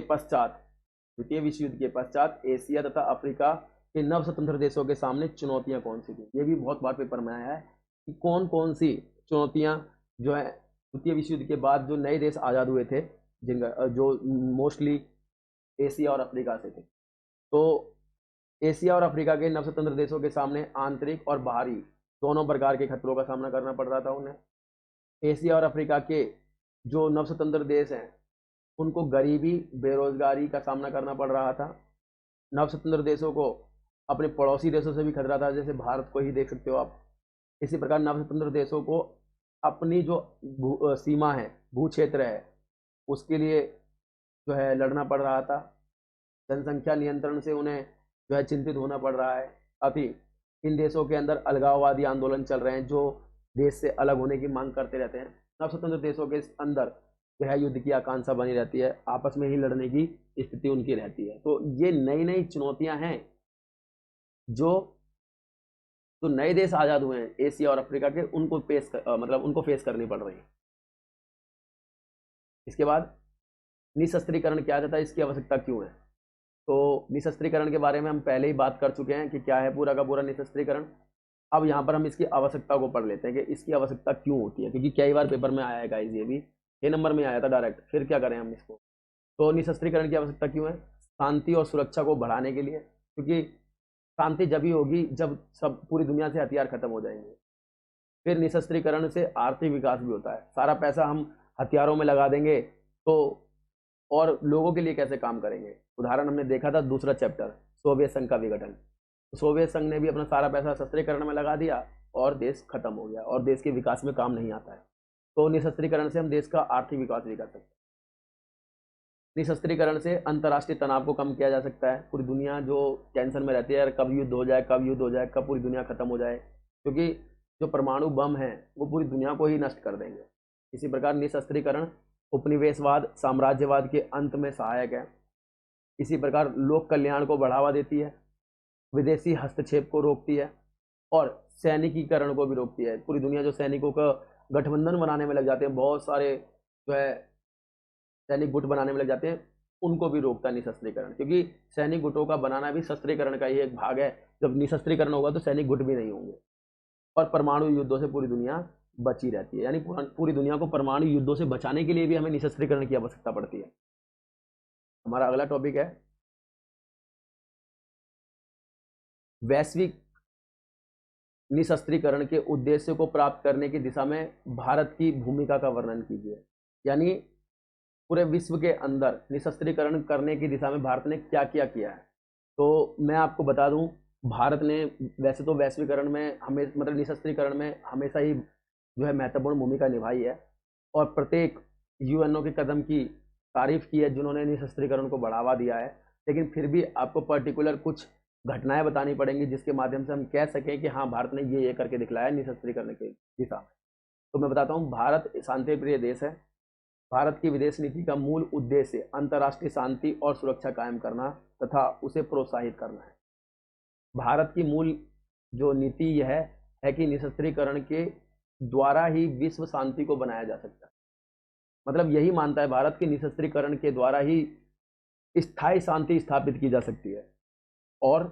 पश्चात एशिया तथा अफ्रीका के नव स्वतंत्र देशों के सामने चुनौतियां कौन सी थी। ये भी बहुत बार पेपर में आया है कि कौन कौन सी चुनौतियां जो है द्वितीय विश्व युद्ध के बाद जो नए देश आज़ाद हुए थे, जिनका जो मोस्टली एशिया और अफ्रीका से थे। तो एशिया और अफ्रीका के नव स्वतंत्र देशों के सामने आंतरिक और बाहरी दोनों प्रकार के खतरों का सामना करना पड़ रहा था उन्हें। एशिया और अफ्रीका के जो नव स्वतंत्र देश हैं, उनको गरीबी, बेरोजगारी का सामना करना पड़ रहा था। नव स्वतंत्र देशों को अपने पड़ोसी देशों से भी खतरा था, जैसे भारत को ही देख सकते हो आप। इसी प्रकार नव स्वतंत्र देशों को अपनी जो सीमा है, भू क्षेत्र है, उसके लिए जो है लड़ना पड़ रहा था। जनसंख्या नियंत्रण से उन्हें जो है चिंतित होना पड़ रहा है। अभी इन देशों के अंदर अलगाववादी आंदोलन चल रहे हैं, जो देश से अलग होने की मांग करते रहते हैं। नव स्वतंत्र देशों के अंदर जो है युद्ध की आकांक्षा बनी रहती है, आपस में ही लड़ने की स्थिति उनकी रहती है। तो ये नई नई चुनौतियां हैं जो नए देश आजाद हुए हैं एशिया और अफ्रीका के, उनको उनको फेस करनी पड़ रही है। इसके बाद निशस्त्रीकरण क्या रहता है, इसकी आवश्यकता क्यों है। तो निशस्त्रीकरण के बारे में हम पहले ही बात कर चुके हैं कि क्या है पूरा का पूरा निशस्त्रीकरण। अब यहाँ पर हम इसकी आवश्यकता को पढ़ लेते हैं कि इसकी आवश्यकता क्यों होती है, क्योंकि कई बार पेपर में आया है गाइस, ये भी 6 नंबर में आया था डायरेक्ट। फिर क्या करें हम इसको। तो निशस्त्रीकरण की आवश्यकता क्यों है। शांति और सुरक्षा को बढ़ाने के लिए, क्योंकि शांति जब ही होगी जब सब पूरी दुनिया से हथियार खत्म हो जाएंगे। फिर निशस्त्रीकरण से आर्थिक विकास भी होता है। सारा पैसा हम हथियारों में लगा देंगे तो और लोगों के लिए कैसे काम करेंगे। उदाहरण हमने देखा था दूसरा चैप्टर, सोवियत संघ का विघटन। सोवियत संघ ने भी अपना सारा पैसा शस्त्रीकरण में लगा दिया और देश खत्म हो गया, और देश के विकास में काम नहीं आता है। तो निशस्त्रीकरण से हम देश का आर्थिक विकास भी कर सकते हैं। निशस्त्रीकरण से अंतर्राष्ट्रीय तनाव को कम किया जा सकता है। पूरी दुनिया जो टेंशन में रहती है, यार कब युद्ध हो जाए, कब युद्ध हो जाए, कब पूरी दुनिया खत्म हो जाए, क्योंकि जो परमाणु बम है वो पूरी दुनिया को ही नष्ट कर देंगे। इसी प्रकार निशस्त्रीकरण उपनिवेशवाद, साम्राज्यवाद के अंत में सहायक है। इसी प्रकार लोक कल्याण को बढ़ावा देती है, विदेशी हस्तक्षेप को रोकती है, और सैनिकीकरण को भी रोकती है। पूरी दुनिया जो सैनिकों का गठबंधन बनाने में लग जाते हैं, बहुत सारे जो है सैनिक गुट बनाने में लग जाते हैं, उनको भी रोकता है निशस्त्रीकरण, क्योंकि सैनिक गुटों का बनाना भी शस्त्रीकरण का ही एक भाग है। जब निशस्त्रीकरण होगा तो सैनिक गुट भी नहीं होंगे, और परमाणु युद्धों से पूरी दुनिया बची रहती है। यानी पूरी दुनिया को परमाणु युद्धों से बचाने के लिए भी हमें निशस्त्रीकरण की आवश्यकता पड़ती है। हमारा अगला टॉपिक है वैश्विक निशस्त्रीकरण के उद्देश्य को प्राप्त करने की दिशा में भारत की भूमिका का वर्णन कीजिए। यानी पूरे विश्व के अंदर निशस्त्रीकरण करने की दिशा में भारत ने क्या क्या किया है। तो मैं आपको बता दूं, भारत ने वैसे तो वैश्वीकरण में निशस्त्रीकरण में हमेशा ही जो है महत्वपूर्ण भूमिका निभाई है, और प्रत्येक यूएनओ के कदम की तारीफ की है जिन्होंने निशस्त्रीकरण को बढ़ावा दिया है। लेकिन फिर भी आपको पर्टिकुलर कुछ घटनाएं बतानी पड़ेंगी जिसके माध्यम से हम कह सकें कि हाँ भारत ने ये करके दिखलाया निशस्त्रीकरण की दिशा में। तो मैं बताता हूँ, भारत शांति प्रिय देश है। भारत की विदेश नीति का मूल उद्देश्य अंतर्राष्ट्रीय शांति और सुरक्षा कायम करना तथा उसे प्रोत्साहित करना है। भारत की मूल जो नीति यह है कि निशस्त्रीकरण के द्वारा ही विश्व शांति को बनाया जा सकता है। मतलब यही मानता है भारत कि निशस्त्रीकरण के द्वारा ही स्थायी शांति स्थापित की जा सकती है, और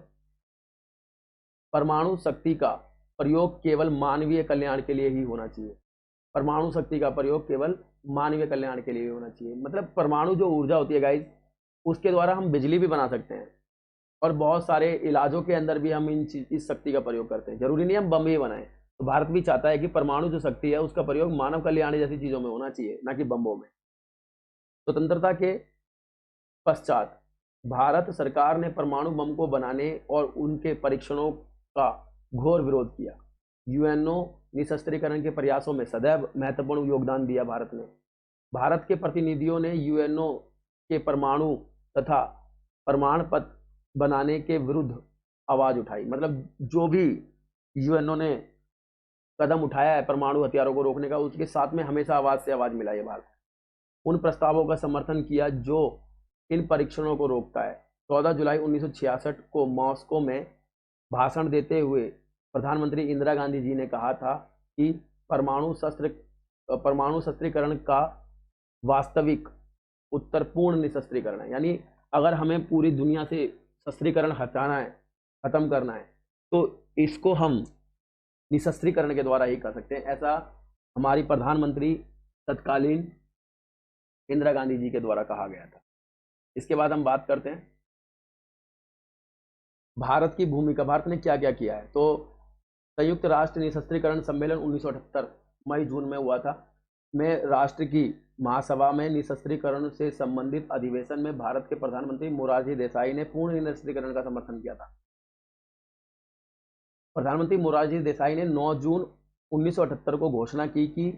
परमाणु शक्ति का प्रयोग केवल मानवीय कल्याण के लिए ही होना चाहिए। परमाणु शक्ति का प्रयोग केवल मानवीय कल्याण के लिए होना चाहिए। मतलब परमाणु जो ऊर्जा होती है गाइस, उसके द्वारा हम बिजली भी बना सकते हैं, और बहुत सारे इलाजों के अंदर भी हम इस शक्ति का प्रयोग करते हैं। जरूरी नहीं हम बम ही बनाएं। तो भारत भी चाहता है कि परमाणु जो शक्ति है उसका प्रयोग मानव कल्याण जैसी चीजों में होना चाहिए, ना कि बम्बों में। स्वतंत्रता के पश्चात भारत सरकार ने परमाणु बम को बनाने और उनके परीक्षणों का घोर विरोध किया। यूएनओ निशस्त्रीकरण के प्रयासों में सदैव महत्वपूर्ण योगदान दिया भारत ने। भारत के प्रतिनिधियों ने यूएनओ के परमाणु तथा प्रमाण पत्र बनाने के विरुद्ध आवाज उठाई। मतलब जो भी यूएनओ ने कदम उठाया है परमाणु हथियारों को रोकने का, उसके साथ में हमेशा आवाज से आवाज मिलाई है भारत। उन प्रस्तावों का समर्थन किया जो इन परीक्षणों को रोकता है। 14 जुलाई 1966 को मॉस्को में भाषण देते हुए प्रधानमंत्री इंदिरा गांधी जी ने कहा था कि परमाणु शस्त्रीकरण का वास्तविक उत्तर पूर्ण निशस्त्रीकरण है। यानी अगर हमें पूरी दुनिया से शस्त्रीकरण हटाना है, खत्म करना है, तो इसको हम निशस्त्रीकरण के द्वारा ही कर सकते हैं। ऐसा हमारी प्रधानमंत्री तत्कालीन इंदिरा गांधी जी के द्वारा कहा गया था। इसके बाद हम बात करते हैं भारत की भूमिका। भारत ने क्या क्या किया है। तो संयुक्त राष्ट्र निशस्त्रीकरण सम्मेलन 1978 मई जून में हुआ था। में राष्ट्र की महासभा में निशस्त्रीकरण से संबंधित अधिवेशन में भारत के प्रधानमंत्री मोरारजी देसाई ने पूर्ण निशस्त्रीकरण का समर्थन किया था। प्रधानमंत्री मोरारजी देसाई ने 9 जून 1978 को घोषणा की कि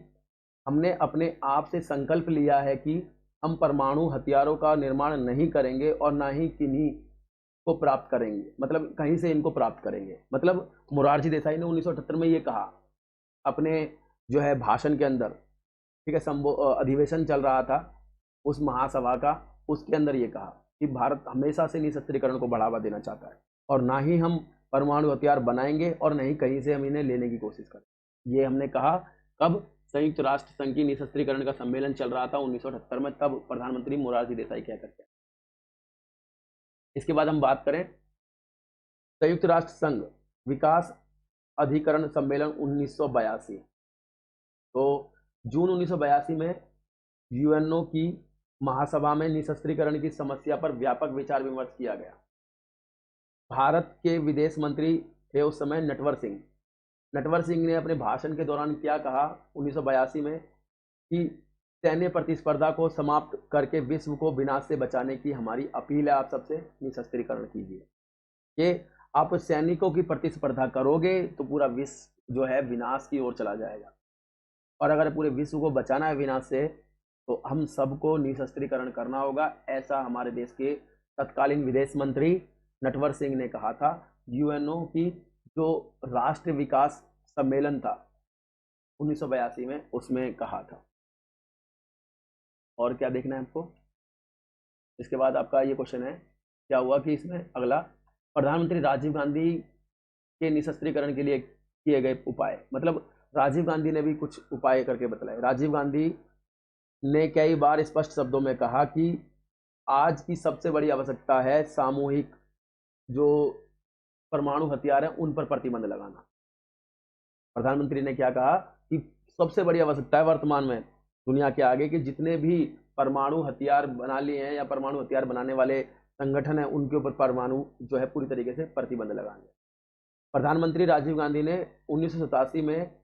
हमने अपने आप से संकल्प लिया है कि हम परमाणु हथियारों का निर्माण नहीं करेंगे और ना ही किन्हीं को प्राप्त करेंगे, मतलब कहीं से इनको प्राप्त करेंगे। मतलब मोरारजी देसाई ने 1978 में ये कहा अपने जो है भाषण के अंदर, ठीक है, अधिवेशन चल रहा था उस महासभा का, उसके अंदर ये कहा कि भारत हमेशा से निशस्त्रीकरण को बढ़ावा देना चाहता है और ना ही हम परमाणु हथियार बनाएंगे और नहीं कहीं से हम इन्हें लेने की कोशिश करें। ये हमने कहा कब? संयुक्त राष्ट्र संघ की निशस्त्रीकरण का सम्मेलन चल रहा था 1978 में, तब प्रधानमंत्री मोरारजी देसाई कह करके। इसके बाद हम बात करें संयुक्त राष्ट्र संघ विकास अधिकरण सम्मेलन 1982। तो जून 1982 में यूएनओ की महासभा में निशस्त्रीकरण की समस्या पर व्यापक विचार विमर्श किया गया। भारत के विदेश मंत्री थे उस समय नटवर सिंह। नटवर सिंह ने अपने भाषण के दौरान क्या कहा 1982 में कि सैन्य प्रतिस्पर्धा को समाप्त करके विश्व को विनाश से बचाने की हमारी अपील है, आप सबसे निशस्त्रीकरण कीजिए। कि आप सैनिकों की प्रतिस्पर्धा करोगे तो पूरा विश्व जो है विनाश की ओर चला जाएगा, और अगर पूरे विश्व को बचाना है विनाश से तो हम सबको निशस्त्रीकरण करना होगा। ऐसा हमारे देश के तत्कालीन विदेश मंत्री नटवर सिंह ने कहा था। यूएनओ की जो राष्ट्र विकास सम्मेलन था 1982 में, उसमें कहा था। और क्या देखना है आपको? इसके बाद आपका ये क्वेश्चन है, क्या हुआ कि इसमें अगला प्रधानमंत्री राजीव गांधी के निशस्त्रीकरण के लिए किए गए उपाय। मतलब राजीव गांधी ने भी कुछ उपाय करके बतलाए। राजीव गांधी ने कई बार स्पष्ट शब्दों में कहा कि आज की सबसे बड़ी आवश्यकता है सामूहिक जो परमाणु हथियार हैं उन पर प्रतिबंध लगाना। प्रधानमंत्री ने क्या कहा कि सबसे बड़ी आवश्यकता है वर्तमान में दुनिया के आगे कि जितने भी परमाणु हथियार बना लिए हैं या परमाणु हथियार बनाने वाले संगठन हैं उनके ऊपर परमाणु जो है पूरी तरीके से प्रतिबंध लगाएंगे। प्रधानमंत्री राजीव गांधी ने 1987 में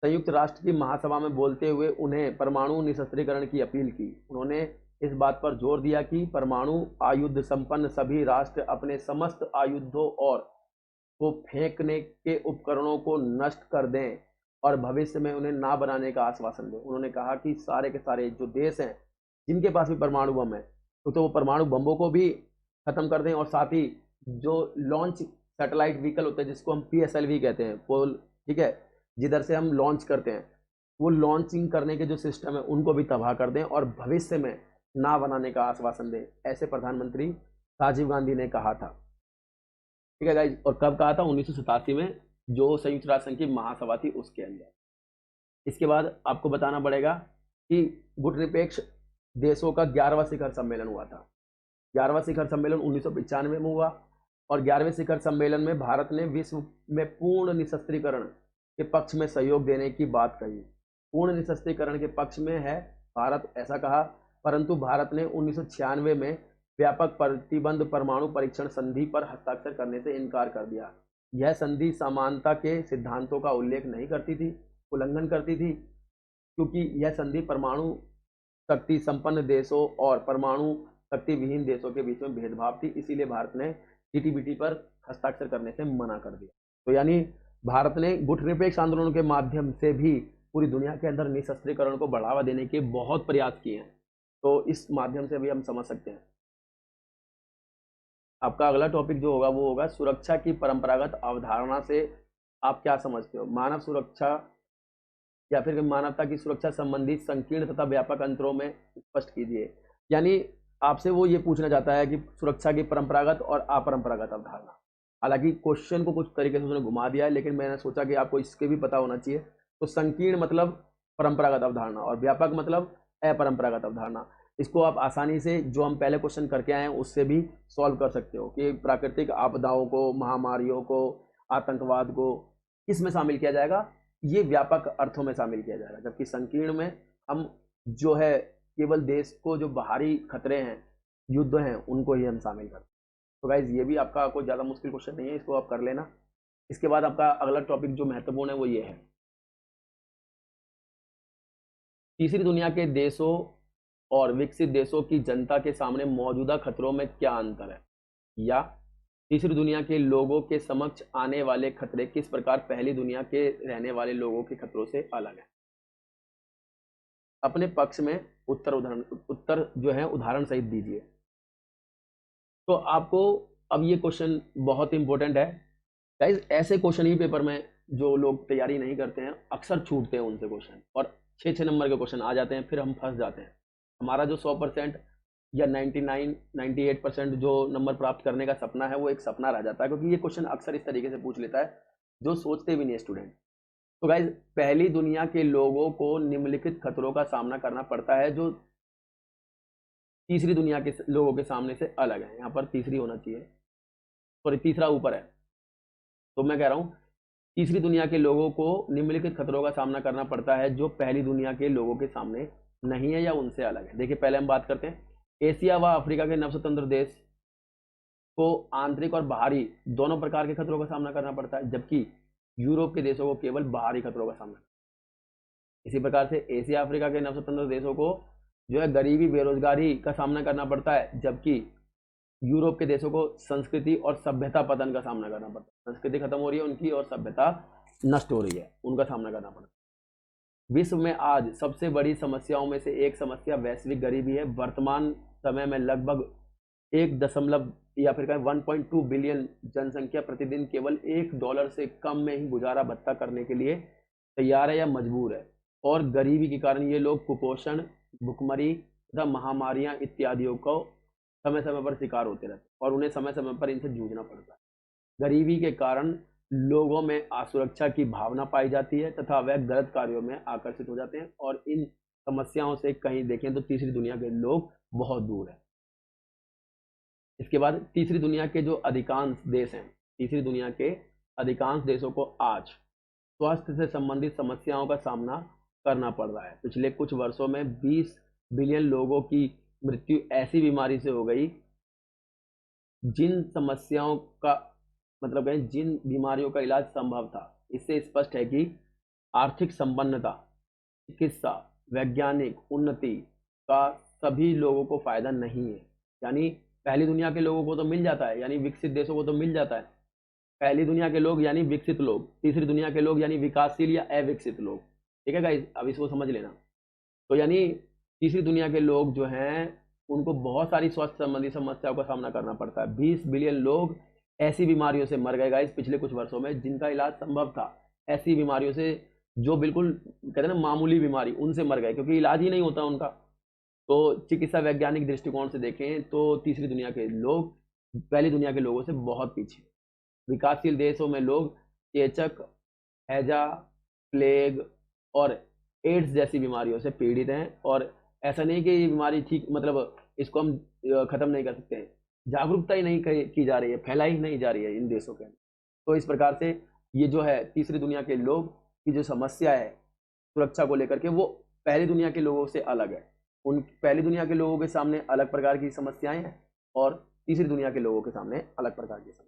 संयुक्त राष्ट्र की महासभा में बोलते हुए उन्हें परमाणु निशस्त्रीकरण की अपील की। उन्होंने इस बात पर जोर दिया कि परमाणु आयुध संपन्न सभी राष्ट्र अपने समस्त आयुधों और को फेंकने के उपकरणों को नष्ट कर दें और भविष्य में उन्हें ना बनाने का आश्वासन दें। उन्होंने कहा कि सारे के सारे जो देश हैं जिनके पास भी परमाणु बम है तो वो परमाणु बमों को भी खत्म कर दें, और साथ ही जो लॉन्च सैटेलाइट व्हीकल होते हैं जिसको हम PSLV कहते हैं, पोल, ठीक है, जिधर से हम लॉन्च करते हैं, वो लॉन्चिंग करने के जो सिस्टम है उनको भी तबाह कर दें और भविष्य में ना बनाने का आश्वासन दें। ऐसे प्रधानमंत्री राजीव गांधी ने कहा था। ठीक है गाइज, और कब कहा था? 1987 में, जो संयुक्त राष्ट्र संघ की महासभा थी उसके अंदर। इसके बाद आपको बताना पड़ेगा कि गुटनिरपेक्ष देशों का 11वां शिखर सम्मेलन हुआ था। 11वां शिखर सम्मेलन 1995 में हुआ और 11वें शिखर सम्मेलन में भारत ने विश्व में पूर्ण निशस्त्रीकरण के पक्ष में सहयोग देने की बात कही। पूर्ण निशस्त्रीकरण के पक्ष में है भारत, ऐसा कहा, परंतु भारत ने 1996 में व्यापक प्रतिबंध परमाणु परीक्षण संधि पर हस्ताक्षर करने से इनकार कर दिया। यह संधि समानता के सिद्धांतों का उल्लेख नहीं करती थी, उल्लंघन करती थी, क्योंकि यह संधि परमाणु शक्ति संपन्न देशों और परमाणु शक्ति विहीन देशों के बीच में भेदभाव थी। इसीलिए भारत ने TTBT पर हस्ताक्षर करने से मना कर दिया। तो यानी भारत ने गुटनिरपेक्ष आंदोलन के माध्यम से भी पूरी दुनिया के अंदर निशस्त्रीकरण को बढ़ावा देने के बहुत प्रयास किए हैं, तो इस माध्यम से भी हम समझ सकते हैं। आपका अगला टॉपिक जो होगा वो होगा सुरक्षा की परंपरागत अवधारणा से आप क्या समझते हो। मानव सुरक्षा या फिर मानवता की सुरक्षा संबंधी संकीर्ण तथा व्यापक अंतरों में स्पष्ट कीजिए। यानी आपसे वो ये पूछना चाहता है कि सुरक्षा की परंपरागत और अपरंपरागत अवधारणा। हालांकि क्वेश्चन को कुछ तरीके से उसने घुमा दिया है, लेकिन मैंने सोचा कि आपको इसके भी पता होना चाहिए। तो संकीर्ण मतलब परंपरागत अवधारणा और व्यापक मतलब अपरंपरागत अवधारणा। इसको आप आसानी से जो हम पहले क्वेश्चन करके आए हैं उससे भी सॉल्व कर सकते हो कि प्राकृतिक आपदाओं को, महामारियों को, आतंकवाद को किस में शामिल किया जाएगा, ये व्यापक अर्थों में शामिल किया जाएगा। जबकि संकीर्ण में हम जो है केवल देश को जो बाहरी खतरे हैं, युद्ध हैं, उनको ही हम शामिल करते हैं। तो गाइज ये भी आपका कोई ज़्यादा मुश्किल क्वेश्चन नहीं है, इसको आप कर लेना। इसके बाद आपका अगला टॉपिक जो महत्वपूर्ण है वो ये है, तीसरी दुनिया के देशों और विकसित देशों की जनता के सामने मौजूदा खतरों में क्या अंतर है, या तीसरी दुनिया के लोगों के समक्ष आने वाले खतरे किस प्रकार पहली दुनिया के रहने वाले लोगों के खतरों से अलग है। अपने पक्ष में उत्तर जो है उदाहरण सहित दीजिए। तो आपको अब ये क्वेश्चन बहुत इंपॉर्टेंट है गाइस। ऐसे क्वेश्चन ही पेपर में जो लोग तैयारी नहीं करते हैं अक्सर छूटते हैं उनसे क्वेश्चन, और 6-6 नंबर के क्वेश्चन आ जाते हैं, फिर हम फंस जाते हैं। हमारा जो 100% या 99-98% जो नंबर प्राप्त करने का सपना है वो एक सपना रह जाता है, क्योंकि ये क्वेश्चन अक्सर इस तरीके से पूछ लेता है जो सोचते भी नहीं स्टूडेंट। तो गाइज पहली दुनिया के लोगों को निम्नलिखित खतरों का सामना करना पड़ता है जो तीसरी दुनिया के लोगों के सामने से अलग है। यहाँ पर तीसरी होना चाहिए, सॉरी तीसरा ऊपर है, तो मैं कह रहा हूँ तीसरी दुनिया के लोगों को निम्नलिखित खतरों का सामना करना पड़ता है जो पहली दुनिया के लोगों के सामने नहीं है या उनसे अलग है। देखिए पहले हम बात करते हैं, एशिया व अफ्रीका के नवस्वतंत्र देश को आंतरिक और बाहरी दोनों प्रकार के खतरों का सामना करना पड़ता है, जबकि यूरोप के देशों को केवल बाहरी खतरों का सामना। इसी प्रकार से एशिया अफ्रीका के नवस्वतंत्र देशों को जो है गरीबी, बेरोजगारी का सामना करना पड़ता है, जबकि यूरोप के देशों को संस्कृति और सभ्यता पतन का सामना करना पड़ता है। संस्कृति खत्म हो रही है उनकी और सभ्यता नष्ट हो रही है, उनका सामना करना पड़ता है। विश्व में आज सबसे बड़ी समस्याओं में से एक समस्या वैश्विक गरीबी है। वर्तमान समय में लगभग 1 या फिर 1.2 बिलियन जनसंख्या प्रतिदिन केवल $1 से कम में ही गुजारा भत्ता करने के लिए तैयार है या मजबूर है, और गरीबी के कारण ये लोग कुपोषण, भुखमरी तथा महामारियां इत्यादियों को समय समय पर शिकार होते रहते हैं और उन्हें समय समय पर इनसे जूझना पड़ता है। गरीबी के कारण लोगों में असुरक्षा की भावना पाई जाती है तथा वह गलत कार्यों में आकर्षित हो जाते हैं, और इन समस्याओं से कहीं देखें तो तीसरी दुनिया के लोग बहुत दूर हैं। इसके बाद तीसरी दुनिया के जो अधिकांश देश हैं, तीसरी दुनिया के अधिकांश देशों को आज स्वास्थ्य से संबंधित समस्याओं का सामना करना पड़ रहा है। पिछले कुछ वर्षों में 20 बिलियन लोगों की मृत्यु ऐसी बीमारी से हो गई जिन समस्याओं का मतलब है जिन बीमारियों का इलाज संभव था। इससे स्पष्ट है कि आर्थिक संपन्नता, चिकित्सा, वैज्ञानिक उन्नति का सभी लोगों को फायदा नहीं है। यानी पहली दुनिया के लोगों को तो मिल जाता है, यानी विकसित देशों को तो मिल जाता है। पहली दुनिया के लोग यानी विकसित लोग, तीसरी दुनिया के लोग यानी विकासशील या अविकसित लोग। ठीक है गाइस, अब इसको समझ लेना। तो यानी तीसरी दुनिया के लोग जो हैं उनको बहुत सारी स्वास्थ्य संबंधी समस्याओं का सामना करना पड़ता है। 20 बिलियन लोग ऐसी बीमारियों से मर गए गाइस पिछले कुछ वर्षों में जिनका इलाज संभव था। ऐसी बीमारियों से जो बिल्कुल कहते हैं ना मामूली बीमारी, उनसे मर गए क्योंकि इलाज ही नहीं होता उनका। तो चिकित्सा वैज्ञानिक दृष्टिकोण से देखें तो तीसरी दुनिया के लोग पहली दुनिया के लोगों से बहुत पीछे। विकासशील देशों में लोग चेचक, हैजा, प्लेग और एड्स जैसी बीमारियों से पीड़ित हैं, और ऐसा नहीं कि ये बीमारी ठीक मतलब इसको हम खत्म नहीं कर सकते हैं, जागरूकता ही नहीं की जा रही है, फैलाई ही नहीं जा रही है इन देशों के अंदर। तो इस प्रकार से ये जो है तीसरी दुनिया के लोग की जो समस्या है सुरक्षा को लेकर के वो पहली दुनिया के लोगों से अलग है। उन पहली दुनिया के लोगों के सामने अलग प्रकार की समस्याएं हैं और तीसरी दुनिया के लोगों के सामने अलग प्रकार की समस्या।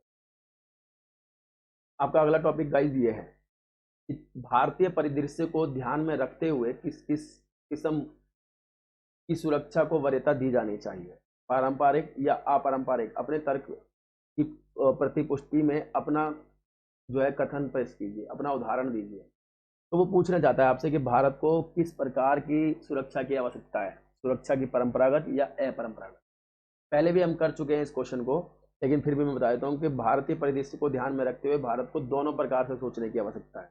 आपका अगला टॉपिक गाइज ये है कि भारतीय परिदृश्य को ध्यान में रखते हुए किस किस किस्म की सुरक्षा को वरीयता दी जानी चाहिए, पारंपरिक या अपारंपरिक। अपने तर्क की प्रतिपुष्टि में अपना जो है कथन पेश कीजिए, अपना उदाहरण दीजिए। तो वो पूछना चाहता है आपसे कि भारत को किस प्रकार की सुरक्षा की आवश्यकता है, सुरक्षा की परंपरागत या अपरंपरागत। पहले भी हम कर चुके हैं इस क्वेश्चन को, लेकिन फिर भी मैं बता देता हूँ कि भारतीय परिदृश्य को ध्यान में रखते हुए भारत को दोनों प्रकार से सोचने की आवश्यकता है,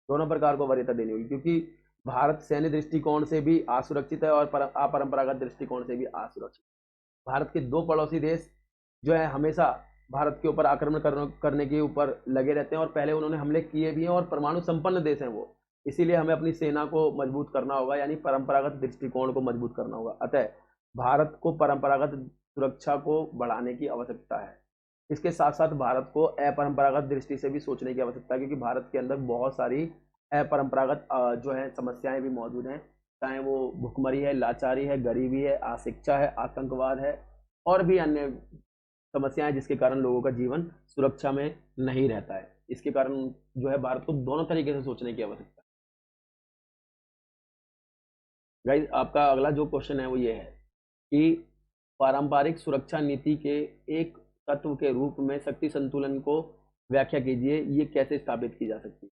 दोनों प्रकार को वरीयता देनी होगी, क्योंकि भारत सैन्य दृष्टिकोण से भी असुरक्षित है और अपरंपरागत दृष्टिकोण से भी असुरक्षित। भारत के दो पड़ोसी देश जो है हमेशा भारत के ऊपर आक्रमण करने के ऊपर लगे रहते हैं और पहले उन्होंने हमले किए भी हैं और परमाणु संपन्न देश हैं वो। इसीलिए हमें अपनी सेना को मजबूत करना होगा, यानी परंपरागत दृष्टिकोण को मजबूत करना होगा। अतः भारत को परंपरागत सुरक्षा को बढ़ाने की आवश्यकता है। इसके साथ साथ भारत को अपरंपरागत दृष्टि से भी सोचने की आवश्यकता है, क्योंकि भारत के अंदर बहुत सारी अपरंपरागत जो है समस्याएं भी मौजूद हैं, चाहे वो भुखमरी है, लाचारी है, गरीबी है, अशिक्षा है, आतंकवाद है और भी अन्य समस्याएं, जिसके कारण लोगों का जीवन सुरक्षा में नहीं रहता है। इसके कारण जो है भारत को दोनों तरीके से सोचने की आवश्यकता है। गाइस, आपका अगला जो क्वेश्चन है वो ये है कि पारंपरिक सुरक्षा नीति के एक तत्व के रूप में शक्ति संतुलन को व्याख्या कीजिए, ये कैसे स्थापित की जा सकती है।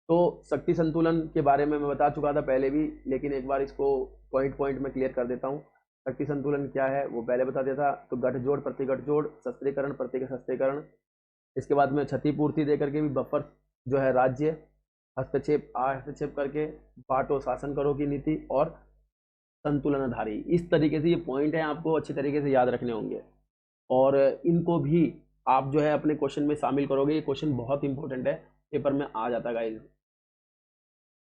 तो शक्ति संतुलन के बारे में मैं बता चुका था पहले भी, लेकिन एक बार इसको पॉइंट पॉइंट में क्लियर कर देता हूँ। शक्ति संतुलन क्या है वो पहले बता देता। तो गठजोड़ प्रति गठजोड़, शस्त्रीकरण प्रति शस्त्रीकरण, इसके बाद में क्षतिपूर्ति देकर के भी बफर जो है राज्य, हस्तक्षेप करके बांटो शासन करो की नीति और संतुलनधारी। इस तरीके से ये पॉइंट है, आपको अच्छे तरीके से याद रखने होंगे और इनको भी आप जो है अपने क्वेश्चन में शामिल करोगे। ये क्वेश्चन बहुत इंपॉर्टेंट है, पेपर में आ जाता है गाइस।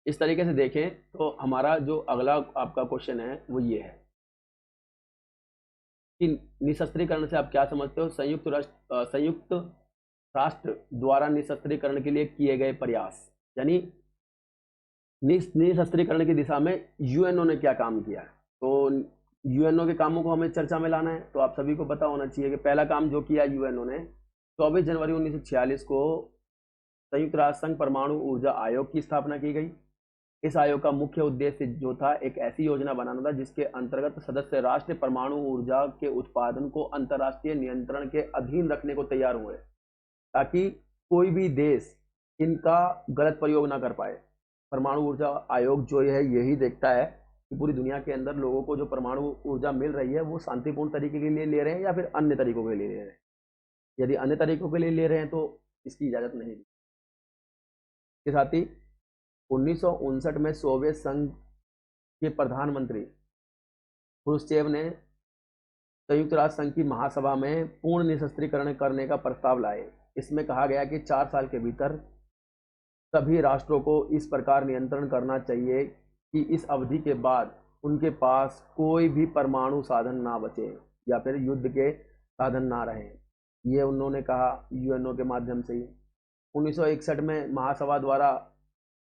इस तरीके से देखें तो हमारा जो अगला आपका क्वेश्चन है वो ये है कि निशस्त्रीकरण से आप क्या समझते हो। संयुक्त राष्ट्र द्वारा निशस्त्रीकरण के लिए किए गए प्रयास, यानी निशस्त्रीकरण की दिशा में यूएनओ ने क्या काम किया है। तो यूएनओ के कामों को हमें चर्चा में लाना है। तो आप सभी को पता होना चाहिए कि पहला काम जो किया यूएनओ ने, 24 जनवरी 1946 को संयुक्त राष्ट्र संघ परमाणु ऊर्जा आयोग की स्थापना की गई। इस आयोग का मुख्य उद्देश्य जो था, एक ऐसी योजना बनाना था जिसके अंतर्गत सदस्य राष्ट्र परमाणु ऊर्जा के उत्पादन को अंतर्राष्ट्रीय नियंत्रण के अधीन रखने को तैयार हुए, ताकि कोई भी देश इनका गलत प्रयोग ना कर पाए। परमाणु ऊर्जा आयोग जो है यही देखता है कि पूरी दुनिया के अंदर लोगों को जो परमाणु ऊर्जा मिल रही है वो शांतिपूर्ण तरीके के लिए ले रहे हैं या फिर अन्य तरीकों के लिए ले रहे हैं। यदि अन्य तरीकों के लिए ले रहे हैं तो इसकी इजाज़त नहीं दी। इसके साथ ही 1959 में सोवियत संघ के प्रधानमंत्री क्रुश्चेव ने संयुक्त राष्ट्र संघ की महासभा में पूर्ण निशस्त्रीकरण करने का प्रस्ताव लाए। इसमें कहा गया कि 4 साल के भीतर सभी राष्ट्रों को इस प्रकार नियंत्रण करना चाहिए कि इस अवधि के बाद उनके पास कोई भी परमाणु साधन ना बचे या फिर युद्ध के साधन ना रहे। ये उन्होंने कहा यूएनओ के माध्यम से ही। 1961 में महासभा द्वारा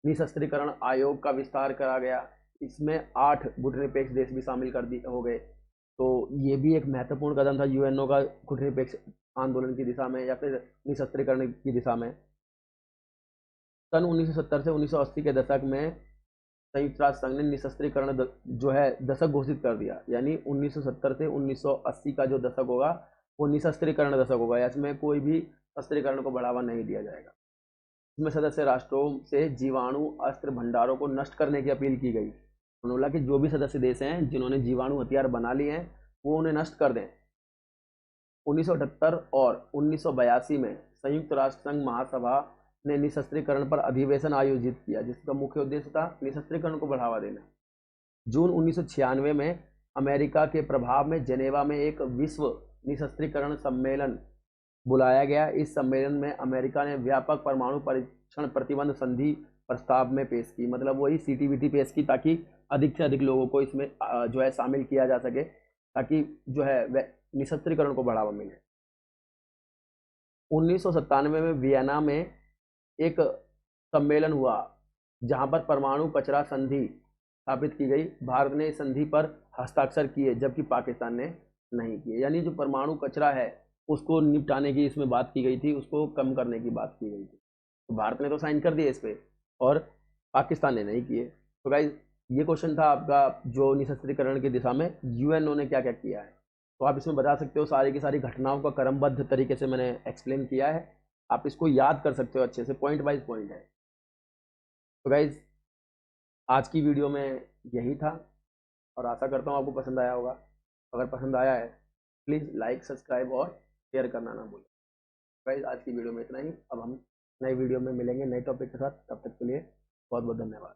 निशस्त्रीकरण आयोग का विस्तार करा गया। इसमें 8 गुटनिरपेक्ष देश भी शामिल हो गए। तो ये भी एक महत्वपूर्ण कदम था यूएनओ का गुटनिरपेक्ष आंदोलन की दिशा में या फिर निशस्त्रीकरण की दिशा में। सन 1970 से 1980 के दशक में संयुक्त राष्ट्र संघ ने निशस्त्रीकरण जो है दशक घोषित कर दिया, यानी 1970 से 1980 का जो दशक होगा वो निशस्त्रीकरण दशक होगा। इसमें कोई भी शस्त्रीकरण को बढ़ावा नहीं दिया जाएगा। इसमें सदस्य राष्ट्रों से जीवाणु अस्त्र भंडारों को नष्ट करने की अपील की गई। उन्होंने बोला कि जो भी सदस्य देश हैं जिन्होंने जीवाणु हथियार बना लिए हैं वो उन्हें नष्ट कर दें। 1978 और 1982 में संयुक्त राष्ट्र संघ महासभा ने निशस्त्रीकरण पर अधिवेशन आयोजित किया, जिसका मुख्य उद्देश्य था निशस्त्रीकरण को बढ़ावा देना। जून 1996 में अमेरिका के प्रभाव में जेनेवा में एक विश्व निशस्त्रीकरण सम्मेलन बुलाया गया। इस सम्मेलन में अमेरिका ने व्यापक परमाणु परीक्षण प्रतिबंध संधि प्रस्ताव में पेश की, मतलब वही CTBT पेश की, ताकि अधिक से अधिक लोगों को इसमें जो है शामिल किया जा सके, ताकि जो है निशस्त्रीकरण को बढ़ावा मिले। 1997 में वियना में एक सम्मेलन हुआ जहां पर परमाणु कचरा संधि स्थापित की गई। भारत ने इस संधि पर हस्ताक्षर किए जबकि पाकिस्तान ने नहीं किए। यानी जो परमाणु कचरा है उसको निपटाने की इसमें बात की गई थी, उसको कम करने की बात की गई थी। तो भारत ने तो साइन कर दिया इस पर और पाकिस्तान ने नहीं किए। तो गाइस, ये क्वेश्चन था आपका जो निशस्त्रीकरण की दिशा में यूएनओ ने क्या क्या किया है। तो आप इसमें बता सकते हो सारी की सारी घटनाओं का क्रमबद्ध तरीके से मैंने एक्सप्लेन किया है। आप इसको याद कर सकते हो अच्छे से, पॉइंट वाइज पॉइंट है। तो गाइज आज की वीडियो में यही था और आशा करता हूँ आपको पसंद आया होगा। अगर पसंद आया है प्लीज़ लाइक सब्सक्राइब और शेयर करना ना भूलें। गाइज आज की वीडियो में इतना ही। अब हम नई वीडियो में मिलेंगे नए टॉपिक के साथ, तब तक के लिए बहुत बहुत धन्यवाद।